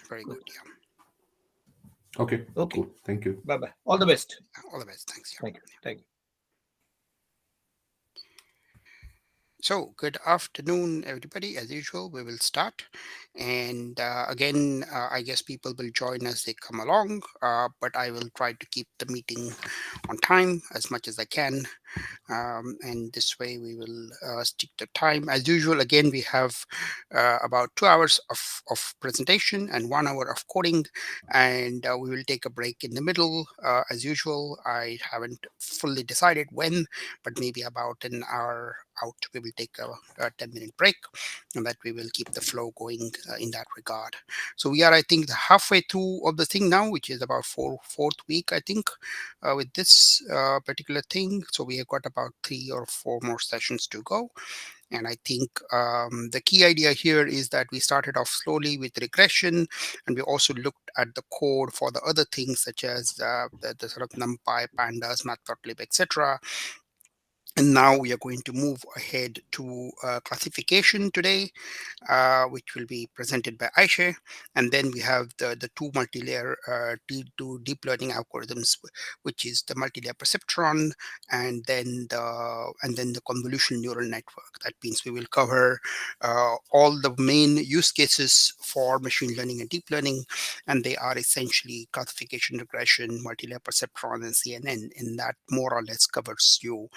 Very good. Yeah. Okay. Okay. Cool. Thank you. Bye-bye. All the best. All the best. Thanks. Yeah. Thank you. Thank you. So, good afternoon, everybody. As usual, we will start. And again, I guess people will join as they come along, but I will try to keep the meeting on time as much as I can. And this way we will stick to time. As usual, again, we have about 2 hours of presentation and 1 hour of coding, and we will take a break in the middle. As usual, I haven't fully decided when, but maybe about an hour out, we will take a 10-minute break, and that we will keep the flow going in that regard. So we are, I think, halfway through of the thing now, which is about fourth week, I think, with this particular thing. So we have got about 3 or 4 more sessions to go. And I think the key idea here is that we started off slowly with regression, and we also looked at the code for the other things such as the sort of NumPy, pandas, matplotlib, etc. And now we are going to move ahead to classification today, which will be presented by Aisha. And then we have the two multi-layer two deep learning algorithms, which is the multi-layer perceptron and then the convolution neural network. That means we will cover all the main use cases for machine learning and deep learning, and they are essentially classification, regression, multi-layer perceptron, and CNN. And that more or less covers you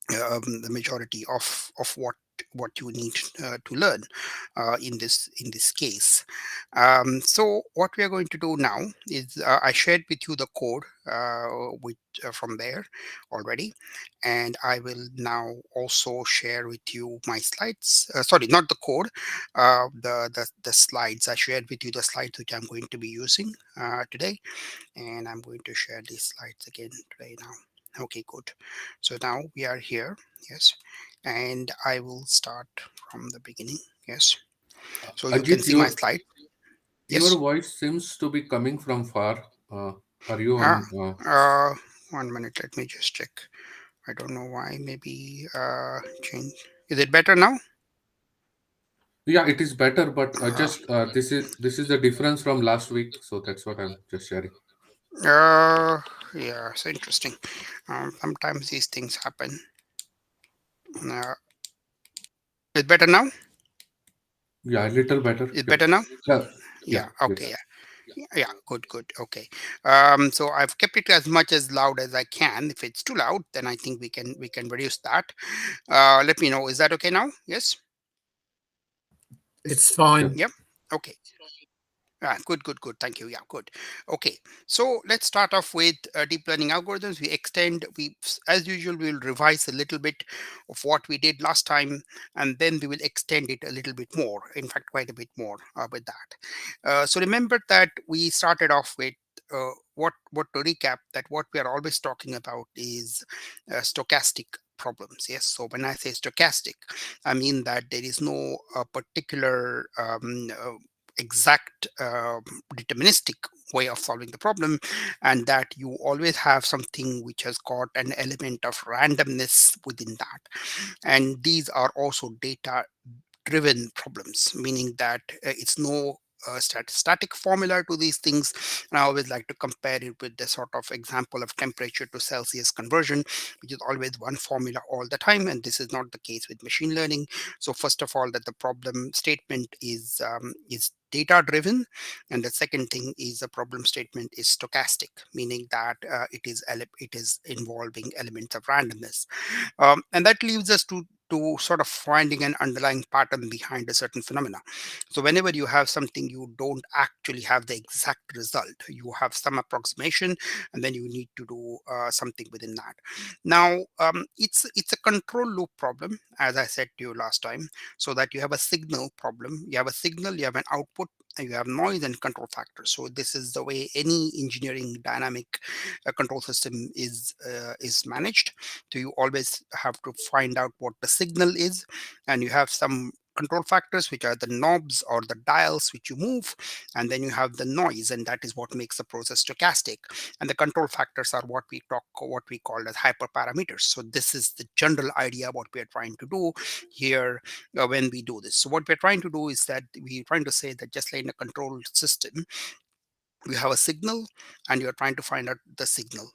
the majority of what you need to learn in this case. So what we are going to do now is I shared with you the code from there already, and I will now also share with you my slides. Sorry, not the code, the slides. I shared with you the slides which I'm going to be using today, and I'm going to share these slides again today now. Okay, good. So now we are here, yes, and I will start from the beginning, yes. So you can Ajit, see my slide, your yes. voice seems to be coming from far. Are you Ah, on? 1 minute, let me just check. I don't know why, maybe change. Is it better now? Yeah, it is better, but Uh, just this is the difference from last week, so that's what I'm just sharing. uh, yeah, so interesting. Sometimes these things happen. Uh, is it better now? Yeah, a little better. Is it Yeah, better now? yeah, yeah. Yeah, okay, Yes. yeah, good, okay. So I've kept it as much as loud as I can. If it's too loud, then I think we can reduce that. Let me know. Is that okay now? Yes. It's fine. Yep. Yep. Okay. Good. Thank you. Yeah, good. Okay. So let's start off with deep learning algorithms. As usual, we will revise a little bit of what we did last time, and then we will extend it a little bit more. In fact, quite a bit more with that. So remember that we started off with what to recap, that what we are always talking about is stochastic problems. Yes. So when I say stochastic, I mean that there is no particular exact deterministic way of solving the problem, and that you always have something which has got an element of randomness within that. And these are also data driven problems, meaning that it's no static formula to these things. And I always like to compare it with the sort of example of temperature to Celsius conversion, which is always one formula all the time, and this is not the case with machine learning. So first of all, that the problem statement is data driven, and the second thing is the problem statement is stochastic, meaning that it is involving elements of randomness. And that leaves us to sort of finding an underlying pattern behind a certain phenomena. So whenever you have something, you don't actually have the exact result. You have some approximation, and then you need to do something within that. Now, it's a control loop problem, as I said to you last time. So that you have a signal problem, you have a signal, you have an output, and you have noise and control factors. So this is the way any engineering dynamic control system is managed. So you always have to find out what the signal is, and you have some control factors, which are the knobs or the dials which you move, and then you have the noise, and that is what makes the process stochastic. And the control factors are what we call as hyperparameters. So this is the general idea what we are trying to do here when we do this. So what we're trying to do is that we're trying to say that just like in a control system, you have a signal and you're trying to find out the signal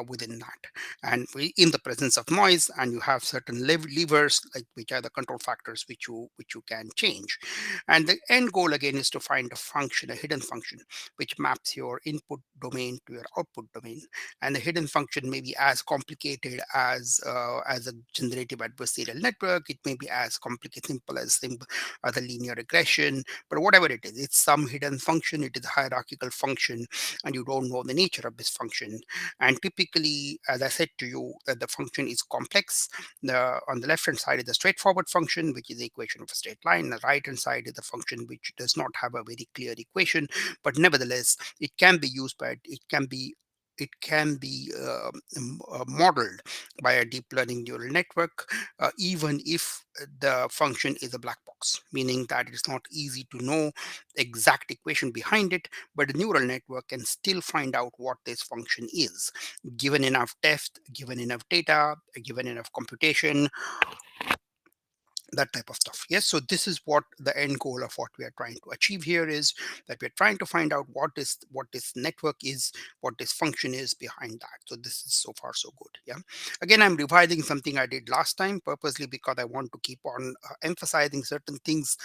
within that, and in the presence of noise, and you have certain levers like which are the control factors which you can change. And the end goal again is to find a function, a hidden function, which maps your input domain to your output domain. And the hidden function may be as complicated as a generative adversarial network. It may be as complicated simple as the linear regression, but whatever it is, it's some hidden function. It is a hierarchical function, and you don't know the nature of this function. And typically, as I said to you, that the function is complex. On the left hand side is the straightforward function, which is the equation of a straight line. The right hand side is the function which does not have a very clear equation, but nevertheless it can be used by modeled by a deep learning neural network, even if the function is a black box, meaning that it's not easy to know the exact equation behind it, but the neural network can still find out what this function is, given enough depth, given enough data, given enough computation, that type of stuff. Yes, so this is what the end goal of what we are trying to achieve here is, that we're trying to find out what this network is, what this function is behind that. So this is so far so good. Yeah, again, I'm revising something I did last time purposely because I want to keep on emphasizing certain things.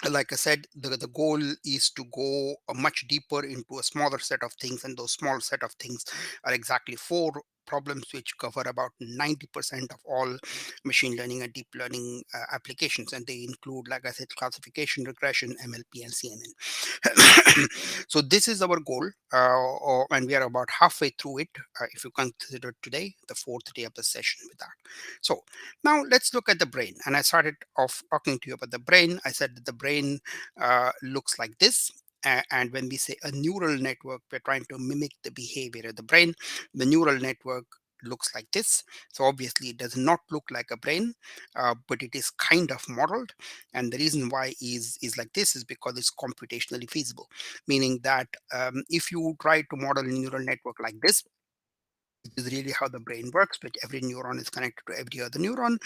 Like I said, the goal is to go much deeper into a smaller set of things, and those small set of things are exactly four problems which cover about 90% of all machine learning and deep learning applications, and they include, like I said, classification, regression, MLP, and CNN. So this is our goal, and we are about halfway through it, if you consider today the fourth day of the session with that. So now let's look at the brain. And I started off talking to you about the brain. I said that the brain looks like this. And when we say a neural network, we're trying to mimic the behavior of the brain. The neural network looks like this. So obviously it does not look like a brain, but it is kind of modeled. And the reason why is like this is because it's computationally feasible, meaning that if you try to model a neural network like this, is really how the brain works, which every neuron is connected to every other neuron.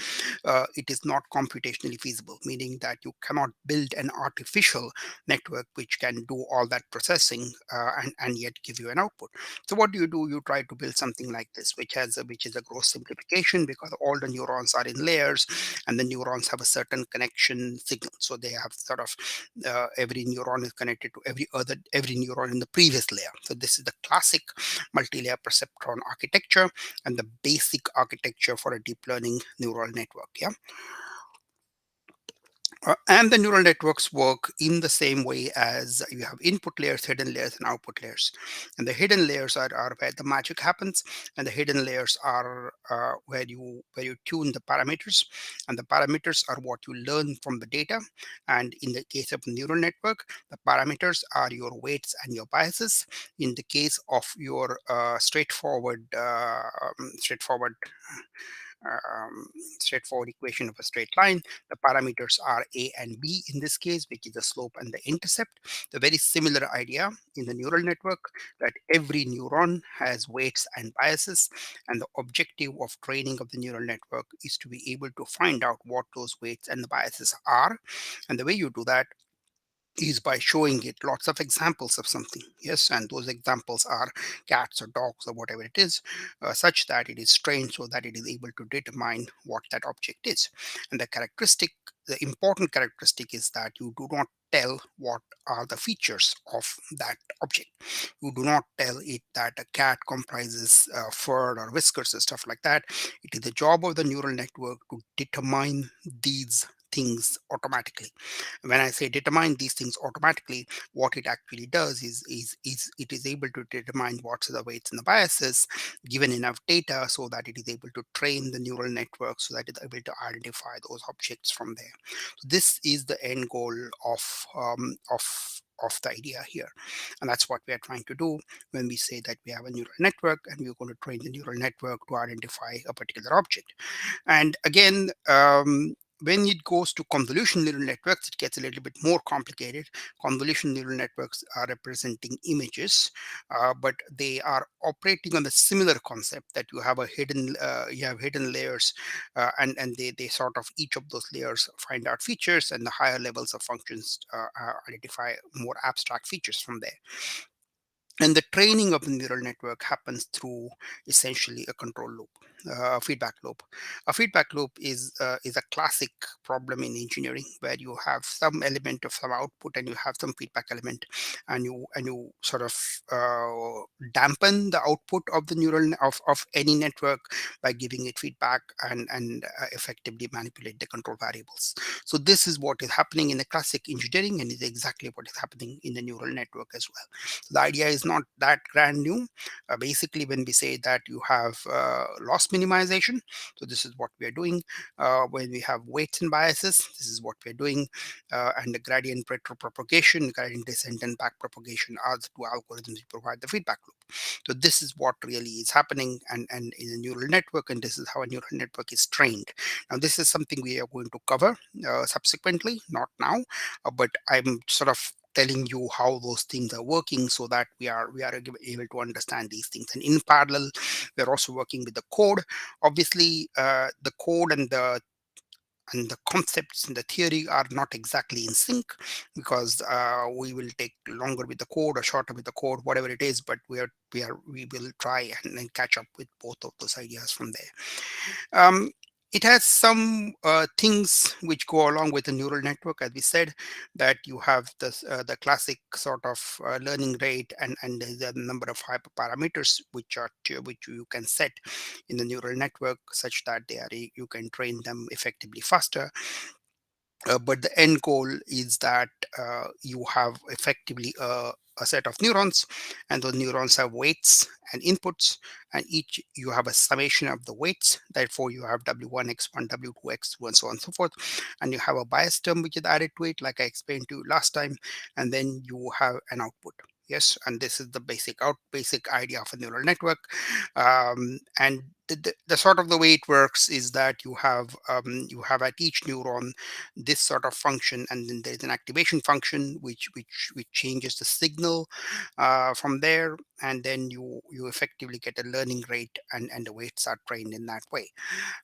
It is not computationally feasible, meaning that you cannot build an artificial network which can do all that processing and yet give you an output. So what do? You try to build something like this, which is a gross simplification, because all the neurons are in layers, and the neurons have a certain connection signal. So they have sort of every neuron is connected to every neuron in the previous layer. So this is the classic multi-layer perceptron architecture and the basic architecture for a deep learning neural network. Yeah. And the neural networks work in the same way as you have input layers, hidden layers, and output layers. And the hidden layers are where the magic happens, and the hidden layers are where you tune the parameters, and the parameters are what you learn from the data. And in the case of a neural network, the parameters are your weights and your biases. In the case of your um, straightforward equation of a straight line, the parameters are a and b in this case, which is the slope and the intercept. The very similar idea in the neural network, that every neuron has weights and biases, and the objective of training of the neural network is to be able to find out what those weights and the biases are. And the way you do that is by showing it lots of examples of something. Yes, and those examples are cats or dogs or whatever it is, such that it is trained so that it is able to determine what that object is. And the important characteristic is that you do not tell what are the features of that object. You do not tell it that a cat comprises fur or whiskers and stuff like that. It is the job of the neural network to determine these things automatically. When I say determine these things automatically, what it actually does is it is able to determine what's the weights and the biases, given enough data so that it is able to train the neural network so that it's able to identify those objects from there. So this is the end goal of the idea here, and that's what we are trying to do when we say that we have a neural network and we're going to train the neural network to identify a particular object. And again, When it goes to convolution neural networks, it gets a little bit more complicated. Convolution neural networks are representing images, but they are operating on the similar concept that you have a hidden, you have hidden layers, and they sort of each of those layers find out features, and the higher levels of functions identify more abstract features from there. And the training of the neural network happens through essentially a control loop, feedback loop. A feedback loop is a classic problem in engineering, where you have some element of some output and you have some feedback element, and you sort of dampen the output of the of any network by giving it feedback, and effectively manipulate the control variables. So this is what is happening in the classic engineering, and is exactly what is happening in the neural network as well. The idea is not that grand new. Basically, when we say that you have loss minimization, so this is what we are doing. When we have weights and biases, this is what we are doing. And the gradient retropropagation, gradient descent, and backpropagation are the two algorithms that provide the feedback loop. So this is what really is happening, and in a neural network, and this is how a neural network is trained. Now, this is something we are going to cover subsequently, not now, but I'm sort of telling you how those things are working, so that we are able to understand these things. And in parallel, we're also working with the code. Obviously, the code and the concepts and the theory are not exactly in sync, because we will take longer with the code or shorter with the code, whatever it is, but we will try and catch up with both of those ideas from there. It has some things which go along with the neural network, as we said, that you have the classic sort of learning rate, and the number of hyperparameters which you can set in the neural network, such that you can train them effectively faster. But the end goal is that you have effectively a set of neurons, and those neurons have weights and inputs, and each you have a summation of the weights. Therefore, you have W1 x1, W2 x2, and so on and so forth. And you have a bias term which is added to it, like I explained to you last time, and then you have an output. Yes, and this is the basic idea of a neural network. And the sort of the way it works is that you have at each neuron this sort of function, and then there's an activation function which changes the signal from there, and then you effectively get a learning rate, and the weights are trained in that way.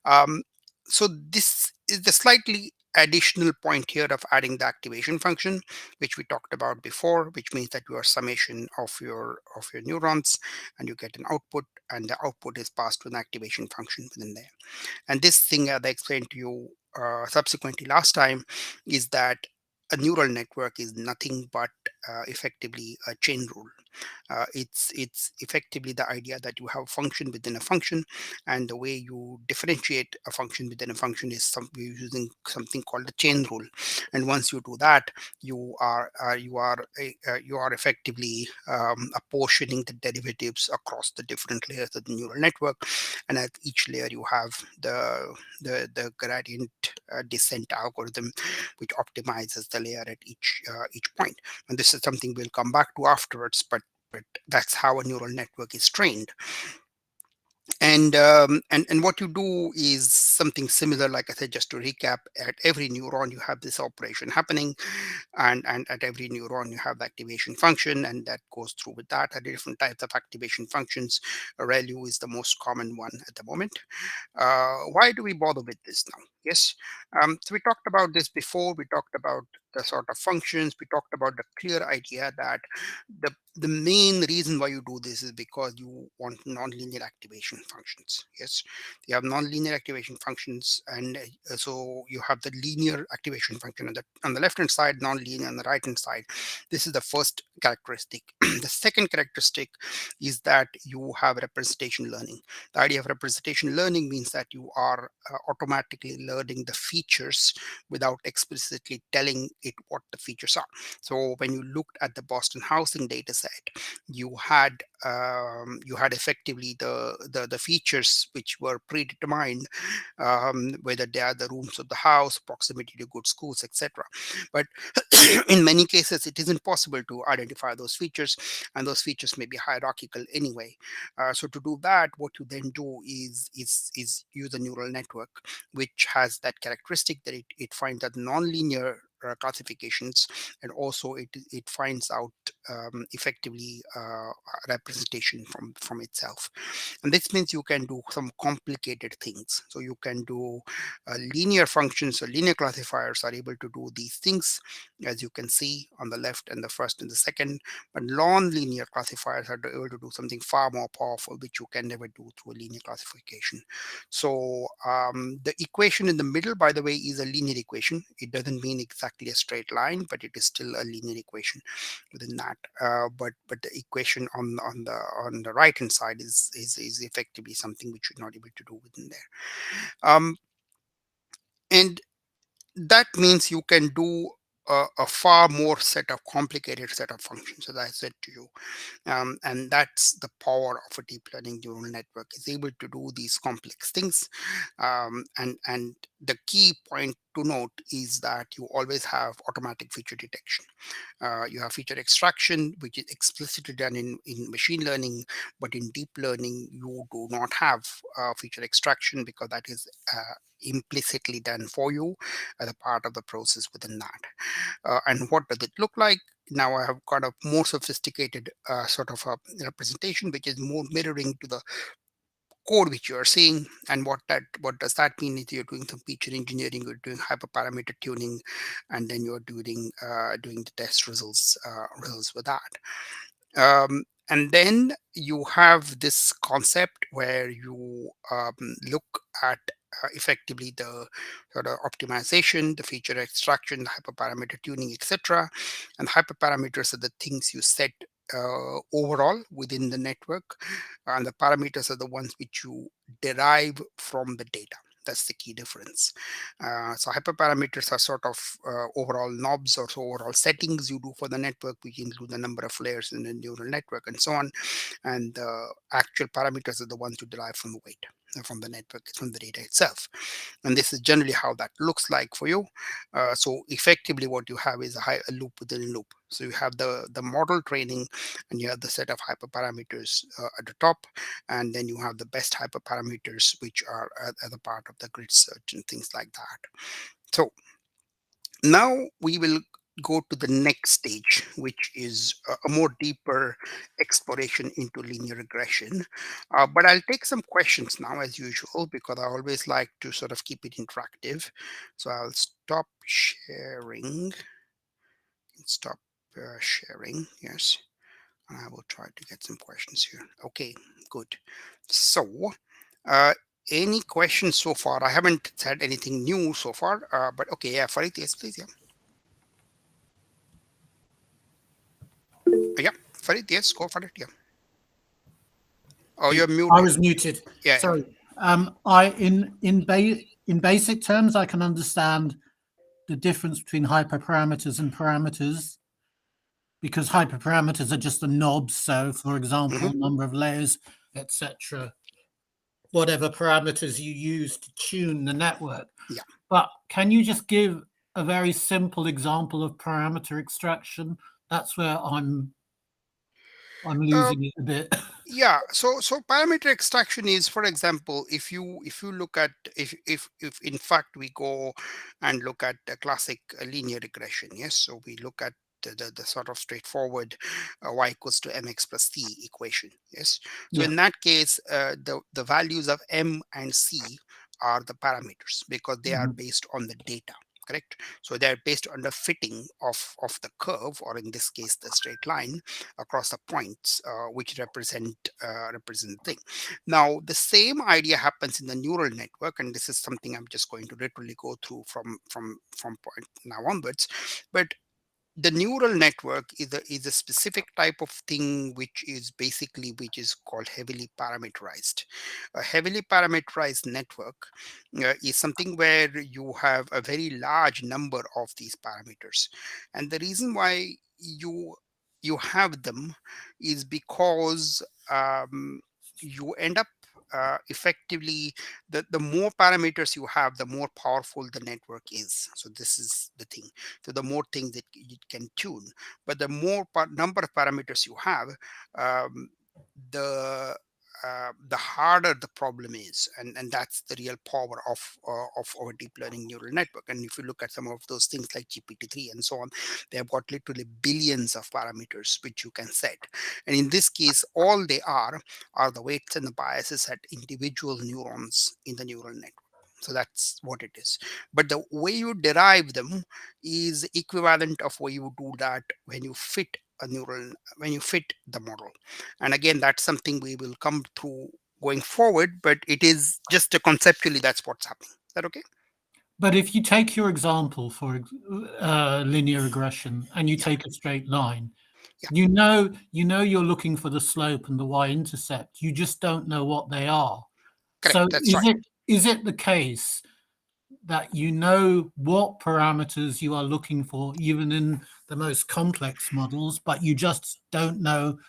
um, so this is the slightly additional point here of adding the activation function, which we talked about before, which means that you are summation of your neurons, and you get an output, and the output is passed to an activation function within there. And this thing, as I explained to you subsequently last time, is that a neural network is nothing but effectively a chain rule. It's effectively the idea that you have a function within a function, and the way you differentiate a function within a function is using something called the chain rule. And once you do that, you are effectively apportioning the derivatives across the different layers of the neural network. And at each layer, you have the gradient descent algorithm, which optimizes the layer at each point. And this is something we'll come back to afterwards, but that's how a neural network is trained. And what you do is something similar, like I said, just to recap. At every neuron you have this operation happening, and at every neuron you have the activation function, and that goes through with that. At different types of activation functions, a ReLU is the most common one at the moment. Why do we bother with this now? Yes. So we talked about this before. We talked about the sort of functions. We talked about the clear idea that the main reason why you do this is because you want nonlinear activation functions. Yes, you have nonlinear activation functions, and so you have the linear activation function on the left hand side, nonlinear on the right hand side. This is the first characteristic. The second characteristic is that you have representation learning. The idea of representation learning means that you are automatically learning the features without explicitly telling it what the features are. So when you looked at the Boston housing data set, you had effectively the features which were predetermined, whether they are the rooms of the house, proximity to good schools, etc. But in many cases, it isn't possible to identify those features, and those features may be hierarchical anyway. So to do that, what you then do is use a neural network which has has that characteristic that it finds that nonlinear classifications, and also it finds out effectively representation from itself. And this means you can do some complicated things. So you can do linear functions, or linear classifiers are able to do these things, as you can see on the left and the first and the second. But non-linear classifiers are able to do something far more powerful, which you can never do through a linear classification. So the equation in the middle, by the way, is a linear equation. It doesn't mean exactly a straight line, but it is still a linear equation within that. But the equation on the right hand side is effectively something which you're not able to do within there. And that means you can do a far more set of complicated set of functions, as I said to you. And that's the power of a deep learning neural network, is able to do these complex things. And the key point to note is that you always have automatic feature detection. You have feature extraction, which is explicitly done in machine learning, but in deep learning, you do not have feature extraction, because that is implicitly done for you as a part of the process within that. And what does it look like? Now I have got a more sophisticated sort of a representation, which is more mirroring to the code which you are seeing. And what does that mean is you're doing some feature engineering, you're doing hyperparameter tuning, and then you're doing the test results with that. And then you have this concept where you look at effectively the sort of optimization, the feature extraction, the hyperparameter tuning, etc. And hyperparameters are the things you set overall within the network, and the parameters are the ones which you derive from the data. That's the key difference. So hyperparameters are sort of overall knobs, or so overall settings you do for the network, which include the number of layers in the neural network and so on. And the actual parameters are the ones you derive from the weight, from the network, from the data itself. And this is generally how that looks like for you. So effectively what you have is a loop within a loop. So you have the model training, and you have the set of hyperparameters at the top, and then you have the best hyperparameters which are at the part of the grid search and things like that. So now we will go to the next stage, which is a more deeper exploration into linear regression. But I'll take some questions now, as usual, because I always like to sort of keep it interactive. So I'll stop sharing. Stop sharing. Yes. And I will try to get some questions here. Okay, good. So, uh, any questions so far? I haven't said anything new so far, but okay, yeah, Farid, yes, please, yeah. Yeah, Farid, yes, go for it, yeah. Oh, you're I muted. was muted. Yeah, yeah. Sorry. I in basic terms, I can understand the difference between hyperparameters and parameters, because hyperparameters are just the knobs. So, for Hmm. example, number of layers, etc. Whatever parameters you use to tune the network. Yeah. But can you just give a very simple example of parameter extraction? That's where I'm Uh, losing it a bit. yeah. So parameter extraction is, for example, if you look at, if in fact we go and look at the classic linear regression, yes. So we look at the sort of straightforward y equals to mx plus c equation, yes. So Yeah. in that case, the values of m and c are the parameters, because they are Mhm. based on the data, correct? So they are based on the fitting of the curve, or in this case the straight line across the points, which represent thing. Now the same idea happens in the neural network, and this is something I'm just going to literally go through from point now onwards. But the neural network is a specific type of thing, which is called heavily parameterized. A heavily parameterized network is something where you have a very large number of these parameters, and the reason why you have them is because you end up effectively, the more parameters you have, the more powerful the network is. So this is the thing. So the more things that it can tune, but the more number of parameters you have, um, the the harder the problem is, and that's the real power of our deep learning neural network. And if you look at some of those things like GPT-3 and so on, they have got literally billions of parameters which you can set. And in this case, all they are the weights and the biases at individual neurons in the neural network. So that's what it is. But the way you derive them is equivalent of way you do that when you fit a neural, when you fit the model. And again, that's something we will come through going forward, but it is just a conceptually that's what's happening. Is that okay? But if you take your example for linear regression and you Yeah, take a straight line, yeah, you know you're looking for the slope and the y-intercept. You just don't know what they are. correct. So That's right. is it the case that you know what parameters you are looking for, even in the most complex models, but you just don't know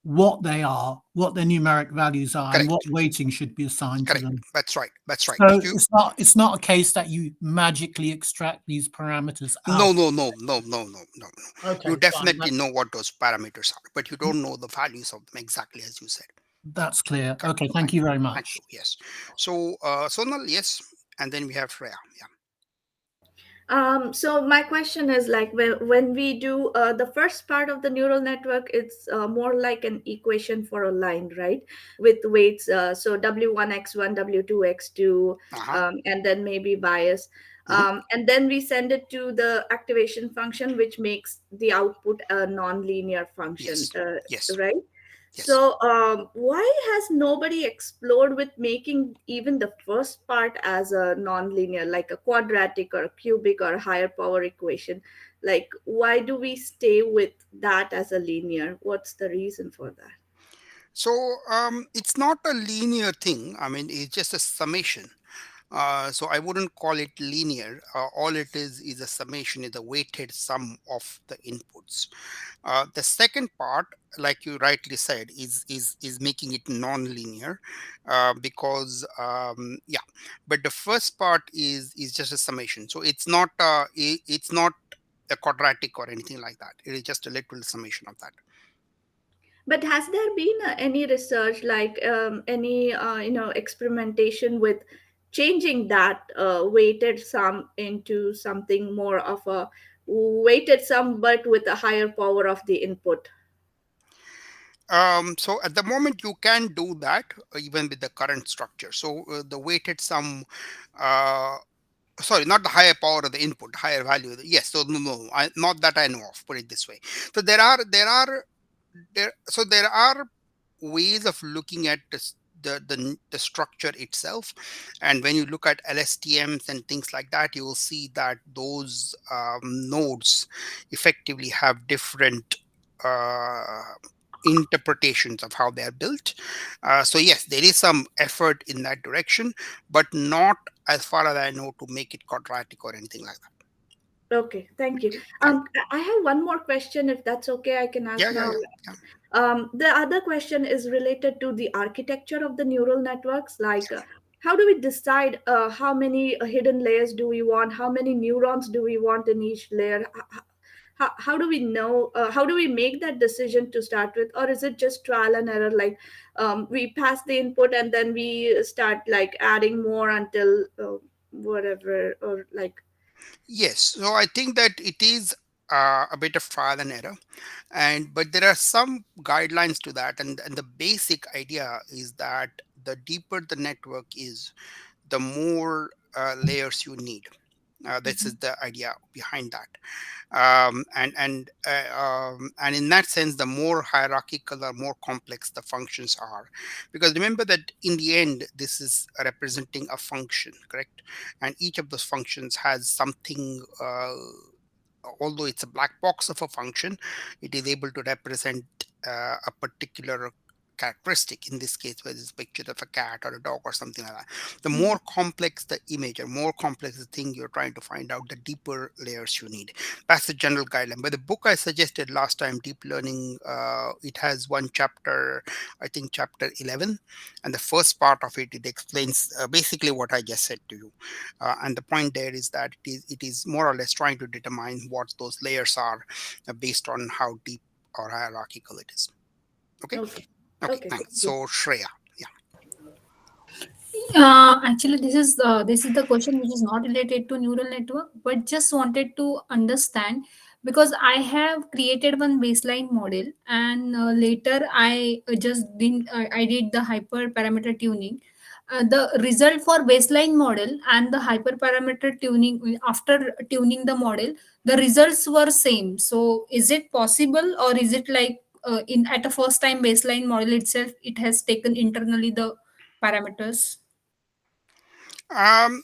what they are, what their numeric values are, and what Correct. weighting should be assigned to Correct. them? That's right. That's right. So If you it's not a case that you magically extract these parameters no out. no no no no no no no, you Okay, fine. definitely know what those parameters are, but you don't know the values of them exactly as you said. That's clear. Correct. Okay, Thank thank you you. very Thank much. you. Yes. So Sonal, yes, and then we have Freya. Yeah. So my question is like when we do the first part of the neural network, it's more like an equation for a line, right? With weights, so W1x1, W2x2, Uh-huh. and then maybe bias. Hmm. And then we send it to the activation function, which makes the output a non-linear function, Yes. Yes. right? Yes. So, why has nobody explored with making even the first part as a non-linear, like a quadratic or a cubic or a higher power equation? Like, why do we stay with that as a linear? What's the reason for that? So it's not a linear thing. I mean, it's just a summation. So I wouldn't call it linear. All it is a summation, is a weighted sum of the inputs. The second part, like you rightly said, is making it non-linear, because yeah. But the first part is just a summation. So it's not a quadratic or anything like that. It is just a literal summation of that. But has there been any research, like any experimentation with changing that weighted sum into something more of a weighted sum, but with a higher power of the input? So at the moment you can do that, even with the current structure. So the weighted sum, uh, sorry, not the higher power of the input, higher value. Yes, so no, not that I know of. Put it this way. So there are ways of looking at this, the structure itself, and when you look at LSTMs and things like that, you will see that those nodes effectively have different uh, interpretations of how they are built. So yes, there is some effort in that direction, but not as far as I know to make it quadratic or anything like that. Okay, thank you. Okay, thank you. I have one more question, if that's okay. I can Yeah, ask yeah, now. yeah, yeah. The other question is related to the architecture of the neural networks. Like, how do we decide how many hidden layers do we want? How many neurons do we want in each layer? How do we know? How do we make that decision to start with? Or is it just trial and error? Like, we pass the input and then we start like adding more until whatever, or like. Yes, so I think that it is a bit of trial and error, and but there are some guidelines to that, and the basic idea is that the deeper the network is, the more layers you need. This is the idea behind that. And in that sense, the more hierarchical or more complex the functions are, because remember that in the end this is representing a function, correct? And each of those functions has something, although it's a black box of a function, it is able to represent a particular characteristic. In this case, whether it's a picture of a cat or a dog or something like that, the more complex the image or more complex the thing you're trying to find out, the deeper layers you need. That's the general guideline. But the book I suggested last time, Deep Learning, it has one chapter, I think chapter 11, and the first part of it, it explains basically what I just said to you. And the point there is that it is more or less trying to determine what those layers are, based on how deep or hierarchical it is. Okay. Okay. Okay, Okay, thanks. thank you. So Shreya, yeah. Actually, this is the question which is not related to neural network, but just wanted to understand because I have created one baseline model, and later I I did the hyperparameter tuning. The result for baseline model and the hyperparameter tuning after tuning the model, the results were same. So, is it possible, or is it like in at a first time baseline model itself, it has taken internally the parameters? Um,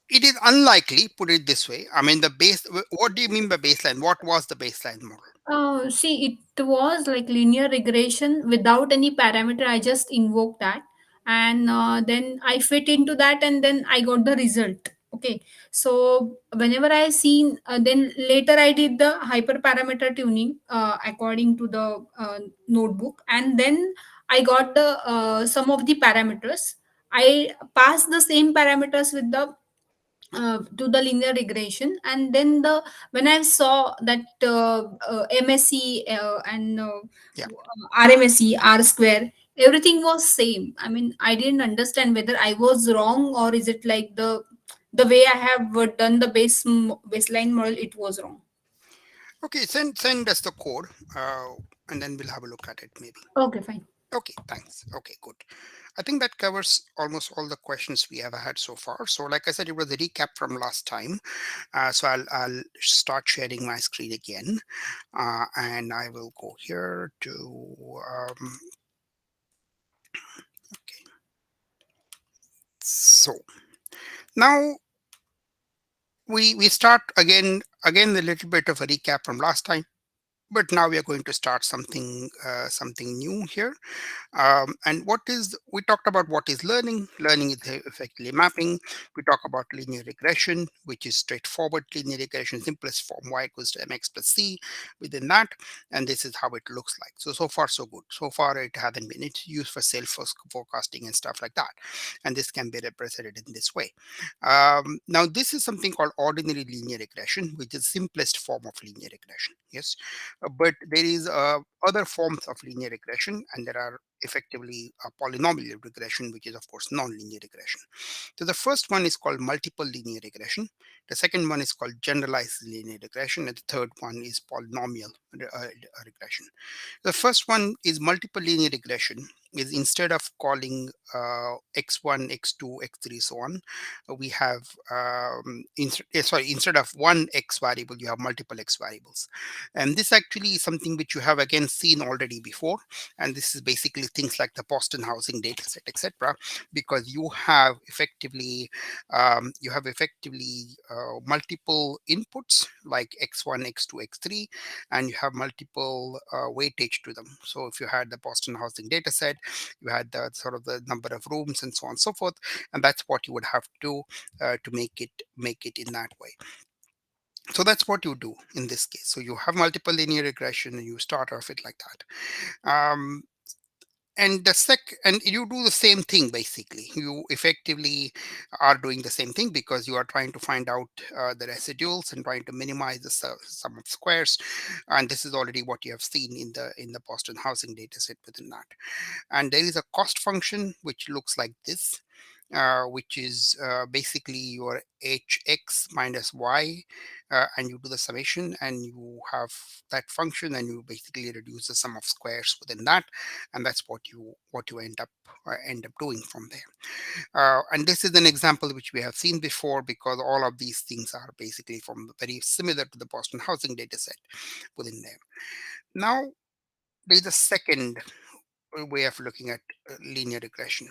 it is unlikely, put it this way. I mean, the base. What do you mean by baseline? What was the baseline model? See, it was like linear regression without any parameter. I just invoked that, and then I fit into that, and then I got the result. Okay, so whenever I seen, then later I did the hyperparameter tuning according to the notebook, and then I got the some of the parameters. I passed the same parameters with the to the linear regression, and then the when I saw that msc and Yeah. rmsc r square, everything was same. I mean, I didn't understand whether I was wrong, or is it like the way I have done the baseline model, it was wrong. Okay, send us the code, and then we'll have a look at it maybe. Okay, fine. Okay, thanks. Okay, good. I think that covers almost all the questions we have had so far. So, like I said, it was a recap from last time. So I'll start sharing my screen again, and I will go here to. Okay. So now we start again a little bit of a recap from last time, but now we are going to start something new here. And what is we talked about what is learning. Learning is effectively mapping. We talk about linear regression, which is straightforward linear regression, simplest form, y equals to mx plus c within that, and this is how it looks like. So far so good. So far it hasn't been it's used for self forecasting and stuff like that, and this can be represented in this way. Now this is something called ordinary linear regression, which is simplest form of linear regression. Yes. But there is other forms of linear regression, and there are effectively a polynomial regression, which is of course non-linear regression. So the first one is called multiple linear regression. The second one is called generalized linear regression, and the third one is polynomial regression. The first one is multiple linear regression. Is instead of calling x1, x2, x3, so on, we have instead of one x variable, you have multiple x variables, and this actually is something which you have again seen already before. And this is basically things like the Boston housing data set, etc., because you have effectively multiple inputs like x1, x2, x3, and you have multiple weightage to them. So if you had the Boston housing data set, you had the sort of the number of rooms and so on and so forth, and that's what you would have to make it in that way. So that's what you do in this case. So you have multiple linear regression and you start off it like that. And you do the same thing. Basically you effectively are doing the same thing because you are trying to find out the residuals and trying to minimize the sum of squares, and this is already what you have seen in the Boston housing data set within that. And there is a cost function which looks like this, which is basically your hx minus y, and you do the summation and you have that function and you basically reduce the sum of squares within that, and that's what you end up doing from there. And this is an example which we have seen before because all of these things are basically from very similar to the Boston housing data set within there. Now there's a second way of looking at linear regression,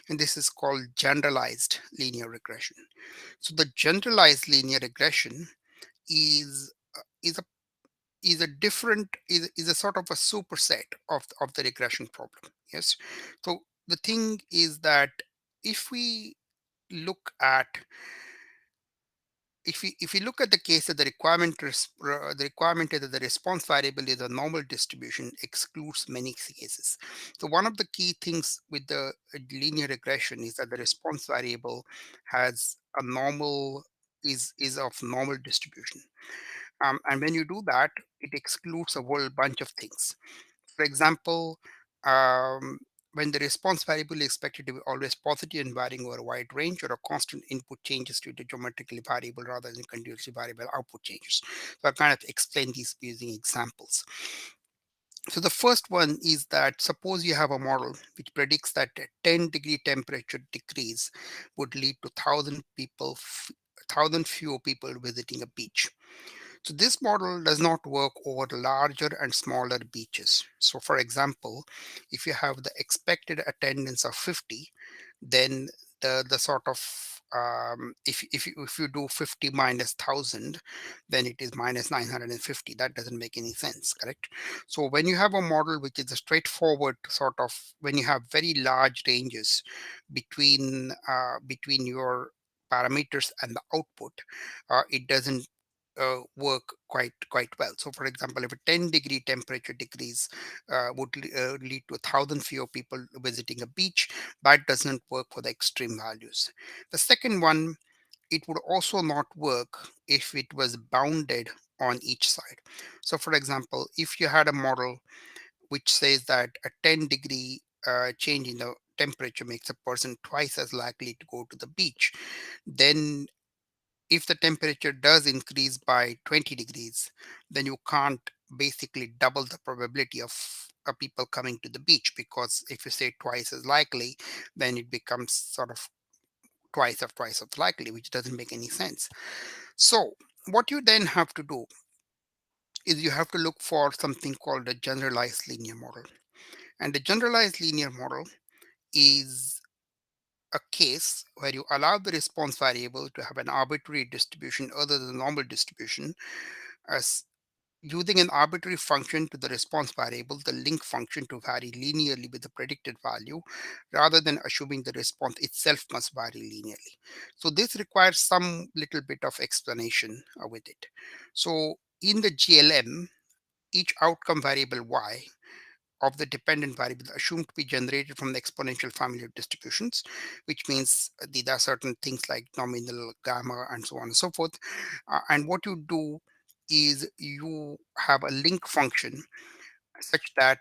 and this is called generalized linear regression. So the generalized linear regression is is a is a sort of a superset of the regression problem. Yes. So the thing is that if we look at if we look at the case that the requirement is that the response variable is a normal distribution excludes many cases. So one of the key things with the linear regression is that the response variable has a normal is of normal distribution, and when you do that, it excludes a whole bunch of things. For example, um, when the response variable is expected to be always positive and varying over a wide range, or a constant input changes due to geometrically variable rather than continuously variable output changes. So I kind of explain these using examples. So the first one is that suppose you have a model which predicts that a 10-degree temperature decrease would lead to 1,000 fewer people visiting a beach. So this model does not work over larger and smaller beaches. So for example, if you have the expected attendance of 50, then the sort of if you do 50 minus 1,000, then it is minus 950. That doesn't make any sense, correct? So when you have a model which is a straightforward sort of, when you have very large ranges between your parameters and the output, it doesn't work quite well. So for example, if a 10-degree temperature decrease would lead to 1,000 fewer people visiting a beach, that doesn't work for the extreme values. The second one, it would also not work if it was bounded on each side. So for example, if you had a model which says that a 10-degree change in the temperature makes a person twice as likely to go to the beach, then if the temperature does increase by 20 degrees, then you can't basically double the probability of people coming to the beach, because if you say twice as likely, then it becomes sort of twice of likely, which doesn't make any sense. So what you then have to do is you have to look for something called a generalized linear model. And the generalized linear model is a case where you allow the response variable to have an arbitrary distribution other than the normal distribution, as using an arbitrary function to the response variable, the link function, to vary linearly with the predicted value, rather than assuming the response itself must vary linearly. So this requires some little bit of explanation with it. So in the GLM, each outcome variable y of the dependent variable assumed to be generated from the exponential family of distributions, which means there are certain things like nominal, gamma, and so on and so forth. And what you do is you have a link function such that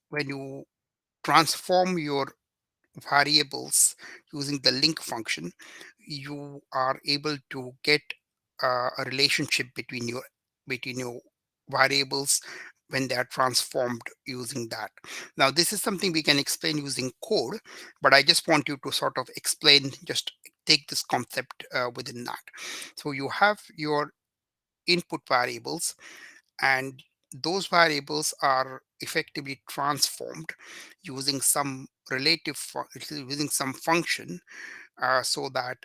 when you transform your variables using the link function, you are able to get a relationship between your variables when they are transformed using that. Now, this is something we can explain using code, but I just want you to sort of explain, just take this concept within that. So you have your input variables, and those variables are effectively transformed using some using some function, so that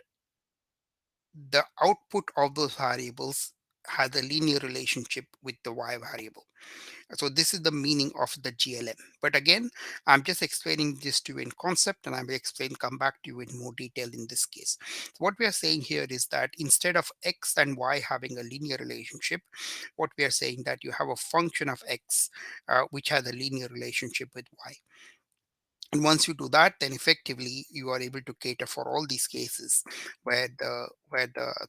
the output of those variables has a linear relationship with the y variable. So this is the meaning of the GLM. But again, I'm just explaining this to you in concept, and I will come back to you in more detail in this case. So what we are saying here is that instead of x and y having a linear relationship, what we are saying that you have a function of x which has a linear relationship with y. And once you do that, then effectively you are able to cater for all these cases where the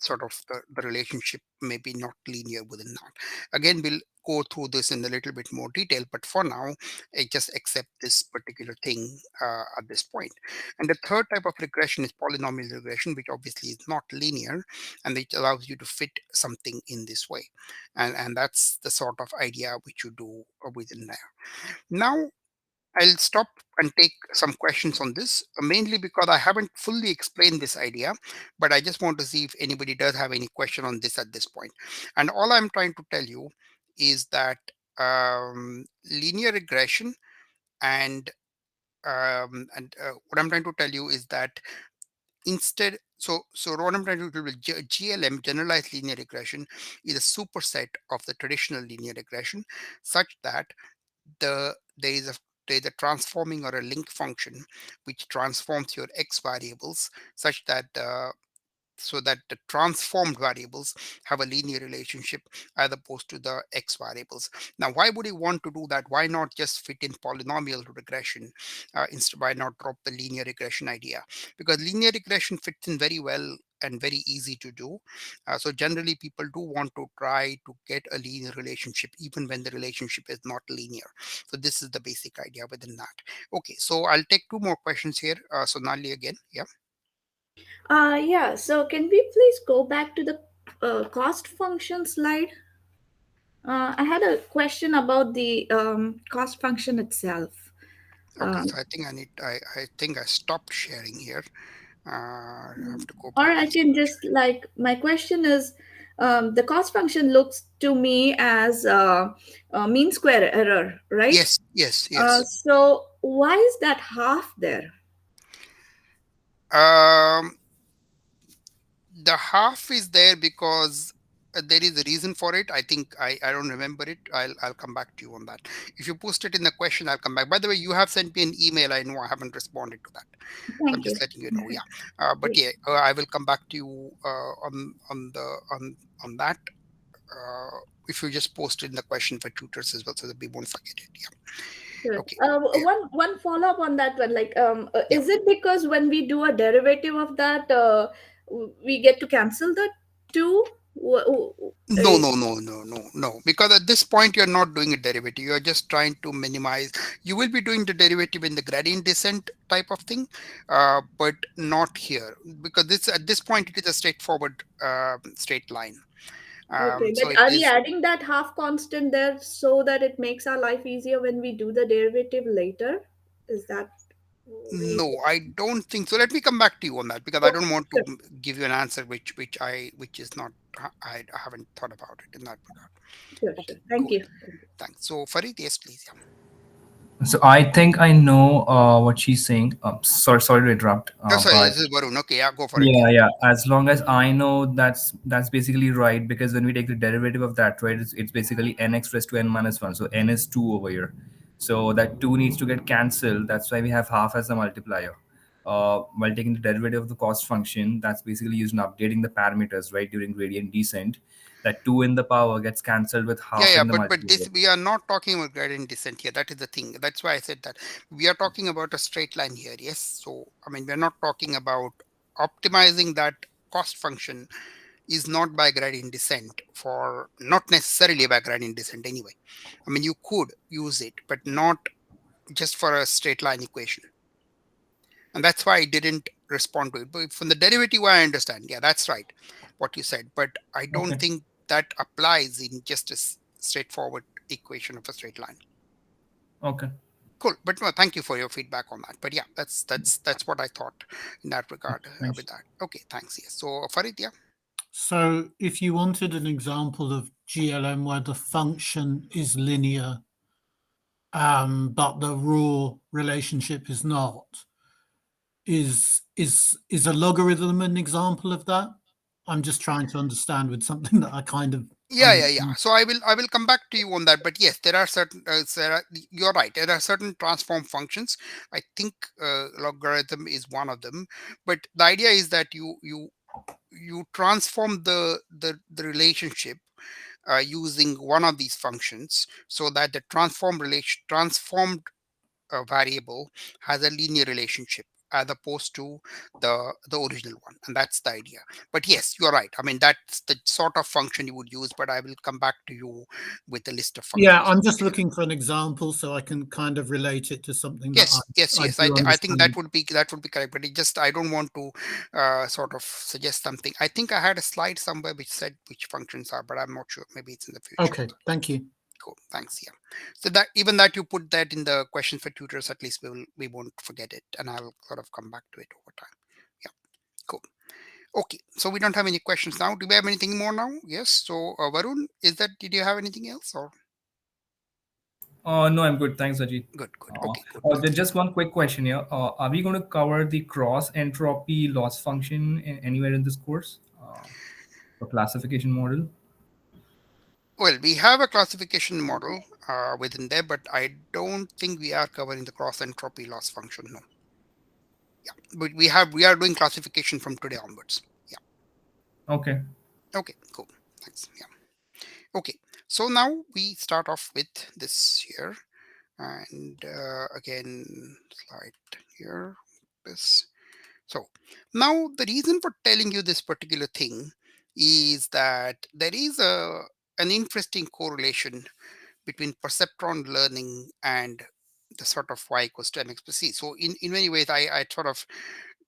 sort of the relationship may be not linear within that. Again, we'll go through this in a little bit more detail, but for now, I just accept this particular thing at this point. And the third type of regression is polynomial regression, which obviously is not linear, and it allows you to fit something in this way. And that's the sort of idea which you do within there. Now, I'll stop and take some questions on this, mainly because I haven't fully explained this idea, but I just want to see if anybody does have any question on this at this point. And all I'm trying to tell you is that linear regression and what I'm trying to tell you is that instead, so what I'm trying to do with GLM, generalized linear regression, is a superset of the traditional linear regression, such that there is a transforming or a link function which transforms your x variables such that the transformed variables have a linear relationship as opposed to the x variables. Now, why would you want to do that? Why not just fit in polynomial regression instead? Why not drop the linear regression idea? Because linear regression fits in very well and very easy to do. So generally people do want to try to get a linear relationship even when the relationship is not linear. So this is the basic idea within that. Okay, so I'll take two more questions here. Sonali again. Yeah. Yeah, so can we please go back to the cost function slide? I had a question about the cost function itself. Okay, Um, so I think I think I stopped sharing here. I have to go or back I and can just like, my question is, the cost function looks to me as mean square error, right? yes, yes, yes. So why is that half there? Um, the half is there because there is a reason for it. I think I don't remember it. I'll come back to you on that. If you post it in the question, I'll come back. By the way, you have sent me an email. I know I haven't responded to that. So I'm Thank you. just letting you know. Yeah. But Yeah, yeah, I will come back to you on that. If you just post it in the question for tutors as well, so that we won't forget it. Yeah. sure. Okay. Yeah. One follow up on that one. Like, Yeah. is it because when we do a derivative of that, we get to cancel the two? No, no, no, no, no, no. Because at this point, you're not doing a derivative. You're just trying to minimize. You will be doing the derivative in the gradient descent type of thing, but not here. Because this at this point, it is a straightforward straight line. Okay, So but it are we is. adding that half constant there so that it makes our life easier when we do the derivative later? Is that way No, to... I don't think so. Let me come back to you on that because I Okay, don't want to sure, give you an answer which is not. I haven't thought about it in that regard. sure, sure. Okay, Thank cool. you. Thanks. So Farid, yes, please. Yeah. So I think I know what she's saying. Sorry to interrupt. Oh, sorry, But this is Varun. Okay, yeah, go for it. Yeah. yeah, yeah. As long as I know that's basically right, because when we take the derivative of that, right, it's basically nx raised to n minus one. So n is two over here. So that two needs to get cancelled. That's why we have half as the multiplier. While taking the derivative of the cost function, that's basically used in updating the parameters, right, during gradient descent. That two in the power gets cancelled with Yeah, half yeah, in the but this multiplier. we are not talking about gradient descent here. That is the thing. That's why I said that we are talking about a straight line here. Yes. So I mean, we're not talking about optimizing that cost function is not by gradient descent for not necessarily by gradient descent anyway. I mean, you could use it, but not just for a straight line equation. And that's why I didn't respond to it. But from the derivative, I understand. Yeah, that's right, what you said. But I don't Okay. think that applies in just a straightforward equation of a straight line. Okay. Cool. But no, thank you for your feedback on that. But yeah, that's what I thought in that regard Thanks. with that. Okay, thanks. Yes. So Farid, yeah. So if you wanted an example of GLM where the function is linear, but the raw relationship is not, is a logarithm an example of that? I'm just trying to understand with something that I kind of Yeah. understand. So I will come back to you on that. But yes, there are certain. You're right. There are certain transform functions. I think logarithm is one of them. But the idea is that you transform the relationship using one of these functions so that the transformed variable has a linear relationship as opposed to the original one, and that's the idea. But yes, you're right. I mean, that's the sort of function you would use, but I will come back to you with a list of Yeah, functions I'm over just there. looking for an example so I can kind of relate it to something that Yes, yes, I yes. do I think understand. that would be correct. But it just I don't want to sort of suggest something. I think I had a slide somewhere which said which functions are, but I'm not sure. Maybe it's in the future. Okay, thank you. Cool. Thanks. Yeah. So that even that you put that in the question for tutors, at least we won't forget it, and I'll sort of come back to it over time. Yeah. Cool. Okay. So we don't have any questions now. Do we have anything more now? Yes. So Varun, did you have anything else or No, I'm good. Thanks, Ajit. good? Good. Okay. Cool. Then Thanks. just one quick question here. Are we going to cover the cross entropy loss function anywhere in this course? The classification model? Well, we have a classification model within there, but I don't think we are covering the cross entropy loss function. No. Yeah. But we are doing classification from today onwards. Yeah. Okay. Okay. Cool. Thanks. Yeah. Okay, so now we start off with this here, and again, slide here, this. So now the reason for telling you this particular thing is that there is an interesting correlation between perceptron learning and the sort of y equals to mx plus c. So in many ways, I sort of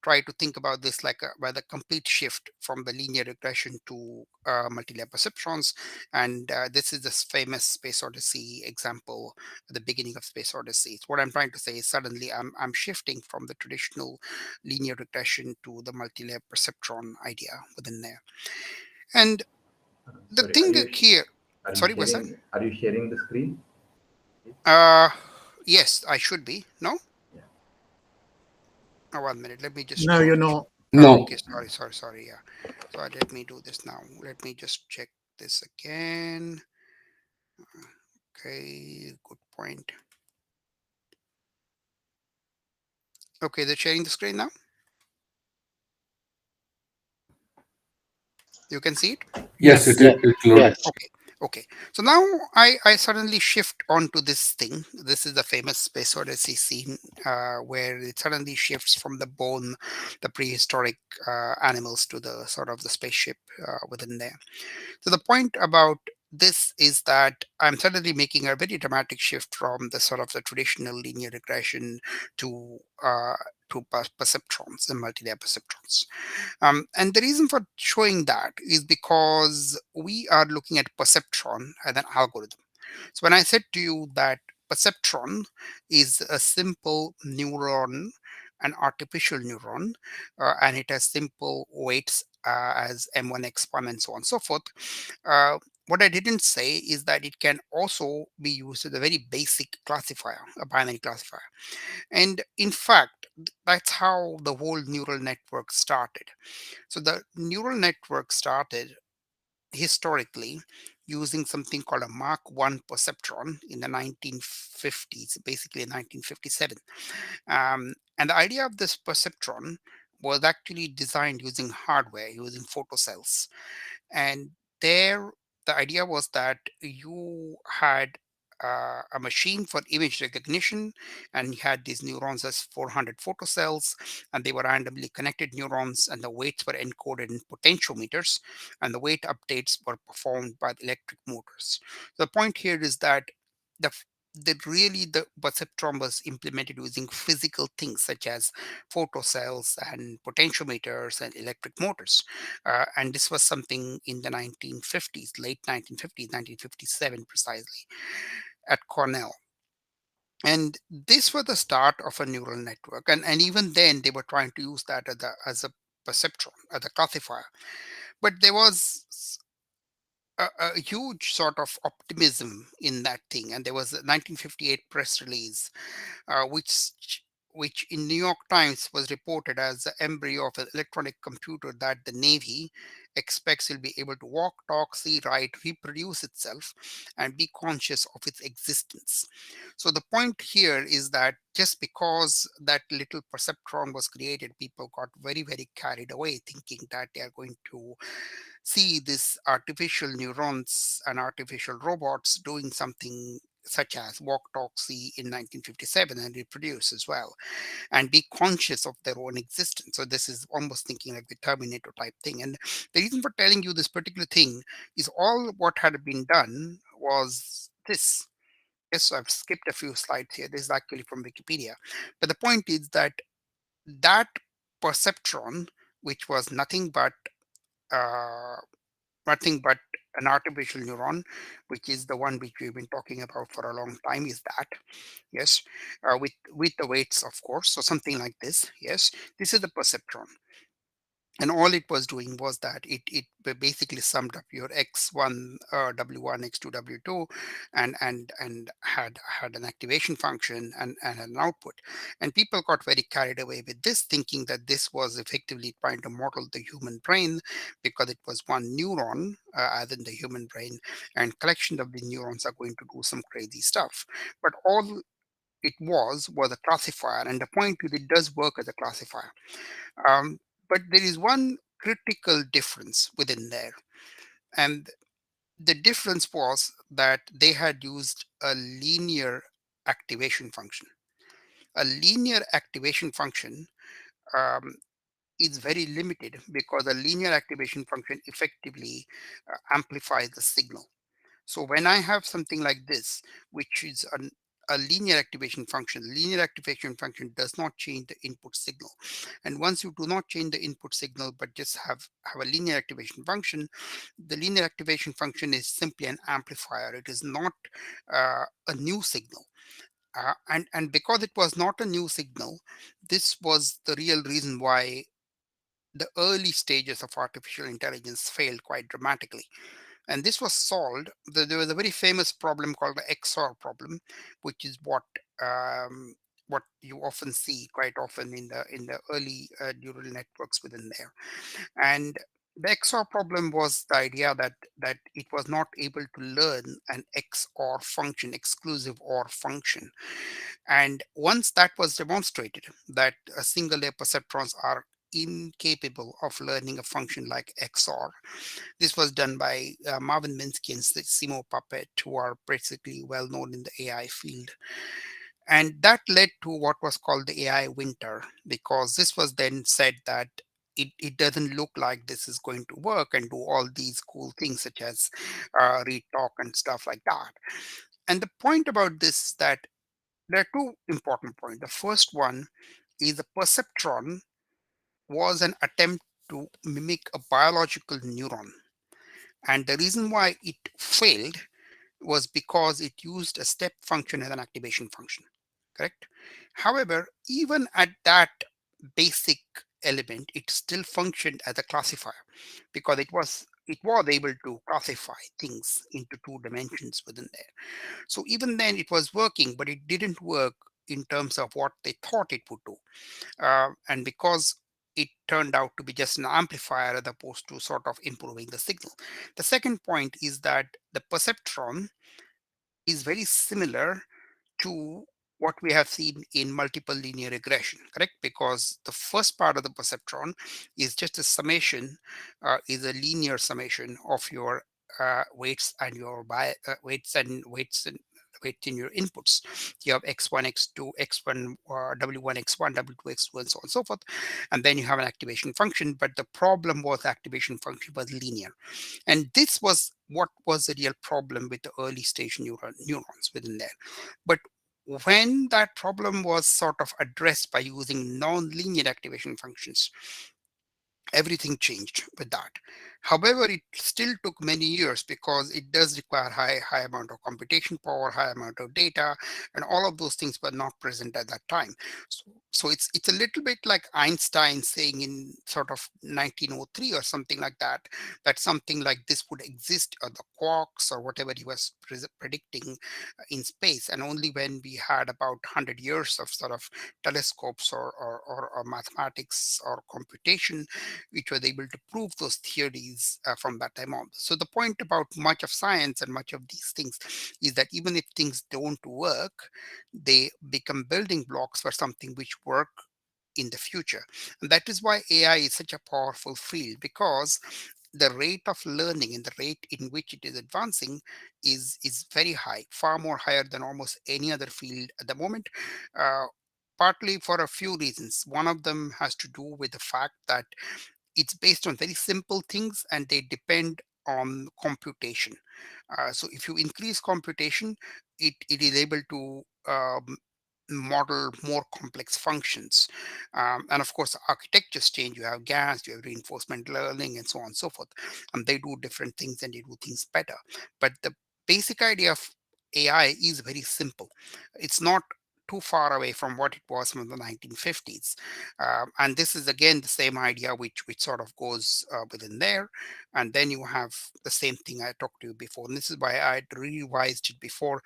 try to think about this like by the complete shift from the linear regression to multi-layer perceptrons. And this is this famous Space Odyssey example at the beginning of Space Odyssey. So what I'm trying to say is suddenly I'm shifting from the traditional linear regression to the multi-layer perceptron idea within there. And the Sorry, thing here, are you sorry, what's that? sharing the screen? Yes, I should be. No? Yeah. Oh, 1 minute. Let me just No, check. you're not. Oh, No. okay. Sorry. Yeah. So let me do this now. Let me just check this again. Okay. Good point. Okay. They're sharing the screen now. You can see it. Yes, it's loaded. Okay. Okay. So now I suddenly shift onto this thing. This is the famous Space Odyssey scene where it suddenly shifts from the bone, the prehistoric animals to the sort of the spaceship within there. So the point about this is that I'm suddenly making a very dramatic shift from the sort of the traditional linear regression to perceptrons and multi-layer perceptrons. And the reason for showing that is because we are looking at perceptron as an algorithm. So when I said to you that perceptron is a simple neuron, an artificial neuron, and it has simple weights as m1, x1, and so on and so forth. Uh, what I didn't say is that it can also be used as a very basic classifier, a binary classifier. And in fact, that's how the whole neural network started. So the neural network started historically using something called a Mark I perceptron in the 1950s, basically in 1957. And the idea of this perceptron was actually designed using hardware, using photocells. And there, the idea was that you had a machine for image recognition, and you had these neurons as 400 photocells, and they were randomly connected neurons, and the weights were encoded in potentiometers, and the weight updates were performed by the electric motors. The point here is that the that really the perceptron was implemented using physical things such as photocells and potentiometers and electric motors. And this was something in the 1950s, late 1950s, 1957 precisely, at Cornell. And this was the start of a neural network. And even then, they were trying to use that as a perceptron, as a classifier. But there was a huge sort of optimism in that thing. And there was a 1958 press release which in New York Times was reported as the embryo of an electronic computer that the Navy expects will be able to walk, talk, see, write, reproduce itself, and be conscious of its existence. So the point here is that just because that little perceptron was created, people got very, very carried away thinking that they are going to see this artificial neurons and artificial robots doing something such as walk, talk, see in 1957 and reproduce as well, and be conscious of their own existence. So this is almost thinking like the Terminator type thing. And the reason for telling you this particular thing is all what had been done was this. Yes, so I've skipped a few slides here. This is actually from Wikipedia. But the point is that that perceptron, which was uh, nothing but an artificial neuron, which is the one which we've been talking about for a long time, is that, yes, with the weights, of course. So something like this, yes, this is the perceptron. And all it was doing was that it basically summed up your x1 w1 x2 w2 and had an activation function and an output. And people got very carried away with this, thinking that this was effectively trying to model the human brain because it was one neuron as in the human brain, and collection of the neurons are going to do some crazy stuff. But all it was a classifier, and the point is it does work as a classifier. um, but there is one critical difference within there. And the difference was that they had used a linear activation function. A linear activation function um, is very limited because a linear activation function effectively amplifies the signal. So when I have something like this, which is a linear activation function does not change the input signal. And once you do not change the input signal, but just have a linear activation function, the linear activation function is simply an amplifier. It is not a new signal. And because it was not a new signal, this was the real reason why the early stages of artificial intelligence failed quite dramatically. And this was solved. There was a very famous problem called the Xor problem, which is um, what you often see quite often in the early neural networks within there. And the XOR problem was the idea that it was not able to learn an XOR function, exclusive OR function. And once that was demonstrated, that a single layer perceptrons are incapable of learning a function like XOR. This was done by Marvin Minsky and Simo Puppet, who are basically well known in the AI field. And that led to what was called the AI winter, because this was then said that it doesn't look like this is going to work and do all these cool things such as read talk and stuff like that. And the point about this is that there are two important points. The first one is the perceptron was an attempt to mimic a biological neuron. And the reason why it failed was because it used a step function as an activation function, correct? However, even at that basic element, it still functioned as a classifier because it was able to classify things into two dimensions within there. So even then it was working, but it didn't work in terms of what they thought it would do. And because it turned out to be just an amplifier as opposed to sort of improving the signal. The second point is that the perceptron is very similar to what we have seen in multiple linear regression, correct? Because the first part of the perceptron is just a summation, is a linear summation of your weights and your weights in your inputs. You have x1, x2, x1, w1, x1, w2, x2, and so on and so forth. And then you have an activation function, but the problem was the activation function was linear. And this was what was the real problem with the early stage neurons within there. But when that problem was sort of addressed by using non-linear activation functions, everything changed with that. However, it still took many years because it does require high amount of computation power, high amount of data, and all of those things were not present at that time. So it's a little bit like Einstein saying in sort of 1903 or something like that, that something like this would exist, or the quarks or whatever he was predicting in space. And only when we had about 100 years of sort of telescopes or mathematics or computation, which was able to prove those theories from that time on. So the point about much of science and much of these things is that even if things don't work, they become building blocks for something which work in the future. And that is why AI is such a powerful field, because the rate of learning and the rate in which it is advancing is very high, far more higher than almost any other field at the moment. Uh, Partly for a few reasons. One of them has to do with the fact that it's based on very simple things and they depend on computation. So if you increase computation, it is able to model more complex functions. And of course, the architectures change. You have GANs, you have reinforcement learning, and so on and so forth. And they do different things and they do things better. But the basic idea of AI is very simple. It's not too far away from what it was from the 1950s. And this is again the same idea which sort of goes within there. And then you have the same thing I talked to you before. And this is why I revised it before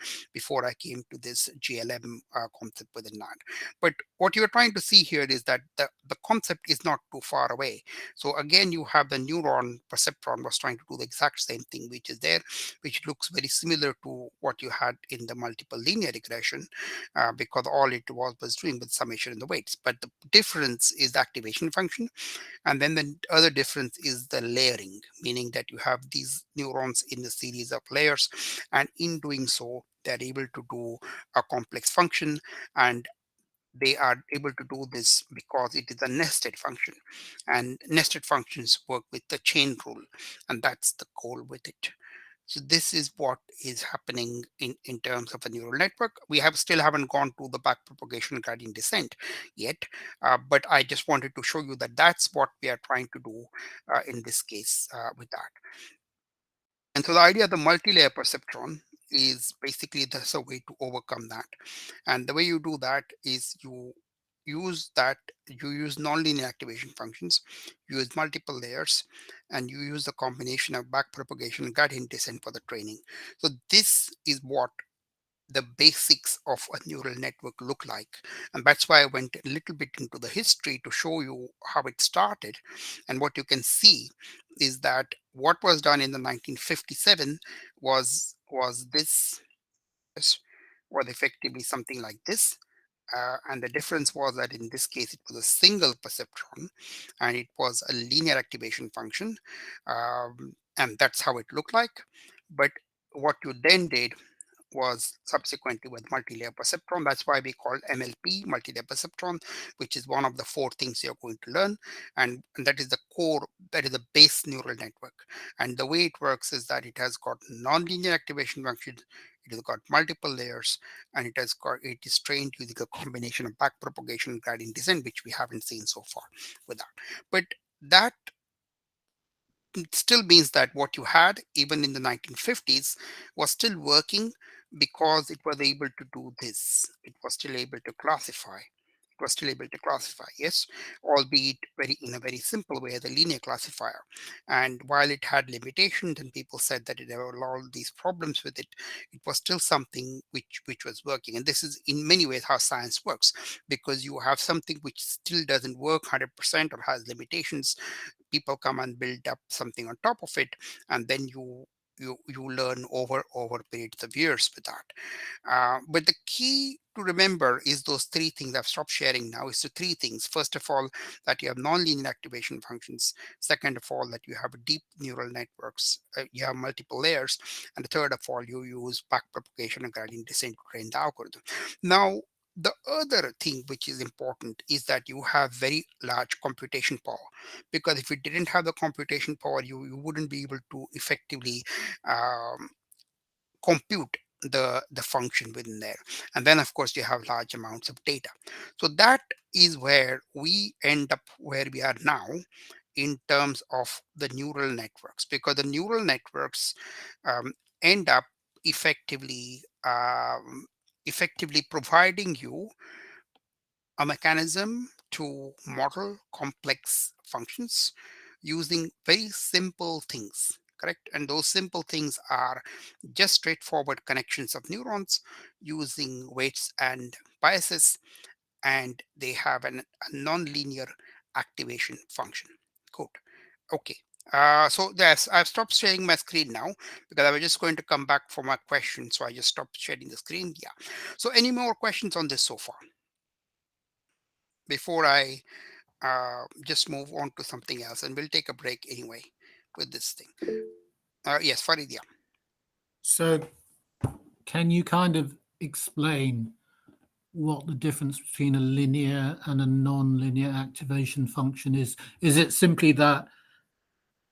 I came to this GLM concept within that. But what you're trying to see here is that the concept is not too far away. So again, you have the neuron perceptron was trying to do the exact same thing, which is there, which looks very similar to what you had in the multiple linear regression, because all it was doing with summation in the weights. But the difference is the activation function. And then the other difference is the layering, meaning that you have these neurons in the series of layers. And in doing so, they're able to do a complex function. And they are able to do this because it is a nested function, and nested functions work with the chain rule, and that's the goal with it. So this is what is happening in terms of a neural network. We still haven't gone to the backpropagation gradient descent yet, but I just wanted to show you that that's what we are trying to do in this case with that. And so the idea of the multi-layer perceptron is basically there's a way to overcome that. And the way you do that is use you use nonlinear activation functions, you use multiple layers, and you use the combination of backpropagation and gradient descent for the training. So this is what the basics of a neural network look like. And that's why I went a little bit into the history to show you how it started. And what you can see is that what was done in the 1957 was this was effectively something like this. And the difference was that in this case, it was a single perceptron and it was a linear activation function. And that's how it looked like. But what you then did was subsequently with multi-layer perceptron. That's why we call MLP, multi-layer perceptron, which is one of the four things you're going to learn. And that is the core, that is the base neural network. And the way it works is that it has got nonlinear activation functions, it has got multiple layers, and it is trained using a combination of backpropagation and gradient descent, which we haven't seen so far with that. But that it still means that what you had even in the 1950s was still working because it was able to do this. It was still able to classify. It was still able to classify, yes, albeit in a very simple way as a linear classifier. And while it had limitations and people said that there were all these problems with it, it was still something which was working. And this is in many ways how science works, because you have something which still doesn't work 100% or has limitations, people come and build up something on top of it, and then you learn over periods of years with that. But the key to remember is those three things. I've stopped sharing now. Is the three things. First of all, that you have nonlinear activation functions. Second of all, that you have deep neural networks. You have multiple layers, and the third of all, you use backpropagation and gradient descent to train the algorithm. Now, the other thing which is important is that you have very large computation power, because if you didn't have the computation power, you wouldn't be able to effectively um, compute the function within there. And then of course you have large amounts of data. So that is where we end up where we are now in terms of the neural networks, because the neural networks um, end up effectively effectively providing you a mechanism to model complex functions using very simple things, correct? And those simple things are just straightforward connections of neurons using weights and biases, and they have a non-linear activation function. Good. Okay. So yes, I've stopped sharing my screen now because I was just going to come back for my question. So I just stopped sharing the screen. Yeah. So any more questions on this so far before I just move on to something else, and we'll take a break anyway with this thing. Yes, Farid, yeah. So, can you kind of explain what the difference between a linear and a non-linear activation function is? Is it simply that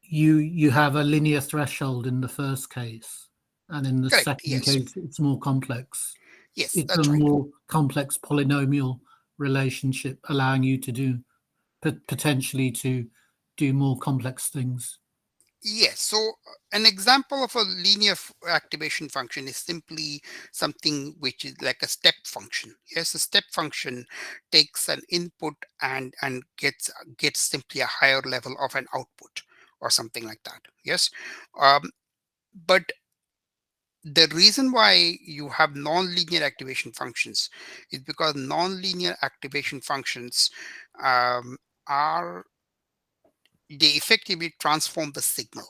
you have a linear threshold in the first case, and in the Correct. second Yes. case it's more complex? Yes, It's a that's right. more complex polynomial relationship, allowing you to do potentially to do more complex things. Yes. So an example of a linear activation function is simply something which is like a step function. Yes, a step function takes an input and gets simply a higher level of an output or something like that. Yes. But the reason why you have nonlinear activation functions is because nonlinear activation functions um, are they effectively transform the signal,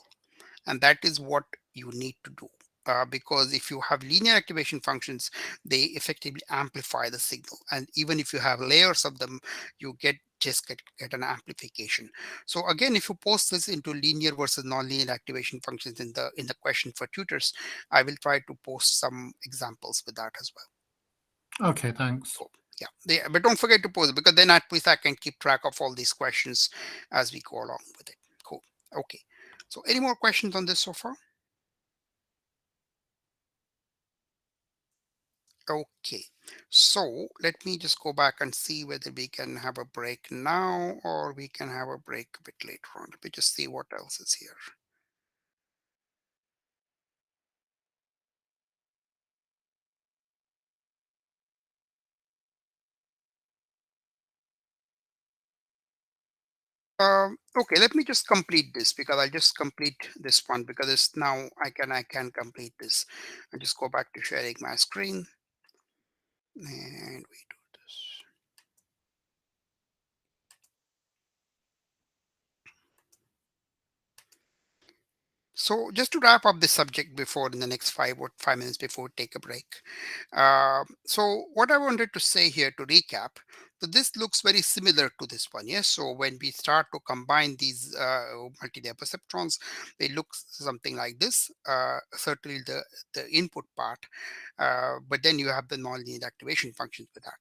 and that is what you need to do. Because if you have linear activation functions, they effectively amplify the signal, and even if you have layers of them, you get an amplification. So again, if you post this into linear versus nonlinear activation functions in the question for tutors, I will try to post some examples with that as well. Okay, thanks. Cool. Yeah, but don't forget to pose it, because then at least I can keep track of all these questions as we go along with it. Cool. Okay. So any more questions on this so far? Okay. So let me just go back and see whether we can have a break now or we can have a break a bit later on. Let me just see what else is here. Okay, let me just complete this, because I'll just complete this one, because it's now I can complete this. And just go back to sharing my screen, and we do this. So just to wrap up this subject before in the next 5 minutes before we take a break. So what I wanted to say here to recap, so this looks very similar to this one. Yes. So when we start to combine these multi-layer perceptrons, they look something like this. Certainly the input part, but then you have the nonlinear activation functions with that.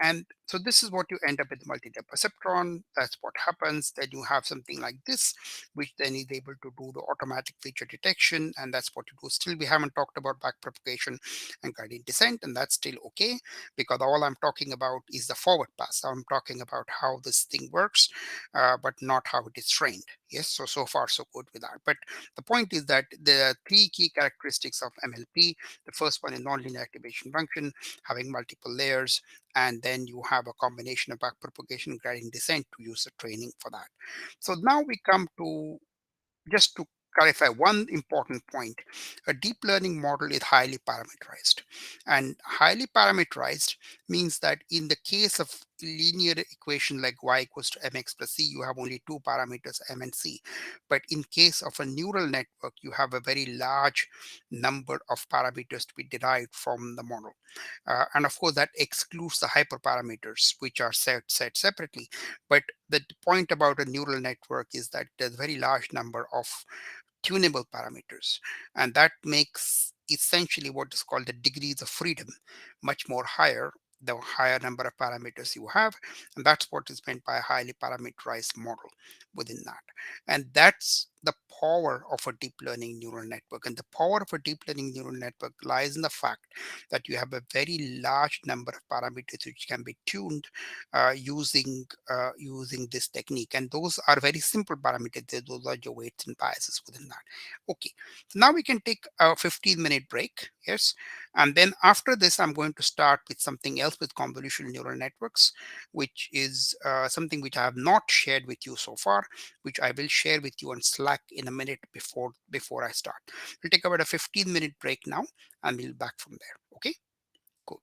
And so this is what you end up with, multi-layer perceptron. That's what happens. Then you have something like this, which then is able to do the automatic feature detection, and that's what you do. Still, we haven't talked about backpropagation and gradient descent, and that's still okay, because all I'm talking about is the forward pass. I'm talking about how this thing works, but not how it is trained. Yes, so far so good with that. But the point is that there are three key characteristics of MLP. The first one is nonlinear activation function, having multiple layers, and then you have a combination of backpropagation and gradient descent to use the training for that. So now we come to, just to clarify one important point, a deep learning model is highly parameterized. And highly parameterized means that in the case of linear equation like y equals to mx plus c, you have only two parameters, m and c. But in case of a neural network, you have a very large number of parameters to be derived from the model. And of course, that excludes the hyperparameters, which are set separately. But the point about a neural network is that there's a very large number of tunable parameters, and that makes essentially what is called the degrees of freedom much more higher the higher number of parameters you have. And that's what is meant by a highly parameterized model within that. And that's the power of a deep learning neural network. And the power of a deep learning neural network lies in the fact that you have a very large number of parameters which can be tuned using this technique. And those are very simple parameters. Those are your weights and biases within that. Okay, so now we can take a 15-minute break. Yes. And then after this, I'm going to start with something else with convolutional neural networks, which is something which I have not shared with you so far, which I will share with you on Slack in a minute before I start. We'll take about a 15-minute break now, and we'll be back from there. Okay, cool.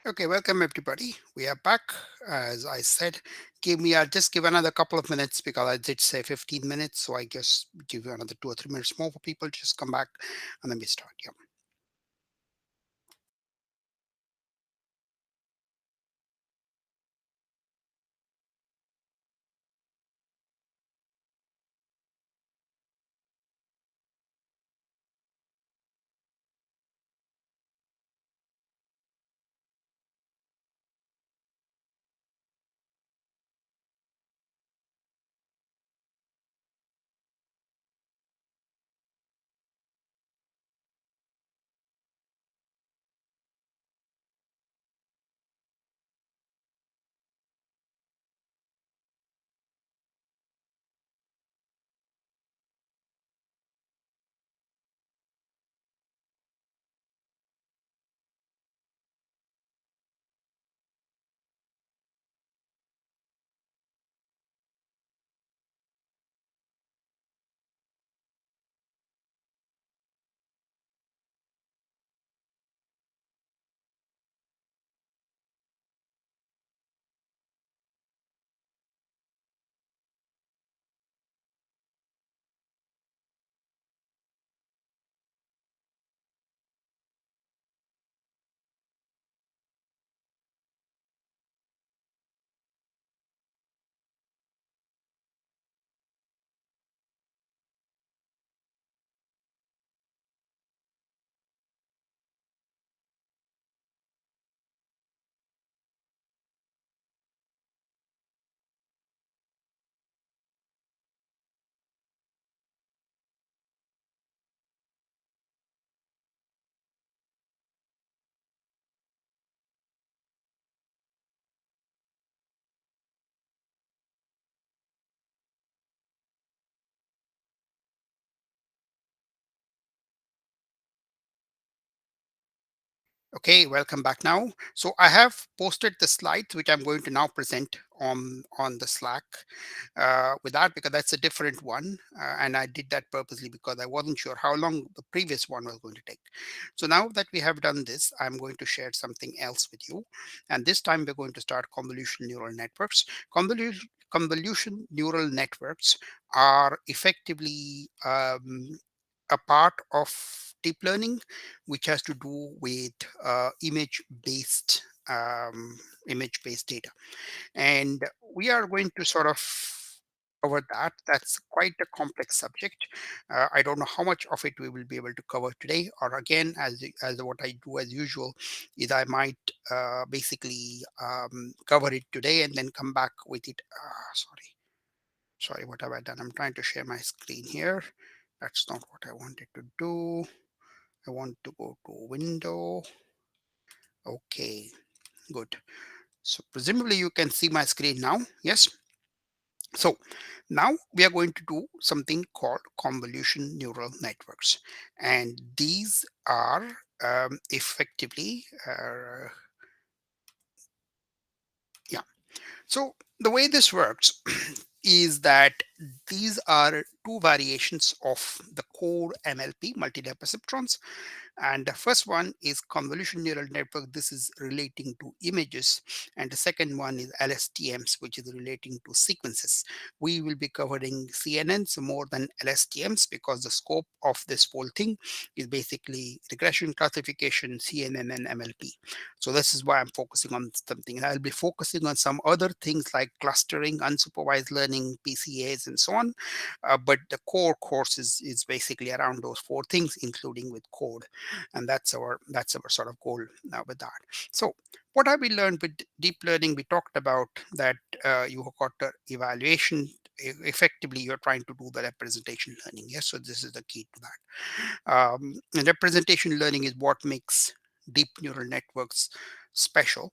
Okay, welcome everybody. We are back. As I said, just give another couple of minutes because I did say 15 minutes, so I guess give you another 2 or 3 minutes more for people to just come back and then we start. Yeah. Okay, welcome back now. So I have posted the slides, which I'm going to now present on the Slack with that, because that's a different one. And I did that purposely because I wasn't sure how long the previous one was going to take. So now that we have done this, I'm going to share something else with you. And this time we're going to start convolution neural networks. Convolution neural networks are effectively a part of deep learning, which has to do with image-based data, and we are going to sort of cover that. That's quite a complex subject. I don't know how much of it we will be able to cover today, or again, as what I do as usual, is I might basically cover it today and then come back with it. Sorry, what have I done? I'm trying to share my screen here. That's not what I wanted to do. I want to go to window. Okay, good. So presumably you can see my screen now. Yes. So now we are going to do something called convolution neural networks. And these are effectively, yeah. So the way this works is that these are two variations of the core MLP, multi-layer perceptrons. And the first one is convolution neural network. This is relating to images. And the second one is LSTMs, which is relating to sequences. We will be covering CNNs more than LSTMs because the scope of this whole thing is basically regression classification, CNN, and MLP. So this is why I'm focusing on something. And I'll be focusing on some other things like clustering, unsupervised learning, PCAs, and so on. But the core course is basically around those four things, including with code, and that's our sort of goal now with that. So what have we learned with deep learning? We talked about that you have got the evaluation. Effectively, you're trying to do the representation learning. Yes, so this is the key to that. And representation learning is what makes deep neural networks special,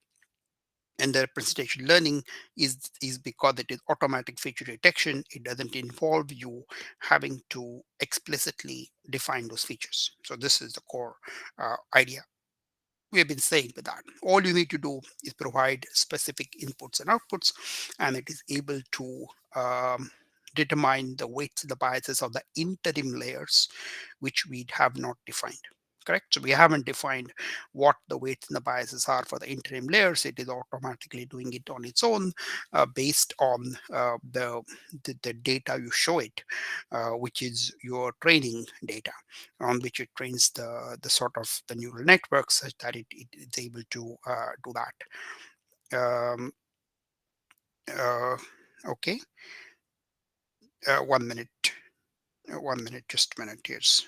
and the representation learning is because it is automatic feature detection. It doesn't involve you having to explicitly define those features. So this is the core idea we have been saying with that. All you need to do is provide specific inputs and outputs, and it is able to determine the weights, the biases of the interim layers, which we have not defined. correct? So we haven't defined what the weights and the biases are for the interim layers. It is automatically doing it on its own based on the data you show it, which is your training data on which it trains the sort of the neural network such that it's able to do that. Uh, okay, 1 minute, 1 minute, just a minute. Here's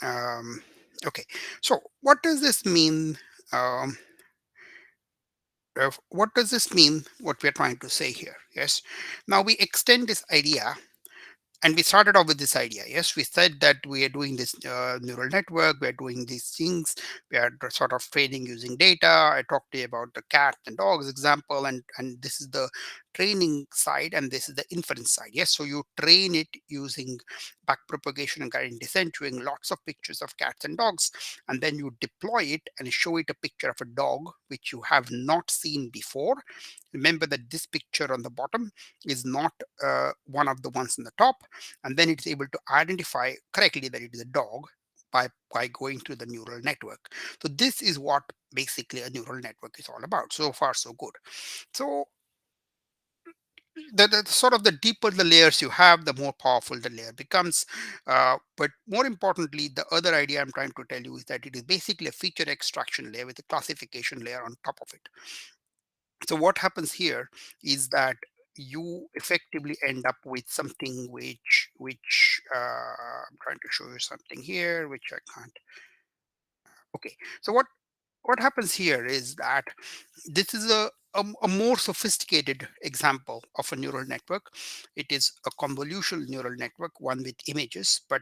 okay. So what does this mean? Um, what does this mean? What we're trying to say here? Yes. Now we extend this idea. And we started off with this idea. Yes, we said that we are doing this neural network, we are doing these things, we are sort of training using data. I talked to you about the cat and dogs example, and this is the training side, and this is the inference side. Yes, so you train it using backpropagation and gradient descent, showing lots of pictures of cats and dogs, and then you deploy it and show it a picture of a dog which you have not seen before. Remember that this picture on the bottom is not one of the ones on the top, and then it's able to identify correctly that it is a dog by going through the neural network. So this is what basically a neural network is all about. So far so good. So the sort of the deeper the layers you have, the more powerful the layer becomes. But more importantly, the other idea I'm trying to tell you is that it is basically a feature extraction layer with a classification layer on top of it. So what happens here is that you effectively end up with something which I'm trying to show you something here, which I can't. Okay, so what happens here is that this is a more sophisticated example of a neural network. It is a convolutional neural network, one with images, but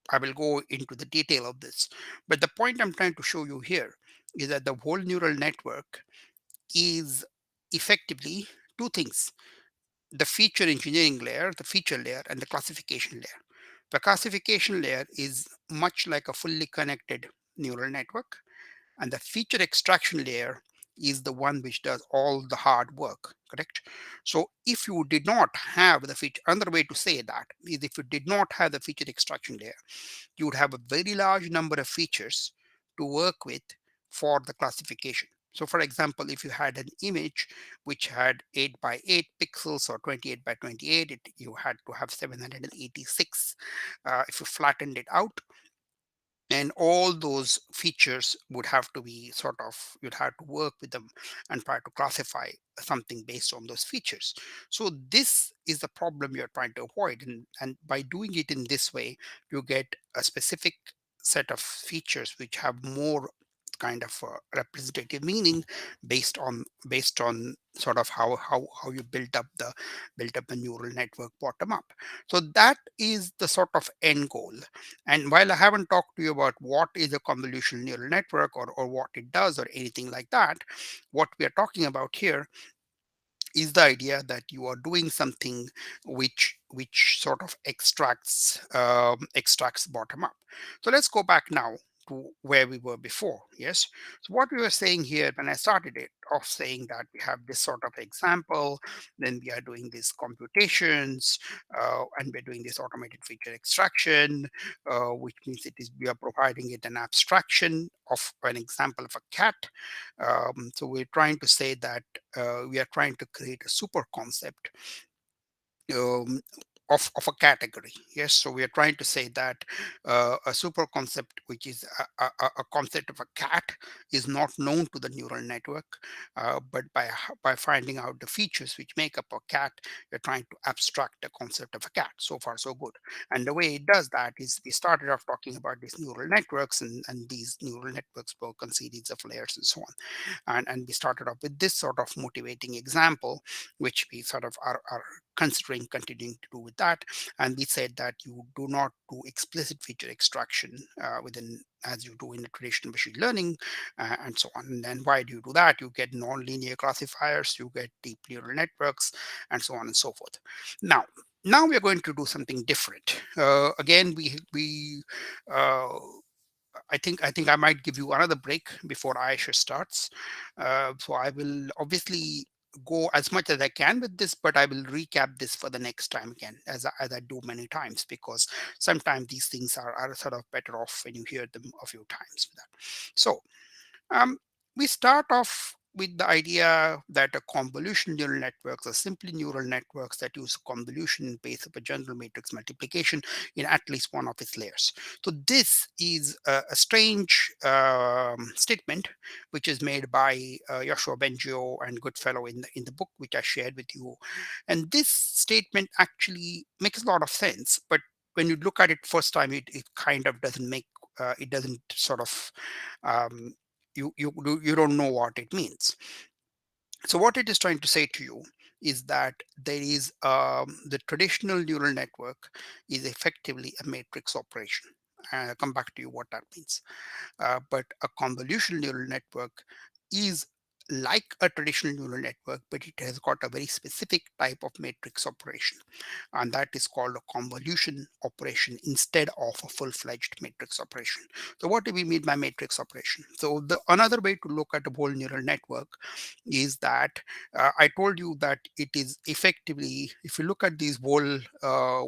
I will go into the detail of this. But the point I'm trying to show you here is that the whole neural network is effectively two things: the feature engineering layer, the feature layer, and the classification layer. The classification layer is much like a fully connected neural network, and the feature extraction layer is the one which does all the hard work, correct? So if you did not have the feature, another way to say that is, if you did not have the feature extraction layer, you would have a very large number of features to work with for the classification. So for example, if you had an image which had 8 by 8 pixels or 28 by 28, you had to have 786. If you flattened it out, and all those features would have to be sort of, you'd have to work with them and try to classify something based on those features. So this is the problem you're trying to avoid, and by doing it in this way, you get a specific set of features which have more kind of representative meaning based on sort of how you built up the neural network bottom up. So that is the sort of end goal. And while I haven't talked to you about what is a convolutional neural network, or what it does or anything like that, what we are talking about here is the idea that you are doing something which sort of extracts bottom up. So let's go back now to where we were before. Yes, so what we were saying here when I started it off, saying that we have this sort of example, then we are doing these computations, and we're doing this automated feature extraction, which means we are providing it an abstraction of an example of a cat. So we're trying to say that we are trying to create a super concept um, of a category. Yes, so we are trying to say that a super concept, which is a concept of a cat, is not known to the neural network, but by finding out the features which make up a cat, we're trying to abstract the concept of a cat. So far so good. And the way it does that is, we started off talking about these neural networks, and these neural networks work on series of layers and so on, and we started off with this sort of motivating example, which we sort of are considering continuing to do with that. And we said that you do not do explicit feature extraction within, as you do in the traditional machine learning, and so on. And then why do you do that? You get non-linear classifiers, you get deep neural networks, and so on and so forth. Now we are going to do something different. Again, we I think I might give you another break before Aisha starts. So I will obviously go as much as I can with this, but I will recap this for the next time again, as I do many times, because sometimes these things are sort of better off when you hear them a few times with that. So um, we start off with the idea that a convolutional neural networks are simply neural networks that use convolution in place of a general matrix multiplication in at least one of its layers. So this is a strange statement which is made by Yoshua Bengio and Goodfellow in the book which I shared with you. And this statement actually makes a lot of sense, but when you look at it first time, it kind of doesn't make it doesn't sort of um, you don't know what it means. So what it is trying to say to you is that there is the traditional neural network is effectively a matrix operation. And I'll come back to you what that means. But a convolutional neural network is like a traditional neural network, but it has got a very specific type of matrix operation, and that is called a convolution operation instead of a full-fledged matrix operation. So what do we mean by matrix operation? So the another way to look at a whole neural network is that I told you that it is effectively, if you look at these whole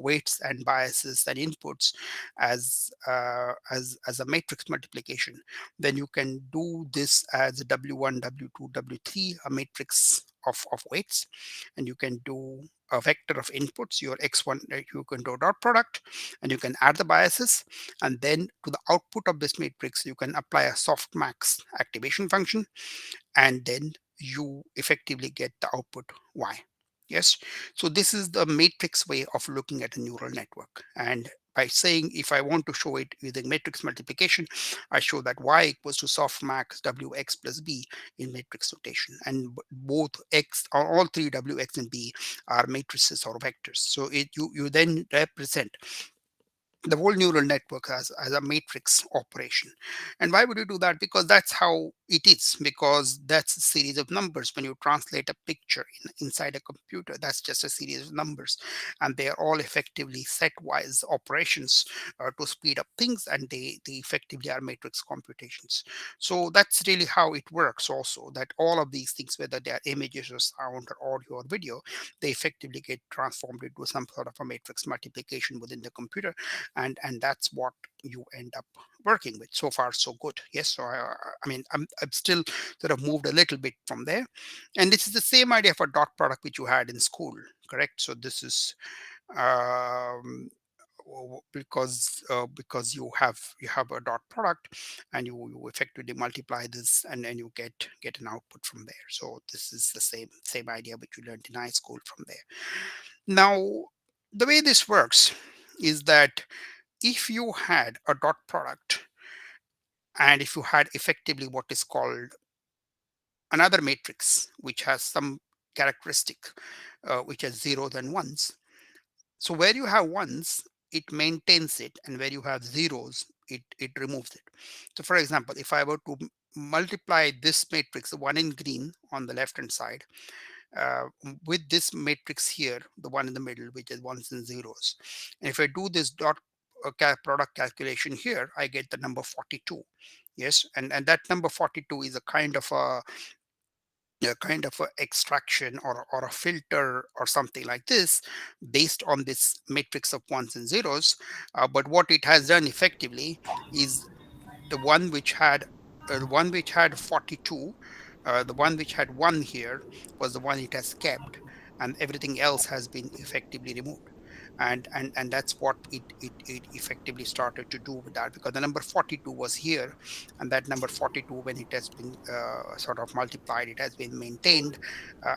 weights and biases and inputs as a matrix multiplication, then you can do this as a W1, W2, W3, a matrix of weights, and you can do a vector of inputs, your x1, you can do dot product, and you can add the biases, and then to the output of this matrix you can apply a softmax activation function, and then you effectively get the output y. Yes, so this is the matrix way of looking at a neural network. And by saying if I want to show it using matrix multiplication, I show that y equals to softmax wx plus b in matrix notation, and both x or all three wx and b are matrices or vectors. So you then represent the whole neural network as a matrix operation. And why would you do that? Because that's how it is, because that's a series of numbers. When you translate a picture inside a computer, that's just a series of numbers, and they are all effectively set-wise operations to speed up things, and they effectively are matrix computations. So that's really how it works also, that all of these things, whether they are images or sound or audio or video, they effectively get transformed into some sort of a matrix multiplication within the computer, and that's what you end up working with. So far so good. Yes, so I mean I'm still sort of moved a little bit from there, and this is the same idea for dot product which you had in school, correct? So this is um, because you have a dot product, and you effectively multiply this, and then you get an output from there. So this is the same idea which you learned in high school from there. Now the way this works is that if you had a dot product, and if you had effectively what is called another matrix which has some characteristic which has zeros and ones, so where you have ones it maintains it, and where you have zeros it removes it. So for example, if I were to multiply this matrix, the one in green on the left hand side, with this matrix here, the one in the middle, which is ones and zeros. And if I do this dot product calculation here, I get the number 42. Yes, and that number 42 is a kind of a extraction or a filter or something like this based on this matrix of ones and zeros. But what it has done effectively is the one which had 42, the one which had 1 here was the one it has kept, and everything else has been effectively removed. And that's what it effectively started to do with that, because the number 42 was here, and that number 42, when it has been sort of multiplied, it has been maintained,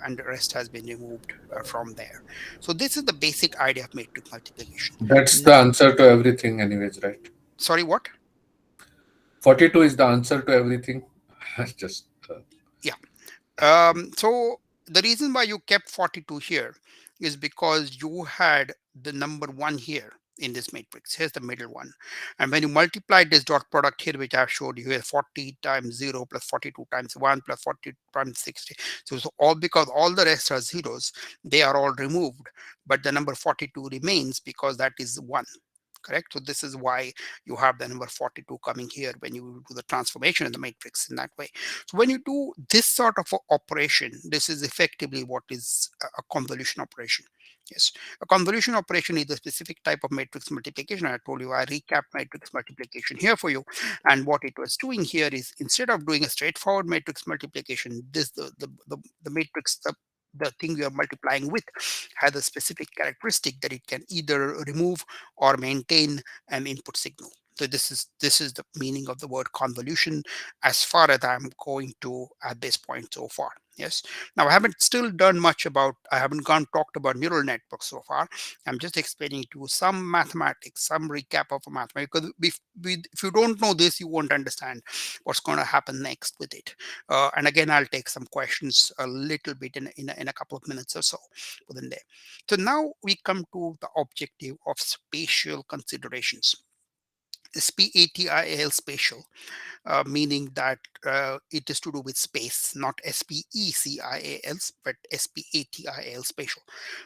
and the rest has been removed from there. So this is the basic idea of matrix multiplication. That's the answer to everything, anyways, right? Sorry, what? 42 is the answer to everything. Just Yeah. So the reason why you kept 42 here is because you had the number 1 here in this matrix. Here's the middle one. And when you multiply this dot product here, which I've showed you here, 40 times 0 plus 42 times 1 plus 40 times 60. So all, because all the rest are zeros, they are all removed. But the number 42 remains because that is 1. correct? So this is why you have the number 42 coming here when you do the transformation in the matrix in that way. So when you do this sort of operation, this is effectively what is a convolution operation. Yes, a convolution operation is a specific type of matrix multiplication. I told you I recapped matrix multiplication here for you, and what it was doing here is, instead of doing a straightforward matrix multiplication, this the matrix, the thing we are multiplying with has a specific characteristic that it can either remove or maintain an input signal. So this is the meaning of the word convolution as far as I'm going to at this point so far. Yes. Now I haven't still done much about, I haven't gone talked about neural networks so far. I'm just explaining to you some mathematics, some recap of mathematics, because if you don't know this, you won't understand what's going to happen next with it. And again, I'll take some questions a little bit in a couple of minutes or so within there. So now we come to the objective of spatial considerations. SPATIAL, spatial, meaning that it is to do with space, not SPECIAL, but SPATIAL, spatial.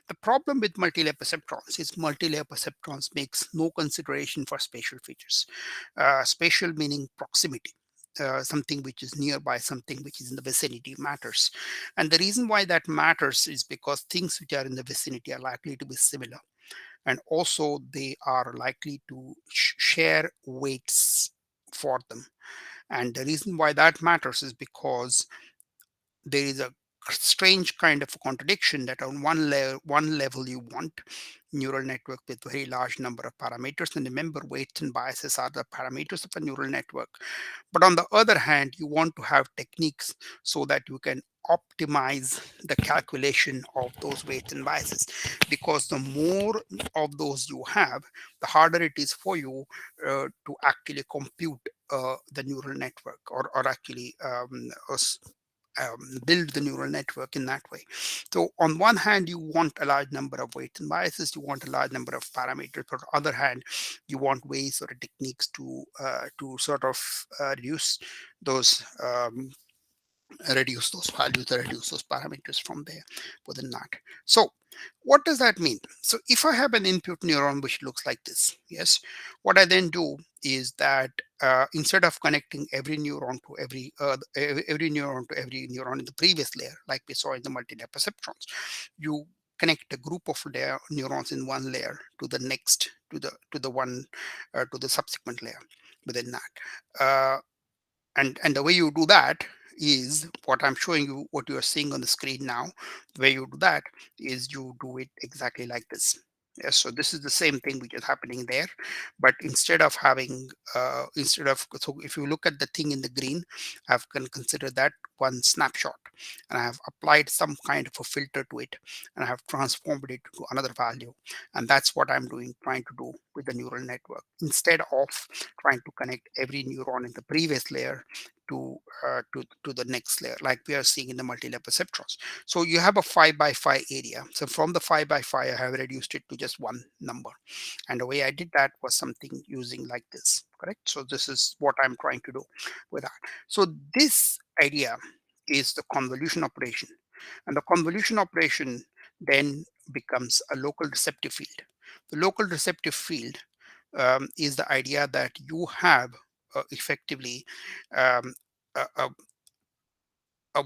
The problem with multi-layer perceptrons is multi-layer perceptrons makes no consideration for spatial features. Spatial meaning proximity. Something which is nearby, something which is in the vicinity matters. And the reason why that matters is because things which are in the vicinity are likely to be similar. And also they are likely to share weights for them. And the reason why that matters is because there is a strange kind of a contradiction that on one level you want neural network with very large number of parameters, and remember, weights and biases are the parameters of a neural network. But on the other hand, you want to have techniques so that you can optimize the calculation of those weights and biases, because the more of those you have, the harder it is for you to actually compute the neural network, or actually build the neural network in that way. So on one hand, you want a large number of weights and biases, you want a large number of parameters. But on the other hand, you want ways or techniques to sort of reduce those values, or reduce those parameters from there within that. So what does that mean? So if I have an input neuron which looks like this, yes, what I then do is that instead of connecting every neuron to every neuron to every neuron in the previous layer, like we saw in the multi-layer perceptrons, you connect a group of neurons in one layer to the next, to the subsequent layer within that. And the way you do that is what I'm showing you, what you are seeing on the screen now. The way you do that is you do it exactly like this. Yes, so this is the same thing which is happening there, but instead of having so if you look at the thing in the green, I've considered that one snapshot, and I have applied some kind of a filter to it, and I have transformed it to another value. And that's what I'm trying to do with the neural network. Instead of trying to connect every neuron in the previous layer to the next layer, like we are seeing in the multi-layer perceptrons. So you have a 5 by 5 area. So from the 5 by 5, I have reduced it to just one number. And the way I did that was something using like this, correct? So this is what I'm trying to do with that. So this idea is the convolution operation. And the convolution operation then becomes a local receptive field. The local receptive field is the idea that you have effectively um, a,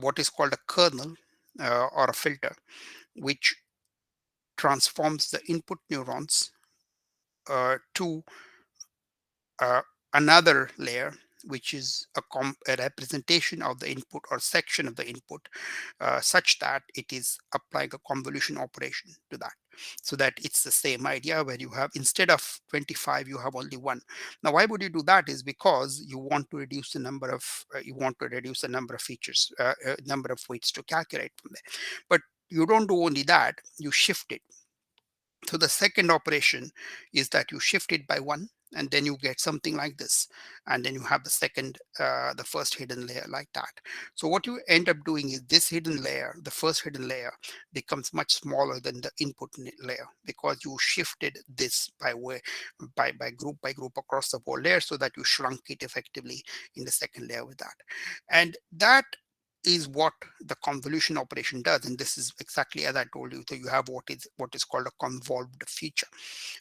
what is called a kernel or a filter, which transforms the input neurons to another layer, which is a representation of the input or section of the input, such that it is applying a convolution operation to that, so that it's the same idea where you have, instead of 25, you have only one. Now why would you do that is because you want to reduce the number of features, number of weights to calculate from there. But you don't do only that, you shift it. So the second operation is that you shift it by one, and then you get something like this, and then you have the first hidden layer like that. So what you end up doing is this hidden layer, the first hidden layer, becomes much smaller than the input layer, because you shifted this by group across the whole layer, so that you shrunk it effectively in the second layer with that. And that is what the convolution operation does, and this is exactly as I told you. So you have what is called a convolved feature.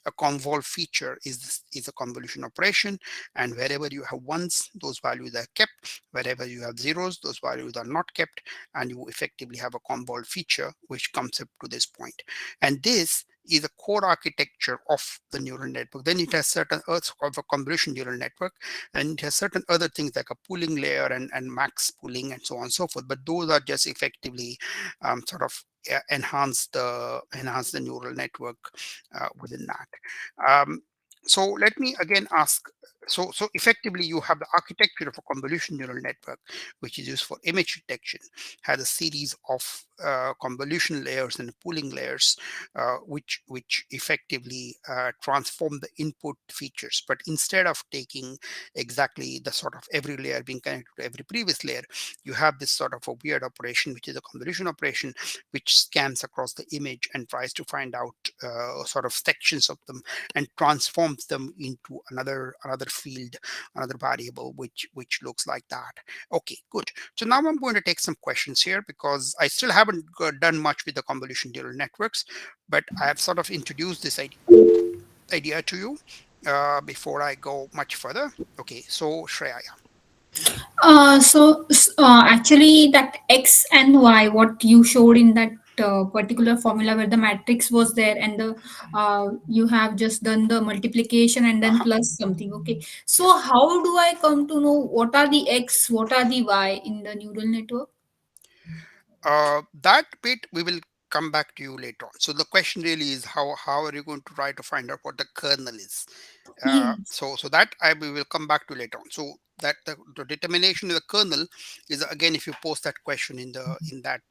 A convolved feature is a convolution operation, and wherever you have ones, those values are kept. Wherever you have zeros, those values are not kept, and you effectively have a convolved feature which comes up to this point. And this is a core architecture of the neural network. Then it has certain of a convolution neural network, and it has certain other things like a pooling layer and max pooling and so on and so forth. But those are just effectively sort of enhance the neural network within that. So let me again ask. So effectively, you have the architecture of a convolution neural network, which is used for image detection, has a series of convolution layers and pooling layers, which effectively transform the input features. But instead of taking exactly the sort of every layer being connected to every previous layer, you have this sort of a weird operation, which is a convolution operation, which scans across the image and tries to find out sort of sections of them and transforms them into another field, another variable, which looks like that. Okay, good. So now I'm going to take some questions here, because I still haven't done much with the convolution neural networks, but I have sort of introduced this idea to you before I go much further. Okay, so Shreya. Actually, that x and y, what you showed in that particular formula where the matrix was there, and the you have just done the multiplication and then Uh-huh. plus something. Okay, Yes. so how do I come to know what are the x, what are the y in the neural network? That bit we will come back to you later on. So the question really is how are you going to try to find out what the kernel is? Yes. So that we will come back to later on. So that the determination of the kernel is, again, if you post that question in that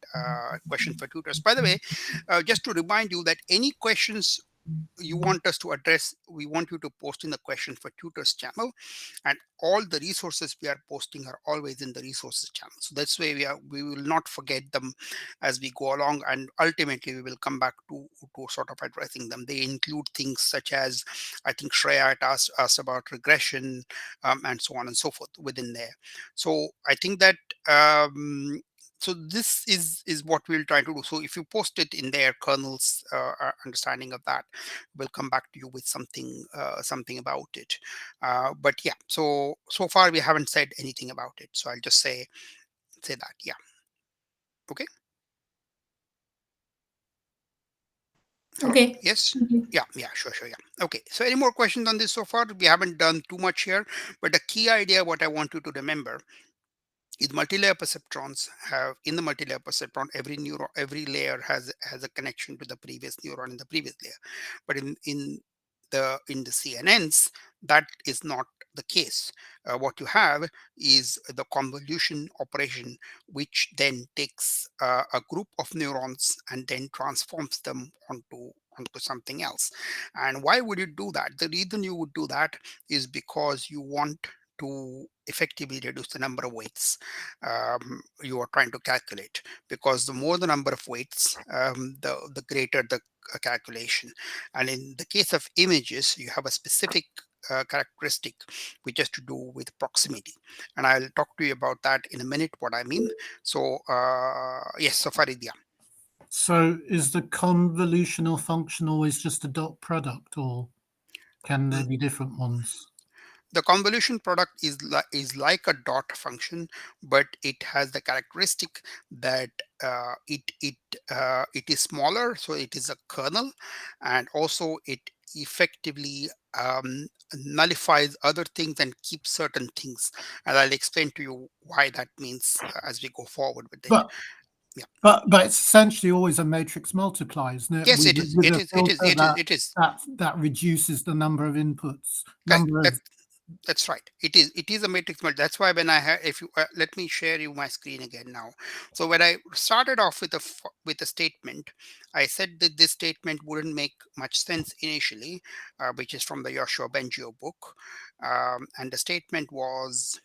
question for tutors. By the way, just to remind you that any questions you want us to address, we want you to post in the question for tutors channel, and all the resources we are posting are always in the resources channel. So that's why we will not forget them as we go along, and ultimately we will come back to sort of addressing them. They include things such as, I think Shreya had asked us about regression, and so on and so forth within there. So I think that so this is what we'll try to do. So if you post it in their kernel's understanding of that, we'll come back to you with something about it. But yeah, so far we haven't said anything about it, so I'll just say that. Yeah. Okay. Hello. Okay. Yes. Thank you. Yeah, sure, yeah. Okay, so any more questions on this so far? We haven't done too much here, but the key idea, what I want you to remember, is multi-layer perceptrons have, in the multi-layer perceptron, every layer has a connection to the previous neuron in the previous layer. But in the CNNs, that is not the case. What you have is the convolution operation, which then takes a group of neurons and then transforms them onto something else. And why would you do that? The reason you would do that is because you want to effectively reduce the number of weights you are trying to calculate, because the more the number of weights, the greater the calculation. And in the case of images, you have a specific characteristic which has to do with proximity, and I'll talk to you about that in a minute, what I mean. So yes, so Farid, yeah. So is the convolutional function always just a dot product, or can there be different ones? The convolution product is like a dot function, but it has the characteristic that it is smaller, so it is a kernel, and also it effectively nullifies other things and keeps certain things. And I'll explain to you why that means as we go forward with it. But Yeah. but it's essentially always a matrix multiply, isn't it? Yes, With, it is. with It a is. It is. filter It is. It is. that reduces the number of inputs, Correct. number of. That's right. It is a matrix multi. That's why when I had, if you let me share you my screen again now. So when I started off with a statement, I said that this statement wouldn't make much sense initially, which is from the Yoshua Bengio book, and the statement was,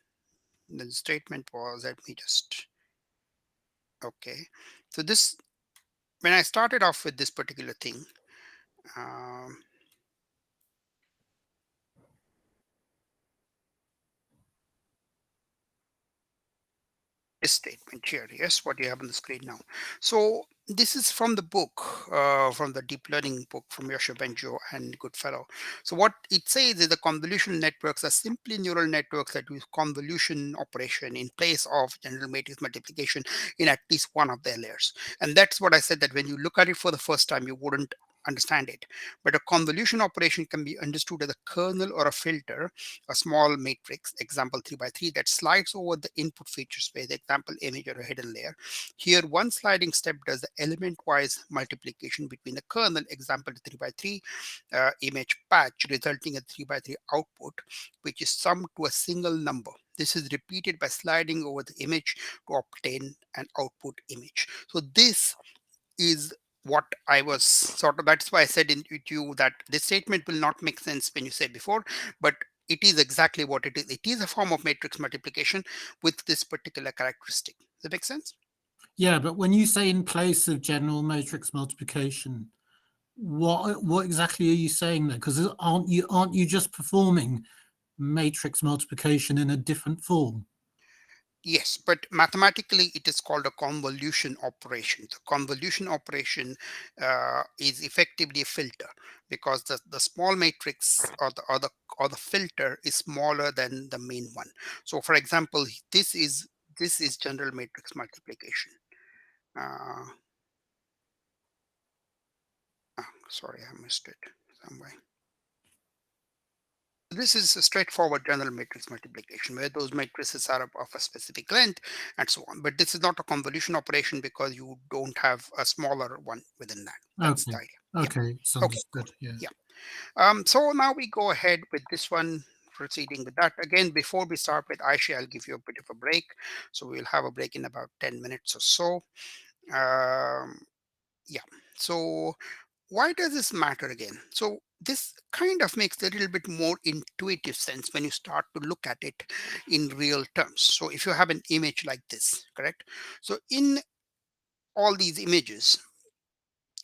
let me just, okay. So this, when I started off with this particular thing. Um, this statement here. Yes, what you have on the screen now. So this is from the book, from the deep learning book from Yoshua Bengio and Goodfellow. So what it says is the convolutional networks are simply neural networks that use convolution operation in place of general matrix multiplication in at least one of their layers. And that's what I said, that when you look at it for the first time, you wouldn't understand it. But a convolution operation can be understood as a kernel or a filter, a small matrix, example 3 by 3, that slides over the input feature space, example image or a hidden layer. Here, one sliding step does the element-wise multiplication between the kernel, example 3 by 3, image patch, resulting in 3 by 3 output, which is summed to a single number. This is repeated by sliding over the image to obtain an output image. So this is what I was sort of, that's why I said to you that this statement will not make sense when you said before, but it is exactly what it is. It is a form of matrix multiplication with this particular characteristic. Does that make sense? Yeah, but when you say in place of general matrix multiplication, what exactly are you saying there? Because aren't you just performing matrix multiplication in a different form? Yes, but mathematically it is called a convolution operation. The convolution operation is effectively a filter, because the small matrix or the filter is smaller than the main one. So for example, this is general matrix multiplication. Uh, Sorry, I missed it some way. This is a straightforward general matrix multiplication where those matrices are of a specific length and so on. But this is not a convolution operation because you don't have a smaller one within that. That's the Okay. idea. Okay, it's Yeah. Okay, cool. understood. Yeah. Yeah. So now we go ahead with this one, proceeding with that. Again, before we start with Aisha, I'll give you a bit of a break. So we'll have a break in about 10 minutes or so. Yeah. So why does this matter again? So this kind of makes a little bit more intuitive sense when you start to look at it in real terms. So if you have an image like this, correct? So in all these images,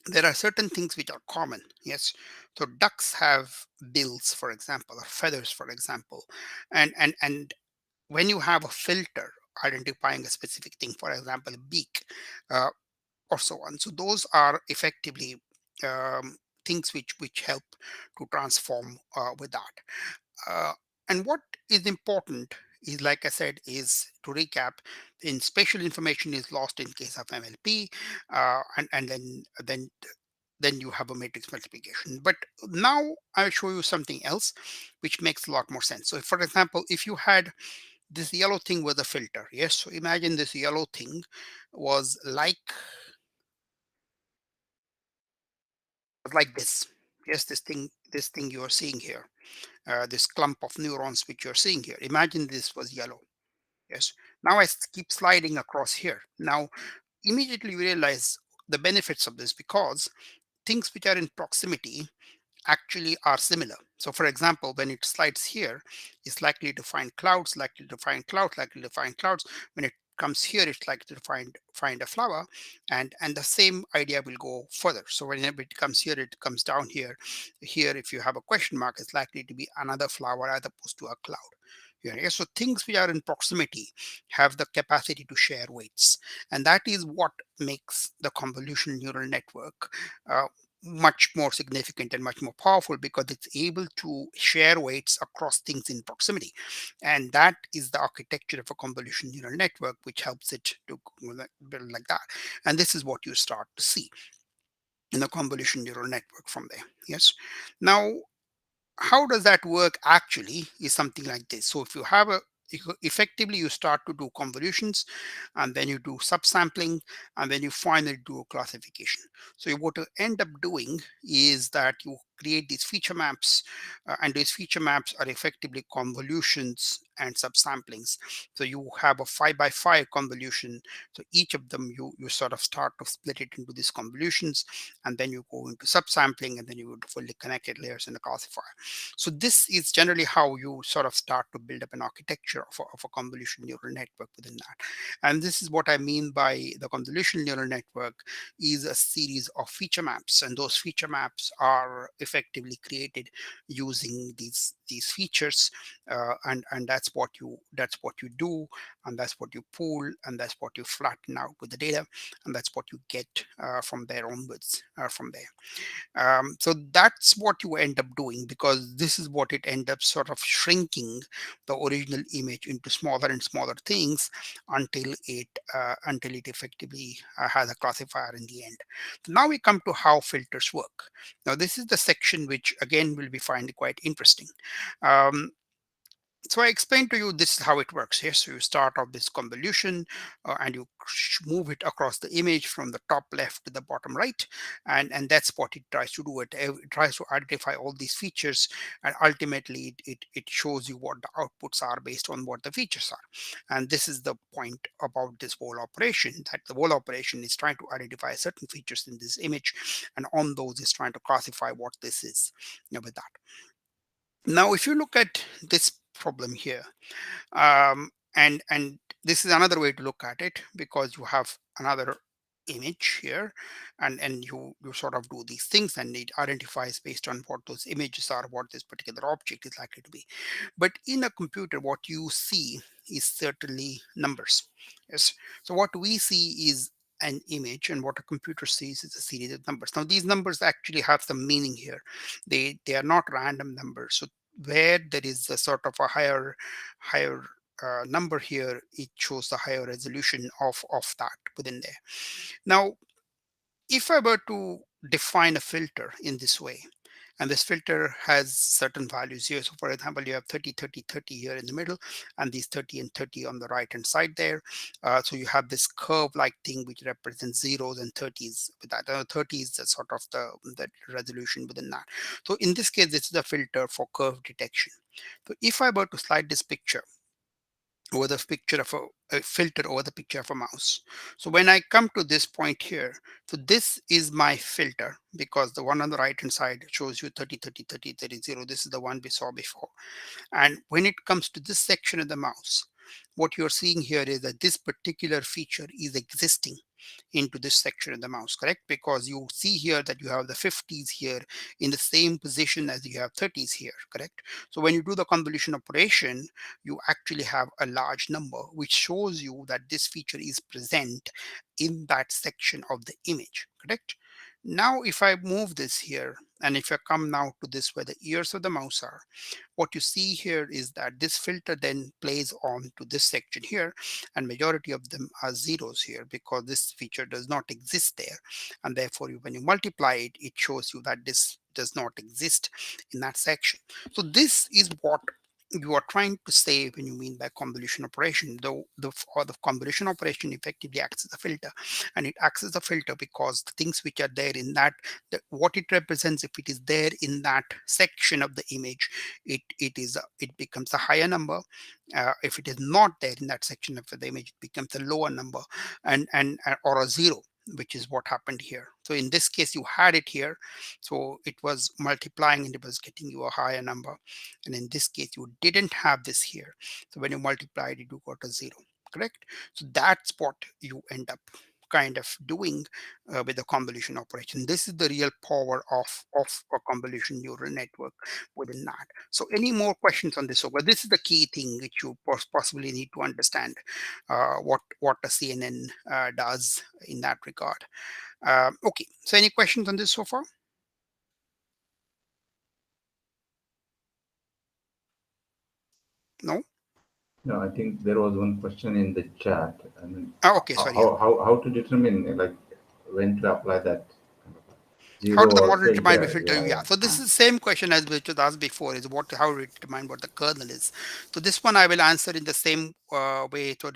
there are certain things which are common. Yes. So ducks have bills, for example, or feathers, for example. And when you have a filter identifying a specific thing, for example, a beak, uh, or so on. So those are effectively things which help to transform with that. And what is important is, like I said, is to recap, in spatial information is lost in case of MLP, and then you have a matrix multiplication. But now I'll show you something else which makes a lot more sense. So, for example, if you had this yellow thing with a filter, yes. So imagine this yellow thing was like this. Yes, this thing you are seeing here, this clump of neurons which you're seeing here. Imagine this was yellow. Yes. Now keep sliding across here. Now, immediately you realize the benefits of this, because things which are in proximity actually are similar. So for example, when it slides here, it's likely to find clouds, likely to find clouds, likely to find clouds. When it comes here, it's likely to find a flower, and the same idea will go further. So whenever it comes here, it comes down here. Here, if you have a question mark, it's likely to be another flower as opposed to a cloud. Yeah, so things which are in proximity have the capacity to share weights, and that is what makes the convolutional neural network much more significant and much more powerful, because it's able to share weights across things in proximity. And that is the architecture of a convolutional neural network, which helps it to build like that. And this is what you start to see in a convolutional neural network from there. Yes. Now, how does that work actually is something like this. So if you have effectively you start to do convolutions, and then you do subsampling, and then you finally do a classification. So what you end up doing is that you create these feature maps, and these feature maps are effectively convolutions and subsamplings. So you have a 5 by 5 convolution. So each of them you sort of start to split it into these convolutions, and then you go into subsampling, and then you would fully connected layers in the classifier. So this is generally how you sort of start to build up an architecture of a convolutional neural network within that. And this is what I mean by the convolutional neural network is a series of feature maps, and those feature maps are effectively created using these features, and that's what you do, and that's what you pull, and that's what you flatten out with the data, and that's what you get from there onwards from there. So that's what you end up doing, because this is what it ends up sort of shrinking the original image into smaller and smaller things until it effectively has a classifier in the end. So now we come to how filters work. Now this is the section which again will be find quite interesting. Um, so I explained to you this is how it works here. So you start off this convolution and you move it across the image from the top left to the bottom right, and that's what it tries to do. It tries to identify all these features, and ultimately it shows you what the outputs are based on what the features are. And this is the point about this whole operation, that the whole operation is trying to identify certain features in this image, and on those is trying to classify what this is, with that. Now, if you look at this problem here, and this is another way to look at it, because you have another image here, and you sort of do these things, and it identifies based on what those images are, what this particular object is likely to be. But in a computer, what you see is certainly numbers. Yes. So what we see is an image, and what a computer sees is a series of numbers. Now these numbers actually have some meaning here. They are not random numbers. So where there is a sort of a higher number here, it shows the higher resolution of that within there. Now, if I were to define a filter in this way, and this filter has certain values here. So for example, you have 30, 30, 30 here in the middle, and these 30 and 30 on the right hand side there. So you have this curve like thing which represents zeros and 30s with that. 30 is the sort of the resolution within that. So in this case, this is a filter for curve detection. So if I were to slide this picture over the picture of a filter over the picture of a mouse. So when I come to this point here, so this is my filter, because the one on the right hand side shows you 30, 30, 30, 30, 0. This is the one we saw before. And when it comes to this section of the mouse, what you're seeing here is that this particular feature is existing into this section of the mouse, correct? Because you see here that you have the 50s here in the same position as you have 30s here, correct? So when you do the convolution operation, you actually have a large number, which shows you that this feature is present in that section of the image, correct? Now, if I move this here, and if I come now to this where the ears of the mouse are, what you see here is that this filter then plays on to this section here, and majority of them are zeros here, because this feature does not exist there, and therefore when you multiply it, it shows you that this does not exist in that section. So this is what you are trying to say when you mean by convolution operation. The convolution operation effectively acts as a filter, and it acts as a filter because the things which are there in that, what it represents, if it is there in that section of the image, it becomes a higher number. If it is not there in that section of the image, it becomes a lower number, and or a zero, which is what happened here. So in this case, you had it here, so it was multiplying and it was getting you a higher number. And in this case, you didn't have this here, so when you multiplied it, you got a zero, correct? So that's what you end up kind of doing with the convolution operation. This is the real power of a convolution neural network within that. So any more questions on this? So well, this is the key thing which you possibly need to understand what a CNN does in that regard. Okay, so any questions on this so far? No? No, I think there was one question in the chat. I mean, Okay, sorry. how to determine like when to apply that How zero do the or model determine the filter? filter? Yeah. So this is the same question as which was asked before, is how to determine what the kernel is. So this one I will answer in the same way. So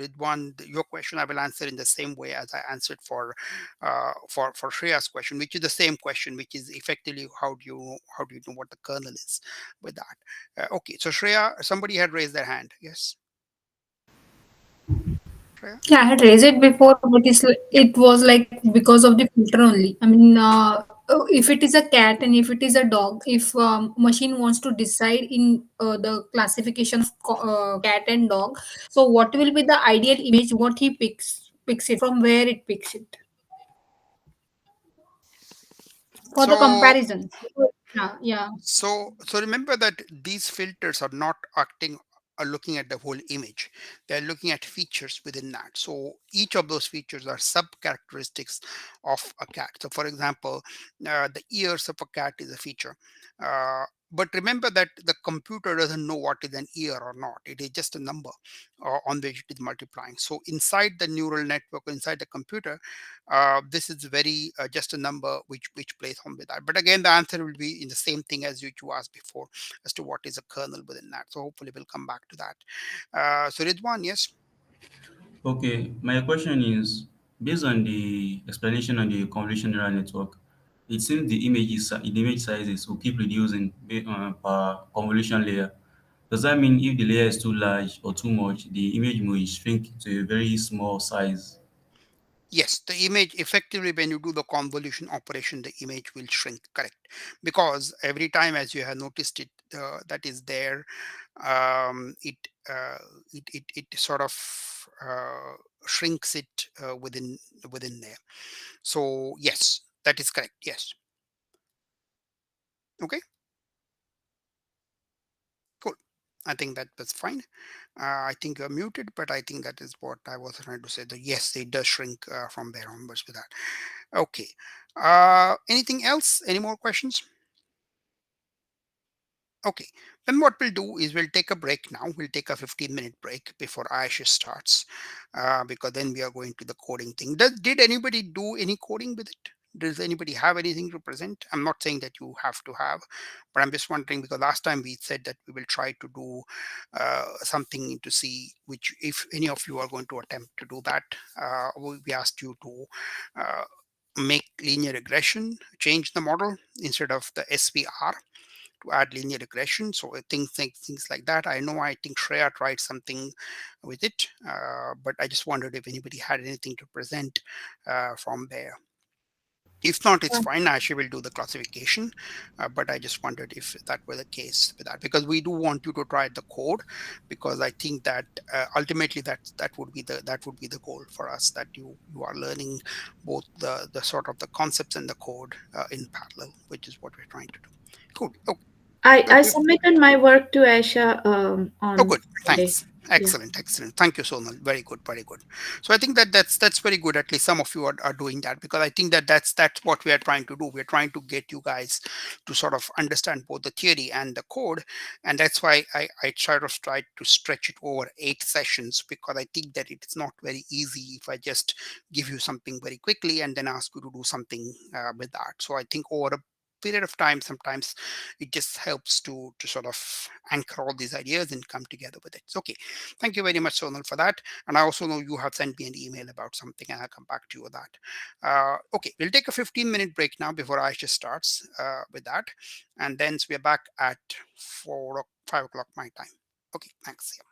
your question I will answer in the same way as I answered for Shreya's question, which is the same question, which is effectively how do you know what the kernel is with that. Okay. So Shreya, somebody had raised their hand. Yes. Shreya? Yeah, I had raised it before, but it was like because of the filter only. I mean, if it is a cat and if it is a dog, if machine wants to decide in the classification of cat and dog, so what will be the ideal image? What he picks it from, where it picks it for the So comparison. Yeah. So remember that these filters are not acting are looking at the whole image. They're looking at features within that. So each of those features are sub characteristics of a cat. So for example, the ears of a cat is a feature. But remember that the computer doesn't know what is an ear or not. It is just a number on which it is multiplying. So inside the neural network, inside the computer, this is very just a number which plays on with that. But again, the answer will be in the same thing as you asked before as to what is a kernel within that. So hopefully we'll come back to that. So Ridwan, yes. Okay, my question is based on the explanation on the convolution neural network, it seems the image sizes will keep reducing per convolution layer. Does that mean if the layer is too large or too much, the image will shrink to a very small size? Yes, the image effectively, when you do the convolution operation, the image will shrink, correct? Because every time, as you have noticed it, that is there, um, it, uh, it sort of shrinks it within there. So yes, that is correct. Yes. Okay. Cool. I think that was fine. I think you're muted, but I think that is what I was trying to say. That yes, it does shrink from there onwards with that. Okay. Anything else? Any more questions? Okay, then what we'll do is we'll take a break now. We'll take a 15-minute break before Aisha starts, because then we are going to the coding thing. Did anybody do any coding with it? Does anybody have anything to present? I'm not saying that you have to have, but I'm just wondering because last time we said that we will try to do something to see which, if any of you are going to attempt to do that, we asked you to make linear regression, change the model instead of the SVR to add linear regression. So things like that. I think Shreya tried something with it, but I just wondered if anybody had anything to present from there. If not, it's fine. She will do the classification, but I just wondered if that were the case with that, because we do want you to try the code, because I think that ultimately that would be the goal for us, that you are learning both the sort of the concepts and the code in parallel, which is what we're trying to do. Cool. Okay. I submitted my work to Aisha Oh, on good. Friday. Thanks. Yeah. Excellent. Excellent. Thank you, Sonal. Very good. Very good. So I think that that's very good. At least some of you are doing that, because I think that that's what we are trying to do. We're trying to get you guys to sort of understand both the theory and the code, and that's why I sort of tried to stretch it over 8 sessions, because I think that it's not very easy if I just give you something very quickly and then ask you to do something with that. So I think over a period of time, sometimes it just helps to sort of anchor all these ideas and come together with it. So, okay, thank you very much, Sonal, for that. And I also know you have sent me an email about something, and I'll come back to you with that. Okay, we'll take a 15-minute break now before Aisha starts with that, and then we're back at 5 o'clock my time. Okay, thanks. Yeah.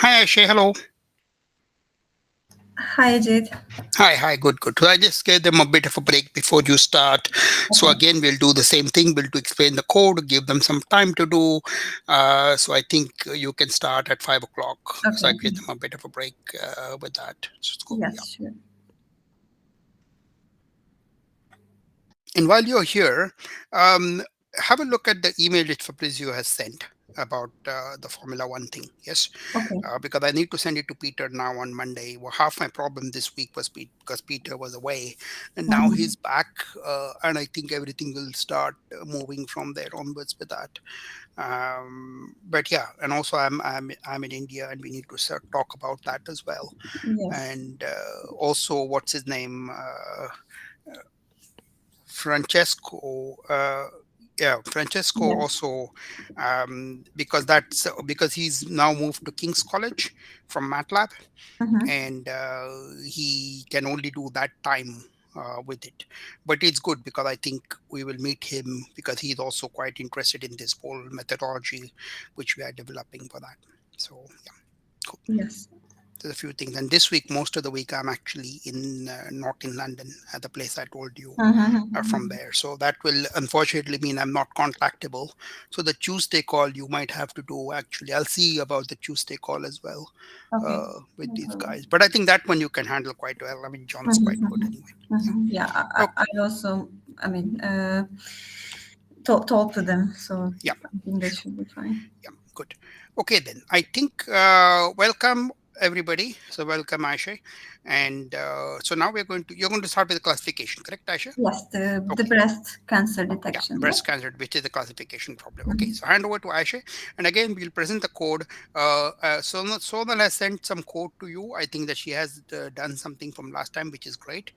Hi, Ashay. Hello. Hi, Ajit. Hi, good. So I just gave them a bit of a break before you start. So Okay. again, we'll do the same thing. We'll explain the code, give them some time to do. So I think you can start at 5 o'clock. So I Okay. gave them a bit of a break with that. So let's go. Yeah. Yes, sure. And while you're here, have a look at the email that Fabrizio has sent about the Formula One thing. Yes, Okay. because I need to send it to Peter now on Monday. Well, half my problem this week was because Peter was away, and now he's back, and I think everything will start moving from there onwards with that. But yeah, and also I'm in India, and we need to talk about that as well. Yes. And also, what's his name? Francesco, Francesco Yes. also, because he's now moved to King's College from MATLAB, Mm-hmm. and he can only do that time with it. But it's good because I think we will meet him because he's also quite interested in this whole methodology which we are developing for that. So yeah, cool. Yes. There's a few things, and this week, most of the week, I'm actually in not in London at the place I told you from there. So that will unfortunately mean I'm not contactable. So the Tuesday call you might have to do. Actually, I'll see about the Tuesday call as well Okay. with No these problem. guys. But I think that one you can handle quite well. I mean, John's quite good anyway. Yeah, Oh, I also, I mean, talk to them, so yeah. I think they should be fine. Yeah, good. Okay, then I think welcome everybody. So welcome Aisha, and so now you're going to start with the classification, correct, Aisha? Yes, the Okay. breast cancer Yeah, detection. breast cancer, which is the classification problem. Okay, so hand over to Aisha, and again we'll present the code. Sonal has sent some code to you. I think that she has done something from last time, which is great.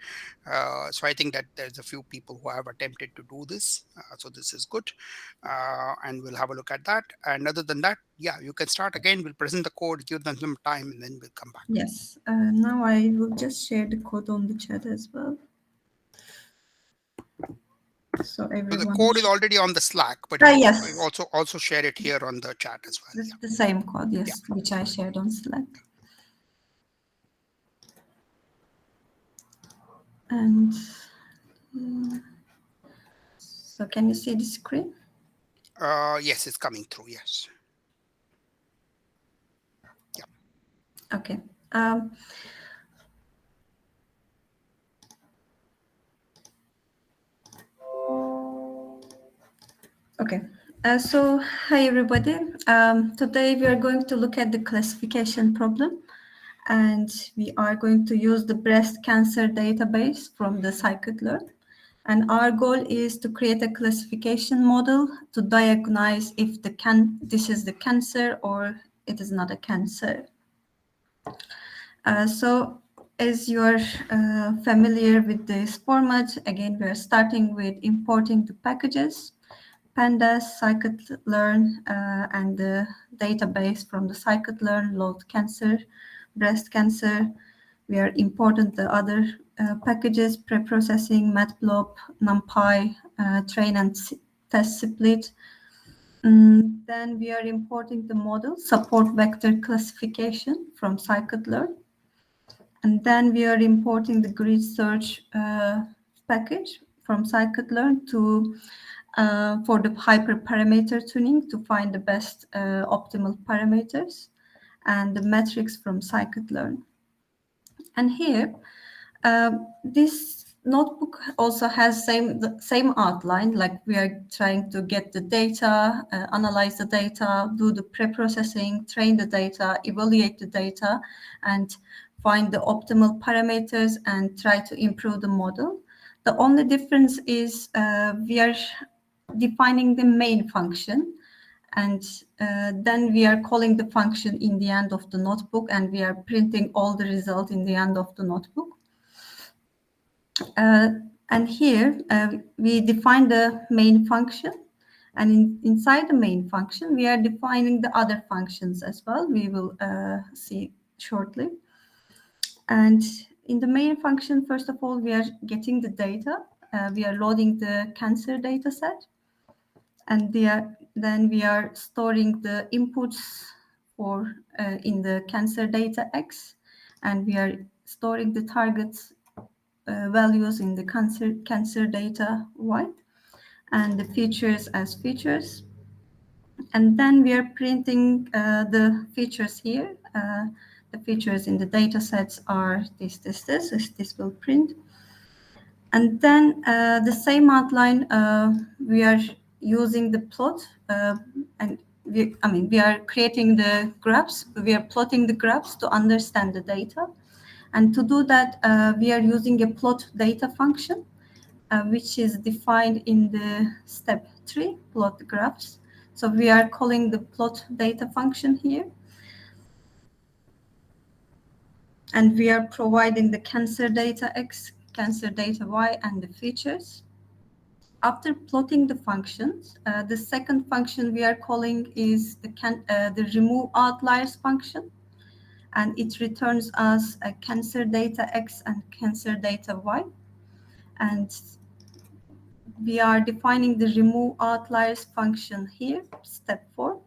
So I think that there's a few people who have attempted to do this. So this is good, and we'll have a look at that. And other than that, yeah, you can start again. We'll present the code, give them some time, and then we'll come back. Yes. Now I will just share the code on the chat as well. So So everyone. the code is already on the Slack, but Yes. you also share it here on the chat as well. It's the same code, yes, which I shared on Slack. And so can you see the screen? Yes, it's coming through. Yes. Yeah. Okay. Okay. So hi everybody. Today we are going to look at the classification problem, and we are going to use the breast cancer database from the scikit-learn. And our goal is to create a classification model to diagnose if this is the cancer or it is not a cancer. So as you're familiar with this format, again, we're starting with importing the packages, pandas, scikit-learn, and the database from the scikit-learn, load cancer, breast cancer. We are importing the other packages, preprocessing, matplotlib, numpy, train and test split. Then we are importing the model, support vector classification from scikit-learn. And then we are importing the grid search package from scikit-learn to for the hyperparameter tuning to find the best optimal parameters, and the metrics from scikit-learn. And here, this notebook also has the same outline, like we are trying to get the data, analyze the data, do the pre-processing, train the data, evaluate the data, and find the optimal parameters and try to improve the model. The only difference is we are defining the main function, and then we are calling the function in the end of the notebook, and we are printing all the result in the end of the notebook. And here we define the main function, and inside the main function we are defining the other functions as well. We will see shortly. And in the main function, first of all, we are getting the data. We are loading the cancer data set, and then we are storing the inputs for in the cancer data X, and we are storing the targets values in the cancer data Y, and the features as features. And then we are printing the features here. The features in the data sets are this will print. And then the same outline, we are using the plot, and we are creating the graphs. We are plotting the graphs to understand the data. And to do that, we are using a plot data function, which is defined in the step 3, plot the graphs. So we are calling the plot data function here. And we are providing the cancer data X, cancer data Y, and the features. After plotting the functions, the second function we are calling is the remove outliers function. And it returns us a cancer data X and cancer data Y. And we are defining the remove outliers function here, step 4.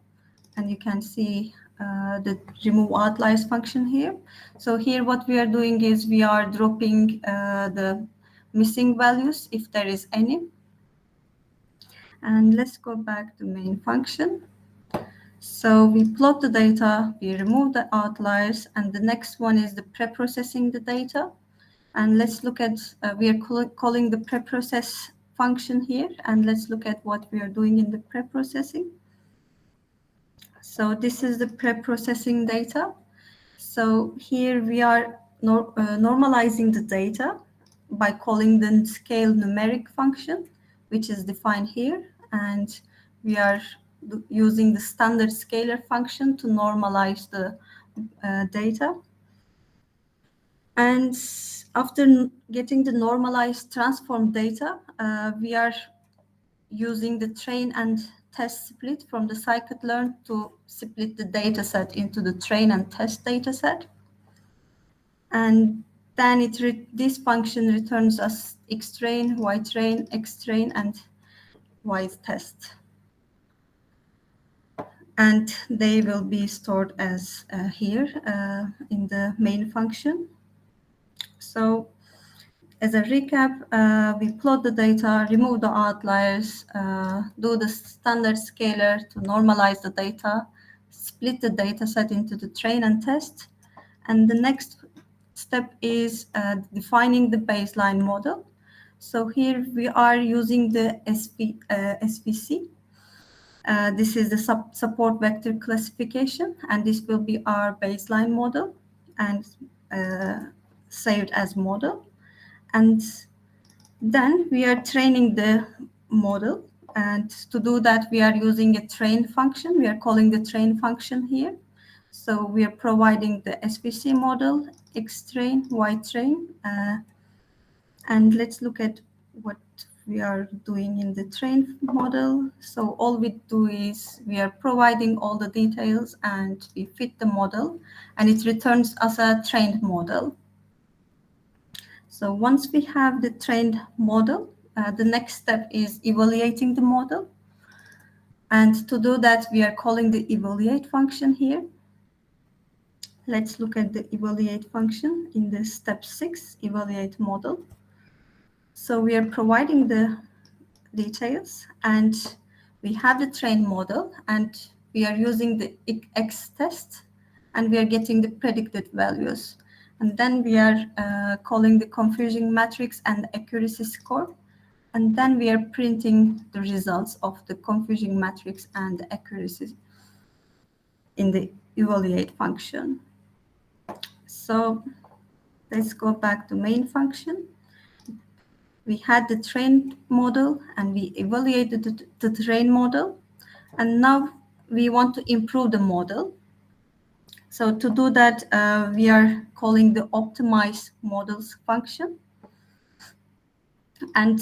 And you can see the remove outliers function here. So here what we are doing is we are dropping the missing values if there is any. And let's go back to main function. So we plot the data, we remove the outliers, and the next one is the preprocessing the data. And let's look at, we are calling the preprocess function here, and let's look at what we are doing in the preprocessing. So this is the preprocessing data. So here we are normalizing the data by calling the scale numeric function, which is defined here. And we are using the standard scalar function to normalize the data. And after getting the normalized transform data, we are using the train and test split from the scikit-learn to split the data set into the train and test data set. And then this function returns us xtrain, ytrain, xtrain, and ytest. And they will be stored as here in the main function. So as a recap, we plot the data, remove the outliers, do the standard scalar to normalize the data, split the data set into the train and test. And the next step is defining the baseline model. So here we are using the SVC. This is the support vector classification, and this will be our baseline model and saved as model. And then we are training the model. And to do that, we are using a train function. We are calling the train function here. So we are providing the SVC model, xtrain, ytrain. And let's look at what we are doing in the train model. So all we do is we are providing all the details and we fit the model, and it returns us a trained model. So once we have the trained model, the next step is evaluating the model. And to do that, we are calling the evaluate function here. Let's look at the evaluate function in the step 6, evaluate model. So we are providing the details, and we have the trained model, and we are using the X test, and we are getting the predicted values. And then we are calling the confusion matrix and accuracy score. And then we are printing the results of the confusion matrix and the accuracy in the evaluate function. So let's go back to main function. We had the trained model and we evaluated the trained model. And now we want to improve the model. So to do that, we are calling the optimize models function. And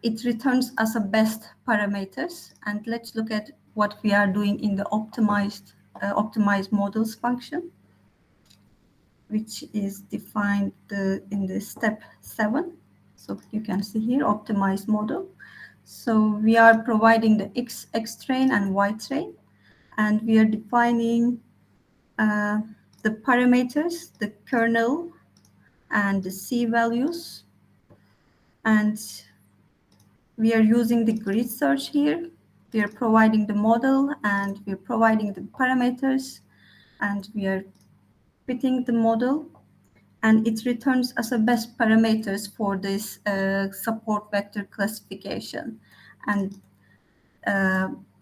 it returns us a best parameters. And let's look at what we are doing in the optimize models function, which is defined in the step 7. So you can see here, optimize model. So we are providing the X train and Y train, and we are defining the parameters, the kernel, and the C values. And we are using the grid search here. We are providing the model and we're providing the parameters, and we are fitting the model, and it returns as a best parameters for this support vector classification. And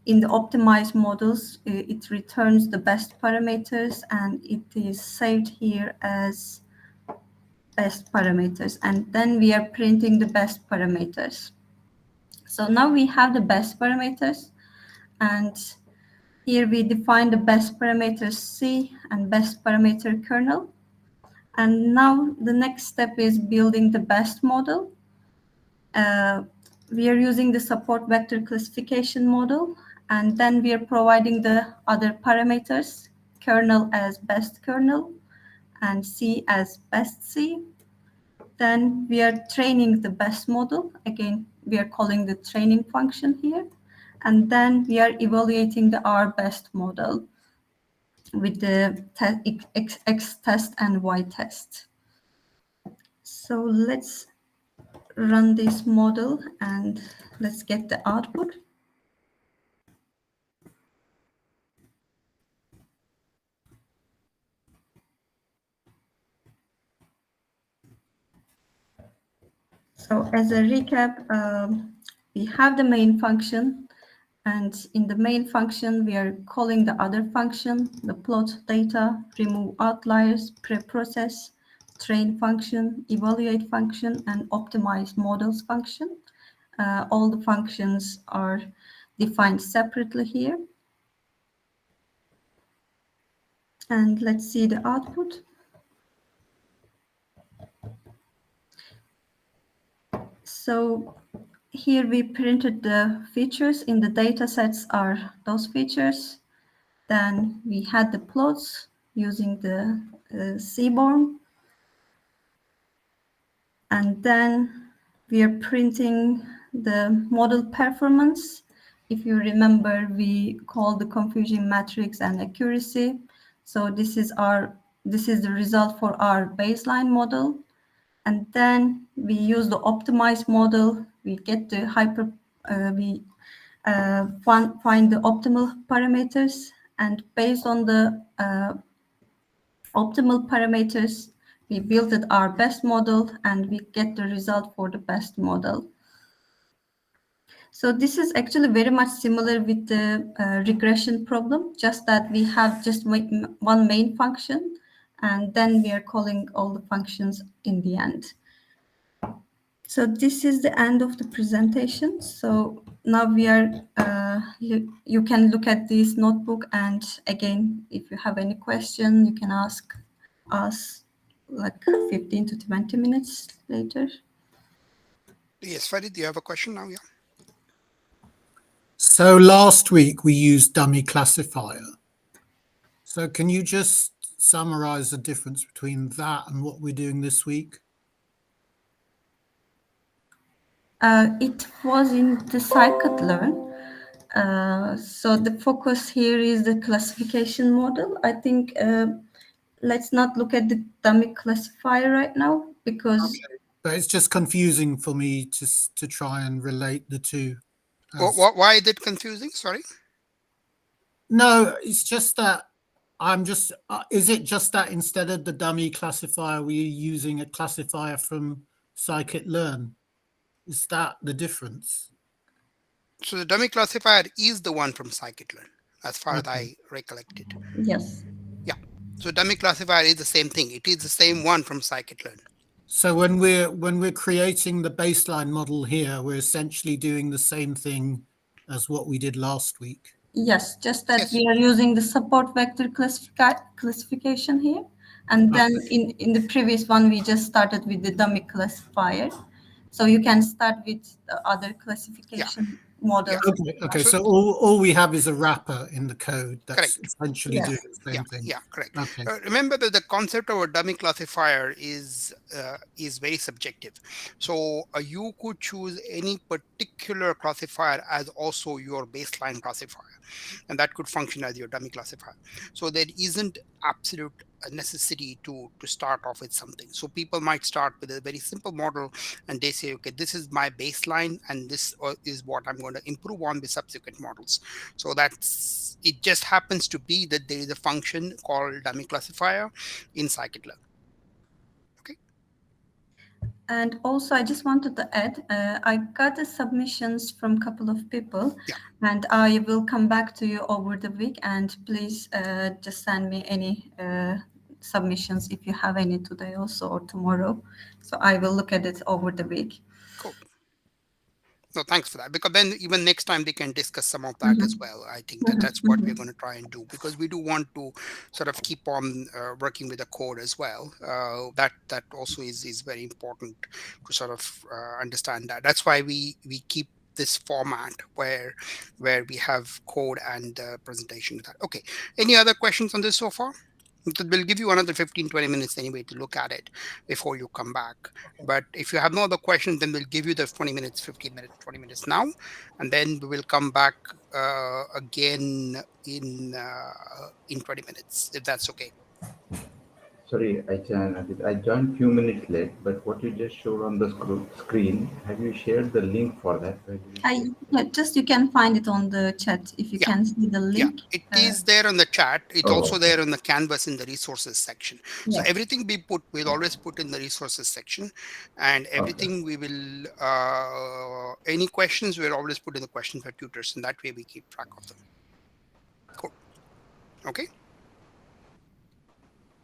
in the optimized models, it returns the best parameters, and it is saved here as best parameters. And then we are printing the best parameters. So now we have the best parameters, and here we define the best parameters C and best parameter kernel. And now the next step is building the best model. We are using the support vector classification model, and then we are providing the other parameters, kernel as best kernel and C as best C. Then we are training the best model. Again, we are calling the training function here. And then we are evaluating our best model with the X test and Y test. So let's run this model and let's get the output. So as a recap, we have the main function, and in the main function, we are calling the other function, the plot data, remove outliers, preprocess, train function, evaluate function, and optimize models function. All the functions are defined separately here. And let's see the output. So here we printed the features in the data sets are those features. Then we had the plots using the Seaborn. And then we are printing the model performance. If you remember, we called the confusion matrix and accuracy. So this is the result for our baseline model. And then we use the optimized model. We get the find the optimal parameters, and based on the optimal parameters, we built our best model, and we get the result for the best model. So this is actually very much similar with the regression problem, just that we have just one main function, and then we are calling all the functions in the end. So this is the end of the presentation. So now we are, you can look at this notebook, and again, if you have any question, you can ask us like 15 to 20 minutes later. Yes, Farid, do you have a question now? Yeah. So last week we used dummy classifier. So can you just summarize the difference between that and what we're doing this week? It was in the scikit-learn. So the focus here is the classification model. I think let's not look at the dummy classifier right now, because... Okay. But it's just confusing for me to try and relate the two. Why is it confusing? Sorry. No, it's just that is it just that instead of the dummy classifier, we're using a classifier from scikit-learn? Is that the difference? So the dummy classifier is the one from scikit-learn, as far as I recollected. Yes. Yeah. So dummy classifier is the same thing. It is the same one from scikit-learn. So when we're creating the baseline model here, we're essentially doing the same thing as what we did last week. Yes, just that we are using the support vector classification here. And then in the previous one, we just started with the dummy classifier. So you can start with the other classification model. Okay. So all we have is a wrapper in the code that's Correct. essentially Yes. doing the same thing. Yeah, correct. Okay. Remember that the concept of a dummy classifier is very subjective. So you could choose any particular classifier as also your baseline classifier, and that could function as your dummy classifier. So there isn't absolute necessity to start off with something. So people might start with a very simple model, and they say, okay, this is my baseline, and this is what I'm going to improve on with subsequent models. So that's it. Just happens to be that there is a function called dummy classifier in scikit-learn. Okay. And also, I just wanted to add, I got the submissions from a couple of people, Yeah. and I will come back to you over the week. And please just send me any submissions if you have any today also or tomorrow. So I will look at it over the week. Cool. No, thanks for that, because then even next time they can discuss some of that as well. I think that that's what we're going to try and do, because we do want to sort of keep on working with the code as well. That also is very important to sort of understand that. That's why we keep this format where we have code and presentation. Okay. Any other questions on this so far? We'll give you another 15-20 minutes anyway to look at it before you come back. But if you have no other questions, then we'll give you the 20 minutes, 15 minutes, 20 minutes now, and then we will come back again in 20 minutes, if that's okay. Sorry, I joined few minutes late, but what you just showed on the screen, have you shared the link for that? Where did you share it? Yeah, just you can find it on the chat if you Yeah. can see the Yeah, link. it is there on the chat. It's Oh, also okay. there on the canvas in the resources section. So Yeah. everything we'll always put in the resources section, and everything we will, any questions we'll always put in the questions for tutors, and that way we keep track of them. Cool. Okay.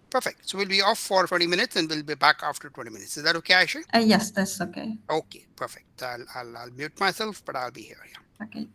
Perfect. So we'll be off for 20 minutes and we'll be back after 20 minutes. Is that okay, Aisha? Yes, that's okay. Okay, perfect. I'll mute myself, but I'll be here. Yeah. Okay.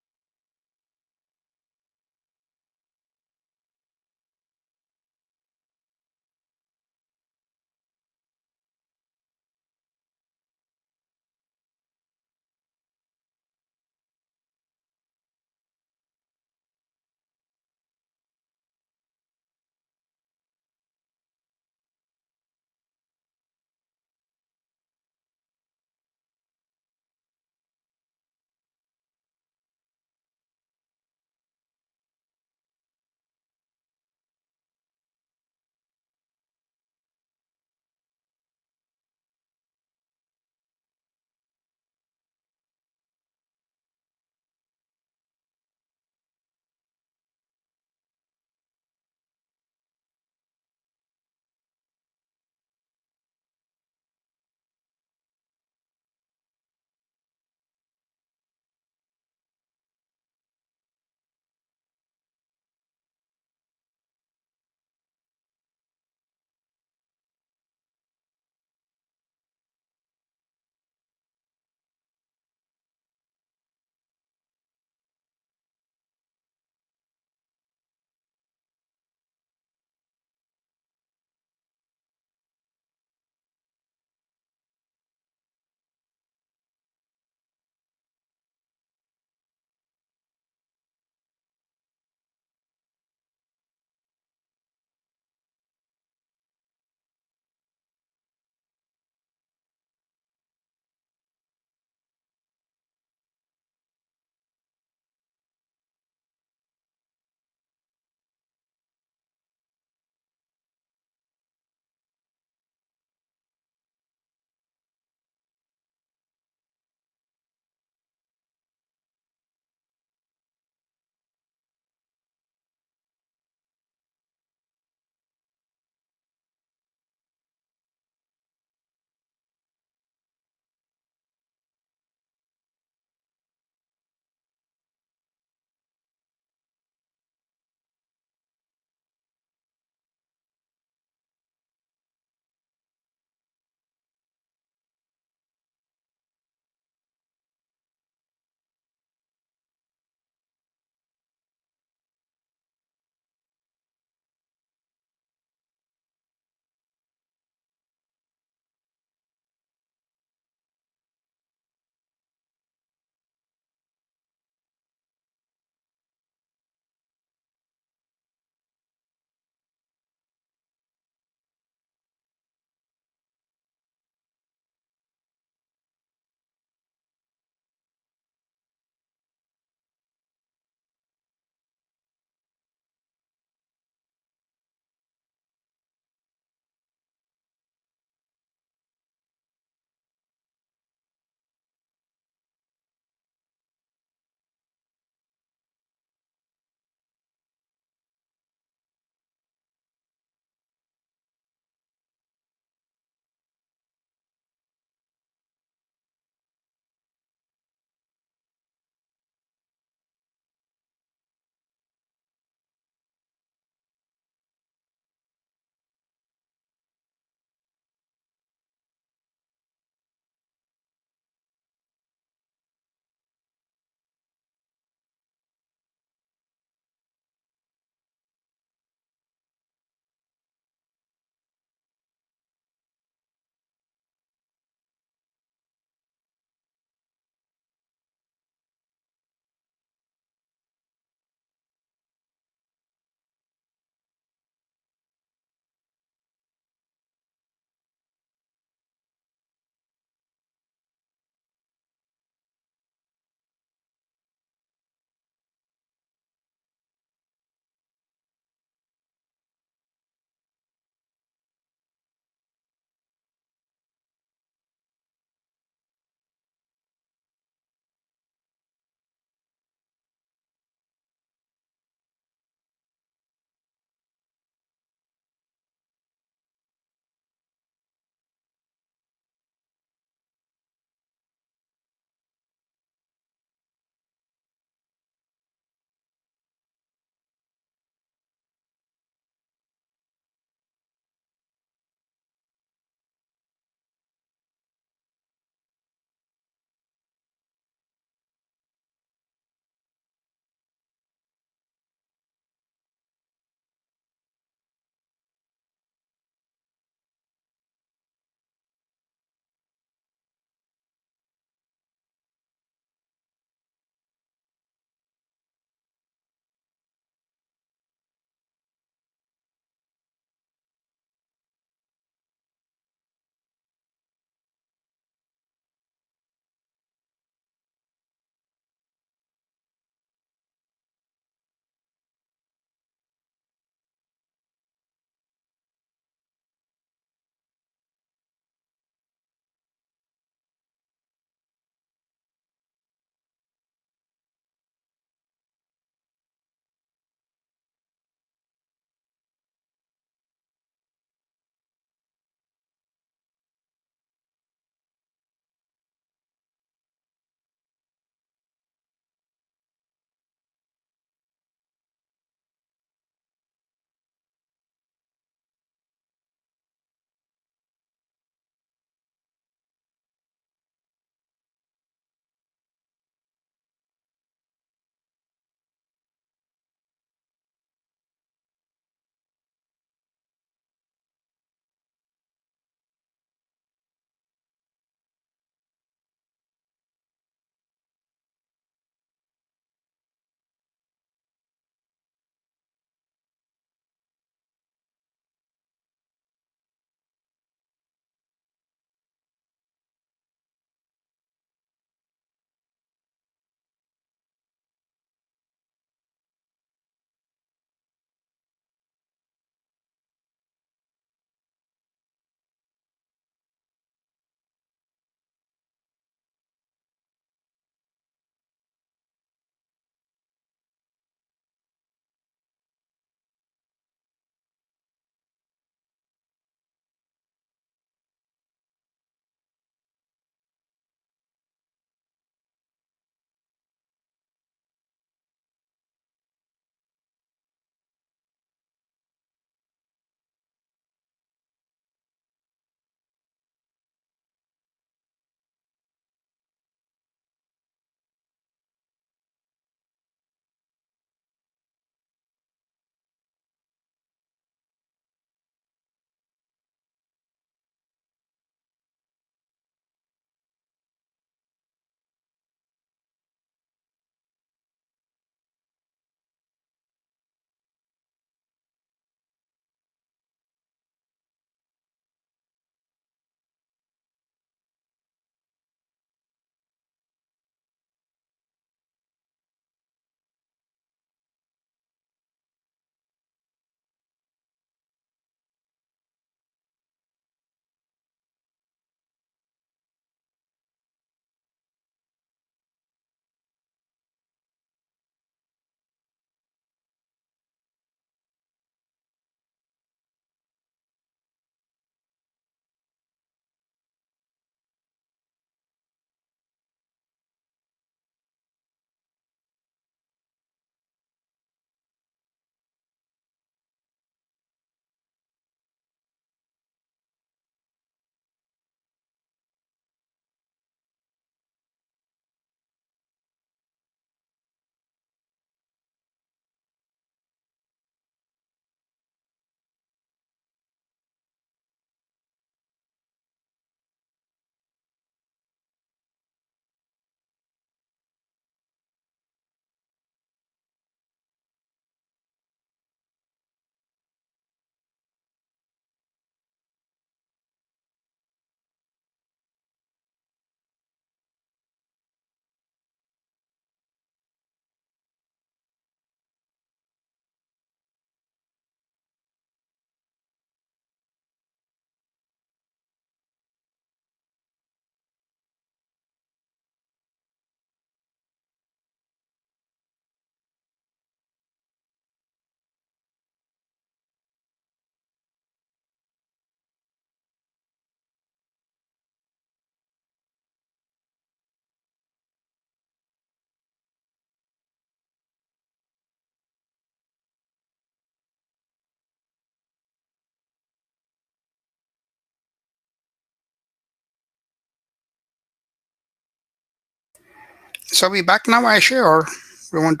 So are we back now, Aisha, or we want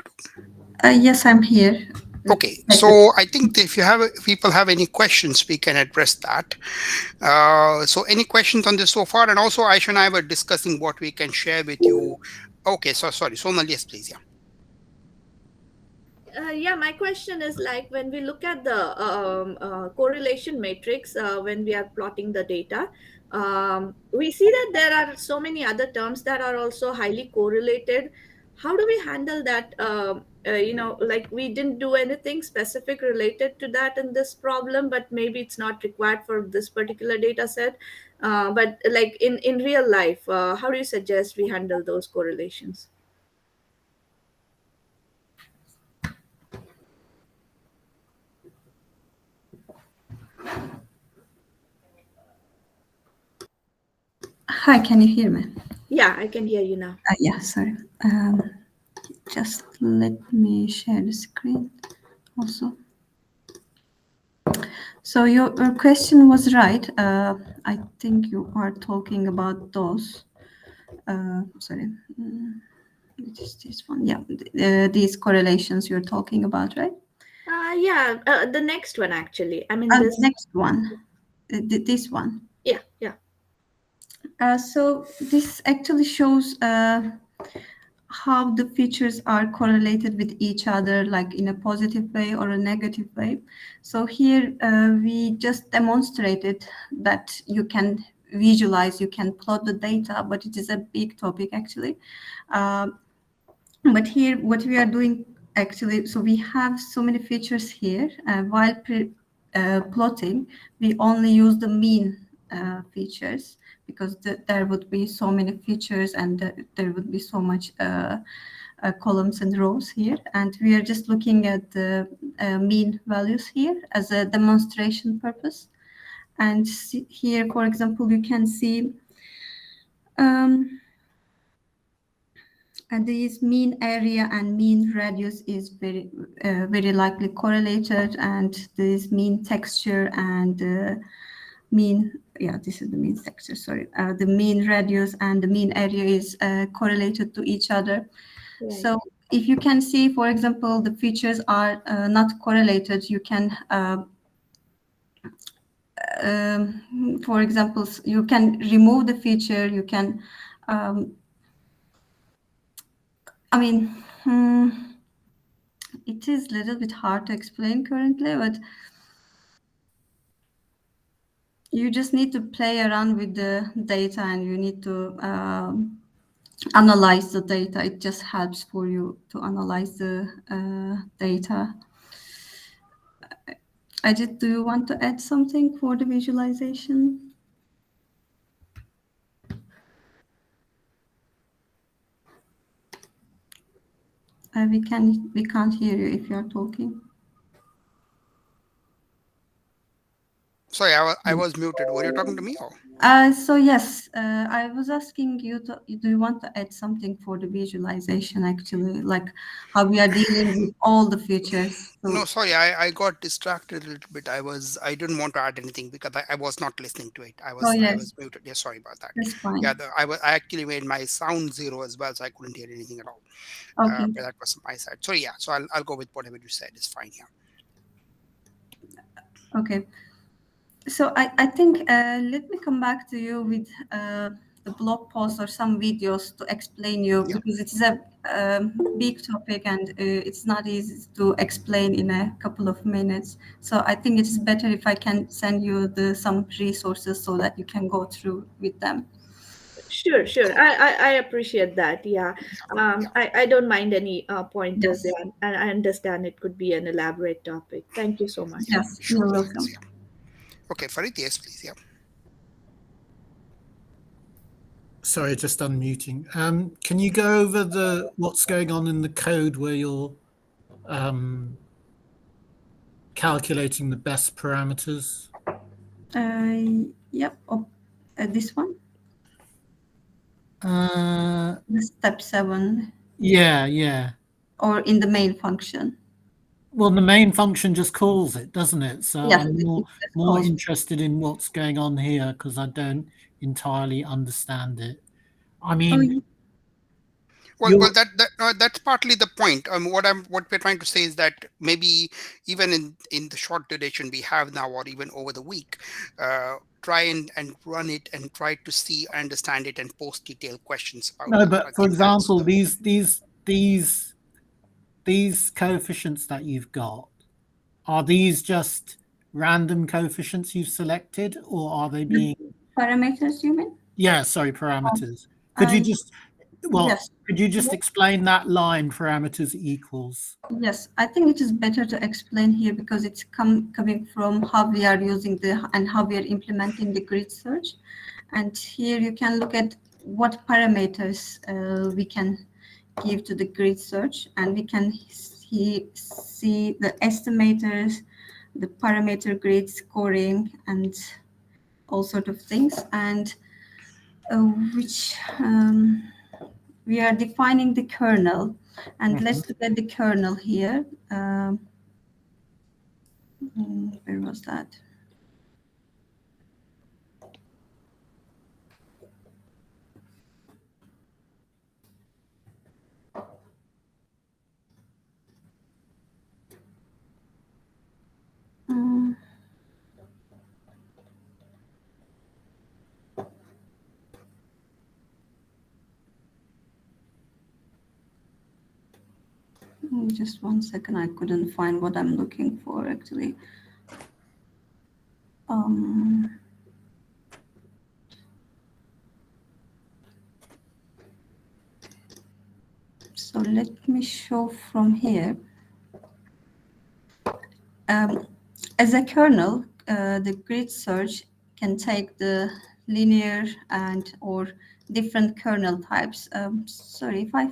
to? Yes, I'm here. Okay, so I think if people have any questions, we can address that. So any questions on this so far? And also, Aisha and I were discussing what we can share with you. Okay, so sorry, Sonal, yes, please, yeah. Yeah, my question is like when we look at the correlation matrix when we are plotting the data, we see that there are so many other terms that are also highly correlated. How do we handle that? Like we didn't do anything specific related to that in this problem, but maybe it's not required for this particular data set. But like in real life, how do you suggest we handle those correlations? Hi, can you hear me? Yeah, I can hear you now. Yeah, sorry. Just let me share the screen also. So your question was right. I think you are talking about those. Sorry. Which is this one? Yeah, these correlations you're talking about, right? Yeah, the next one actually. I mean, The this. next one, this one. Yeah, yeah. So this actually shows how the features are correlated with each other, like in a positive way or a negative way. So here we just demonstrated that you can visualize, you can plot the data, but it is a big topic actually. But here what we are doing actually, so we have so many features here. While plotting, we only use the mean features because there would be so many features and there would be so much columns and rows here. And we are just looking at the mean values here as a demonstration purpose. And here, for example, you can see and these mean area and mean radius is very likely correlated, and this mean texture and mean, yeah, this is the mean texture, sorry. The mean radius and the mean area is correlated to each other. Right. So if you can see, for example, the features are not correlated, you can, for example, you can remove the feature, you can, I mean, it is a little bit hard to explain currently, but you just need to play around with the data and you need to analyze the data. It just helps for you to analyze the data. Ajit, do you want to add something for the visualization? We can't hear you if you are talking. Sorry, I was muted. Were you talking to me? Or? So yes, I was asking you, do you want to add something for the visualization actually, like how we are dealing with all the features? So, No, sorry, I got distracted a little bit. I didn't want to add anything because I was not listening to it. I oh yes, was muted. Yeah, sorry about that. that's fine. Yeah, I actually made my sound 0 as well, so I couldn't hear anything at all. Okay. But that was my side. So yeah, so I'll go with whatever you said. It's fine. Yeah. Okay. So I think let me come back to you with the blog post or some videos to explain you, Yeah. because it is a big topic and it's not easy to explain in a couple of minutes. So I think it's better if I can send you some resources so that you can go through with them. Sure, sure. I appreciate that. Yeah. I don't mind any pointers Yes. there, and I understand it could be an elaborate topic. Thank you so much. Yes, Sure. you're Thanks. welcome. Yeah. Okay, Farid, yes, please. Yeah. Sorry, just unmuting. Can you go over what's going on in the code where you're calculating the best parameters? Yep. Oh, this one? The step 7. Yeah. Or in the main function. Well, the main function just calls it, doesn't it? So yes, I'm more interested in what's going on here because I don't entirely understand it. I mean, That's partly the point. What we're trying to say is that maybe even in the short duration we have now, or even over the week, try and run it and try to see, understand it, and post detailed questions about No, that. but I for think that's example, the- these coefficients that you've got, are these just random coefficients you've selected, or are they being Parameters, you mean? sorry, parameters? Could you just Yes. could you just explain that line, parameters equals? Yes, I think it is better to explain here because it's coming from how we are using and how we are implementing the grid search. And here you can look at what parameters we can give to the grid search, and we can see the estimators, the parameter grid scoring, and all sort of things, and which we are defining the kernel. And let's look at the kernel here. Where was that? Just 1 second, I couldn't find what I'm looking for actually. So let me show from here. As a kernel, the grid search can take the linear and or different kernel types. Sorry, if I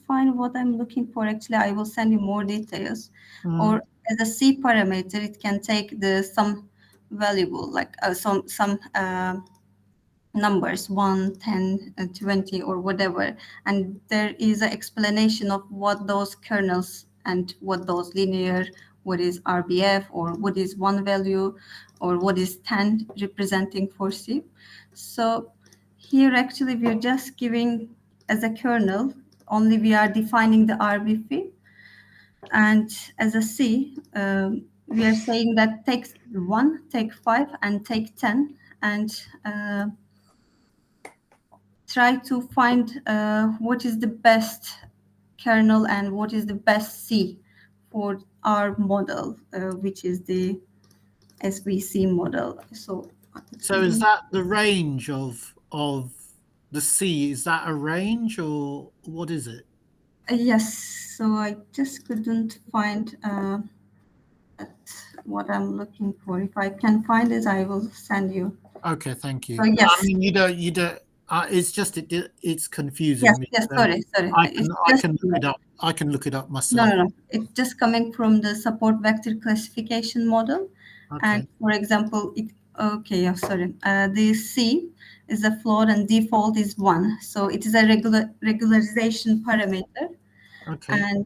find what I'm looking for, actually, I will send you more details. Or as a C parameter, it can take some variable, like some numbers, 1, 10, 20, or whatever. And there is an explanation of what those kernels and what those linear, what is RBF, or what is one value, or what is 10 representing for C. So here actually we are just giving as a kernel, only we are defining the RBF. And as a C, we are saying that take 1, take 5, and take 10, and try to find what is the best kernel and what is the best C for our model, which is the SVC model. So is that the range of the C? Is that a range, or what is it? Yes, so I just couldn't find what I'm looking for. If I can find it, I will send you. Okay, thank you. So, yes. I mean, you don't. It's just it's confusing Yes, me. yes. So Sorry. I can look it up. I can look it up myself. No. It's just coming from the support vector classification model. Okay. And for example, the C is a floor and default is 1. So it is a regularization parameter. Okay.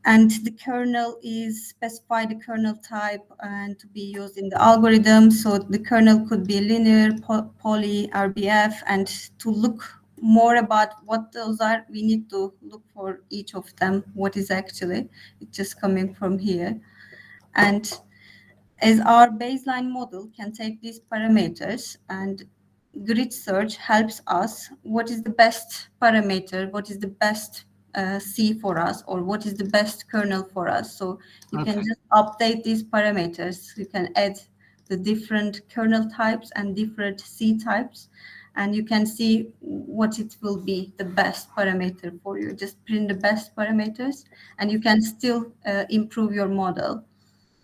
And the kernel is specify the kernel type and to be used in the algorithm. So the kernel could be linear, poly, RBF, and to look more about what those are, we need to look for each of them, what is actually, it's just coming from here. And as our baseline model can take these parameters, and grid search helps us what is the best parameter, what is the best C for us, or what is the best kernel for us. So you can just update these parameters. You can add the different kernel types and different C types, and you can see what it will be the best parameter for you. Just print the best parameters, and you can still improve your model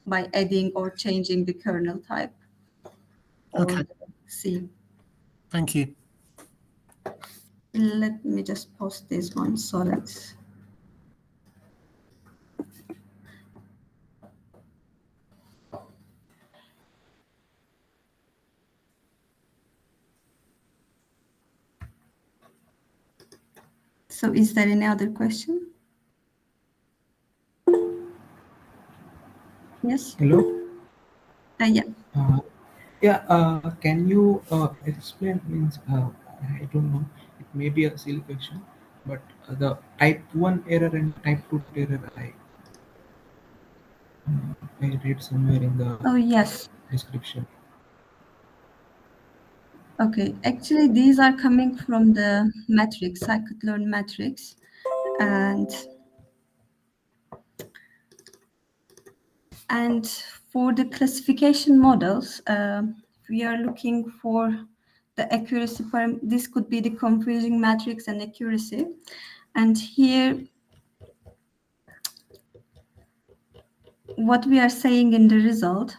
by adding or changing the kernel type. Okay. C. Thank you. Let me just post this one so that. So is there any other question? Yes? Hello? Yeah. Can you explain, I don't know, it may be a silly question, but the type 1 error and type 2 error I read somewhere in the Oh, yes. description. Okay, actually, these are coming from the matrix, scikit-learn matrix. And for the classification models, we are looking for the accuracy. This could be the confusing matrix and accuracy. And here, what we are saying in the result,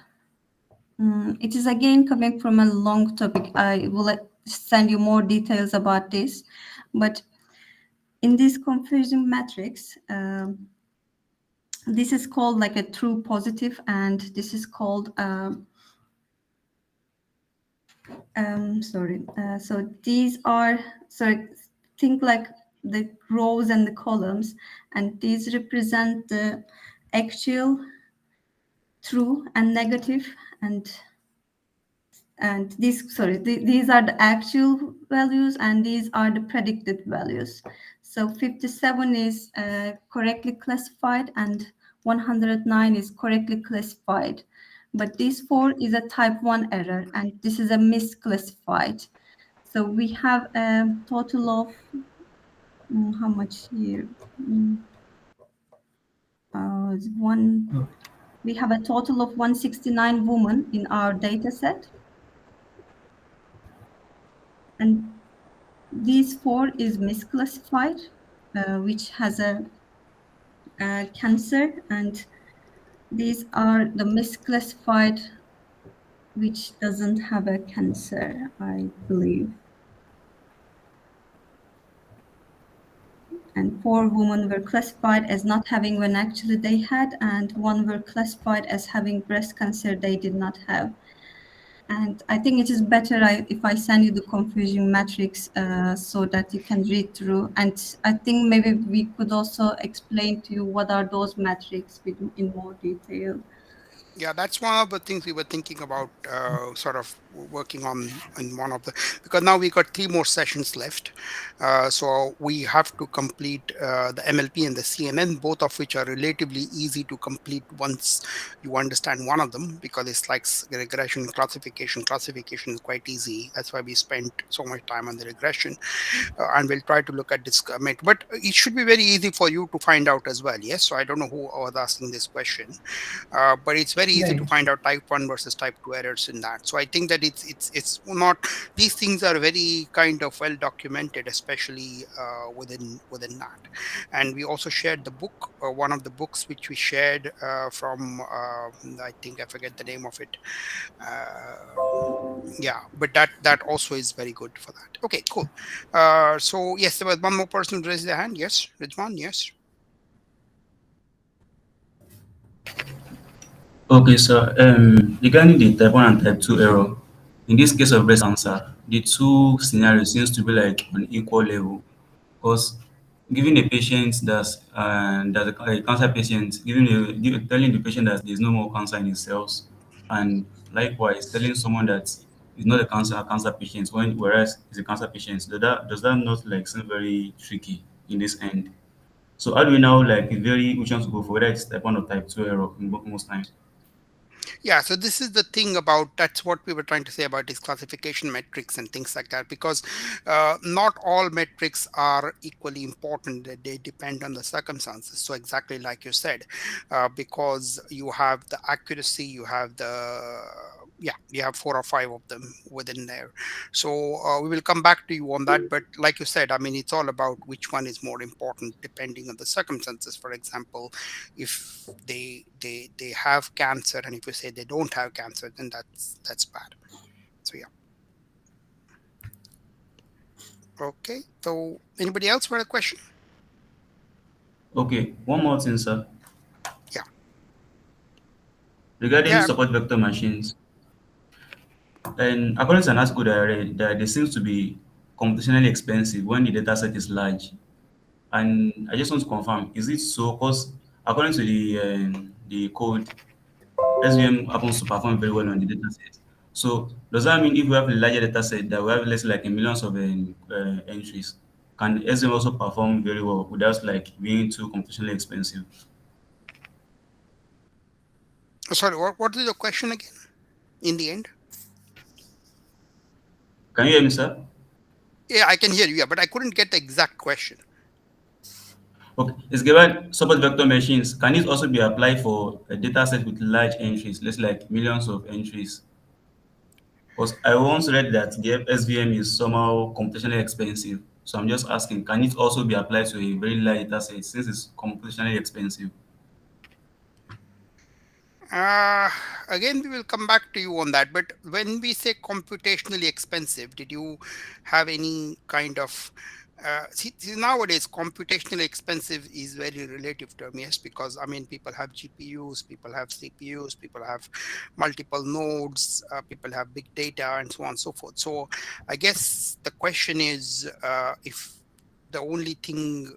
it is again coming from a long topic. I will send you more details about this. But in this confusing matrix, this is called like a true positive, and this is called so these are, think like the rows and the columns, and these represent the actual, true, and negative, and these are the actual values, and these are the predicted values. So 57 is correctly classified, and 109 is correctly classified. But this 4 is a type 1 error, and this is a misclassified. So we have a total of how much here? We have a total of 169 women in our data set. And these 4 is misclassified, which has a cancer, and these are the misclassified, which doesn't have a cancer, I believe. And 4 women were classified as not having when actually they had, and 1 were classified as having breast cancer they did not have. And I think it is better if I send you the confusion matrix so that you can read through. And I think maybe we could also explain to you what are those metrics in more detail. Yeah, that's one of the things we were thinking about, sort of working on in one of the, because now we got 3 more sessions left. So we have to complete the MLP and the CNN, both of which are relatively easy to complete once you understand one of them, because it's like regression classification. Classification is quite easy. That's why we spent so much time on the regression. And we'll try to look at this comment, but it should be very easy for you to find out as well. Yes, so I don't know who was asking this question, but it's very easy to Right. find out type 1 versus type 2 errors in that. So I think that it's not, these things are very kind of well documented, especially within that. And we also shared the book, one of the books which we shared from I think I forget the name of it. Yeah, but that also is very good for that. Okay, cool. So yes, there was one more person who raised their hand. Yes, Ridwan. Yes. Okay, so regarding the type 1 and type 2 error, in this case of breast cancer, the two scenarios seems to be like on equal level. Because giving a patient that's a cancer patient, telling the patient that there's no more cancer in his cells, and likewise telling someone that is not a cancer patient whereas is a cancer patient, does that not like seem very tricky in this end? So how do we now like very which one to go for, whether it's type 1 or type 2 error in most times? Yeah, so this is the thing about, that's what we were trying to say about these classification metrics and things like that, because not all metrics are equally important. They depend on the circumstances. So exactly like you said, because you have the accuracy, you have the, yeah, you have 4 or 5 of them within there. So we will come back to you on that. But like you said, I mean, it's all about which one is more important depending on the circumstances. For example, if they have cancer, and if you say they don't have cancer, then that's bad. So yeah. Okay, so anybody else for a question? Okay, one more thing, sir. Yeah. Regarding Yeah. support vector machines, and according to an article that I read, that they seems to be computationally expensive when the data set is large. And I just want to confirm, is it so? Because according to the code, SVM happens to perform very well on the data set. So does that mean if we have a larger data set that we have, let's say, like a millions of entries, can SVM also perform very well without like being too computationally expensive? Sorry, what is the question again? In the end, Can you hear me, sir? yeah, I can hear you. Yeah, but I couldn't get the exact question. Okay, it's given support vector machines. Can it also be applied for a data set with large entries, let's say like millions of entries? Because I once read that the SVM is somehow computationally expensive. So I'm just asking, can it also be applied to a very large data set since it's computationally expensive? Again, we will come back to you on that. But when we say computationally expensive, did you have any kind of see, nowadays computationally expensive is very relative term, yes, because I mean people have GPUs, people have CPUs, people have multiple nodes, people have big data, and so on and so forth. So I guess the question is if the only thing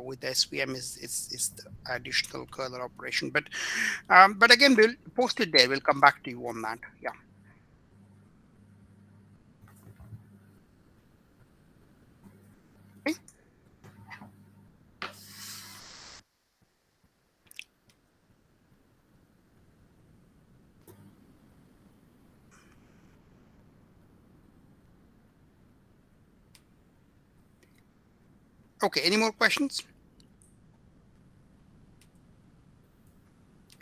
with SVM is the additional kernel operation, but again, we'll post it there. We'll come back to you on that. Yeah. Okay. Okay. Any more questions?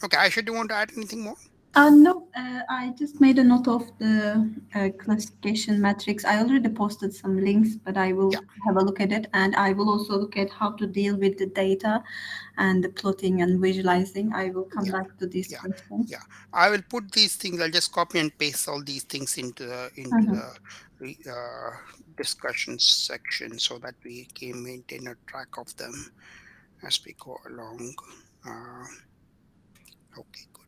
Okay. Aisha, do you want to add anything more? No, I just made a note of the classification matrix. I already posted some links, but I will have a look at it. And I will also look at how to deal with the data and the plotting and visualizing. I will come back to these questions. Yeah. I will put these things. I'll just copy and paste all these things into the discussion section so that we can maintain a track of them as we go along. Okay, good.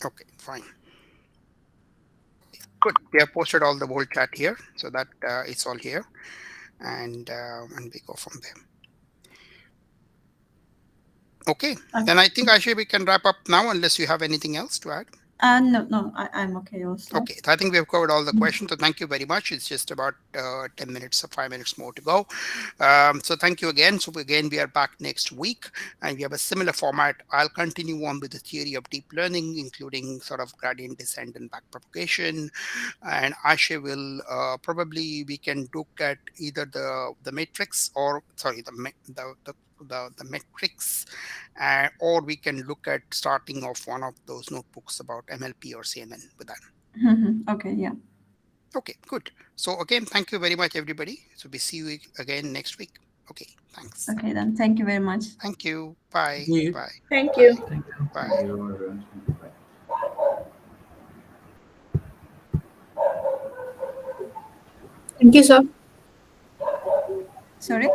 Okay, fine. Good. We have posted all the whole chat here so that it's all here, and we go from there. Okay. Then I think Aisha, we can wrap up now unless you have anything else to add. No, I'm okay also. Okay, so I think we have covered all the questions. So thank you very much. It's just about 10 minutes or 5 minutes more to go. So thank you again. So again, we are back next week and we have a similar format. I'll continue on with the theory of deep learning, including sort of gradient descent and backpropagation. And Aisha will probably, we can look at either the matrix or, sorry, the metrics, or we can look at starting off one of those notebooks about MLP or CNN with that. Okay, yeah. Okay, good. So again, thank you very much, everybody. So we see you again next week. Okay, thanks. Okay, then. Thank you very much. Thank you. Bye. you. Bye. Thank you. Bye. Thank you, everyone. Bye. Thank you, sir. Sorry?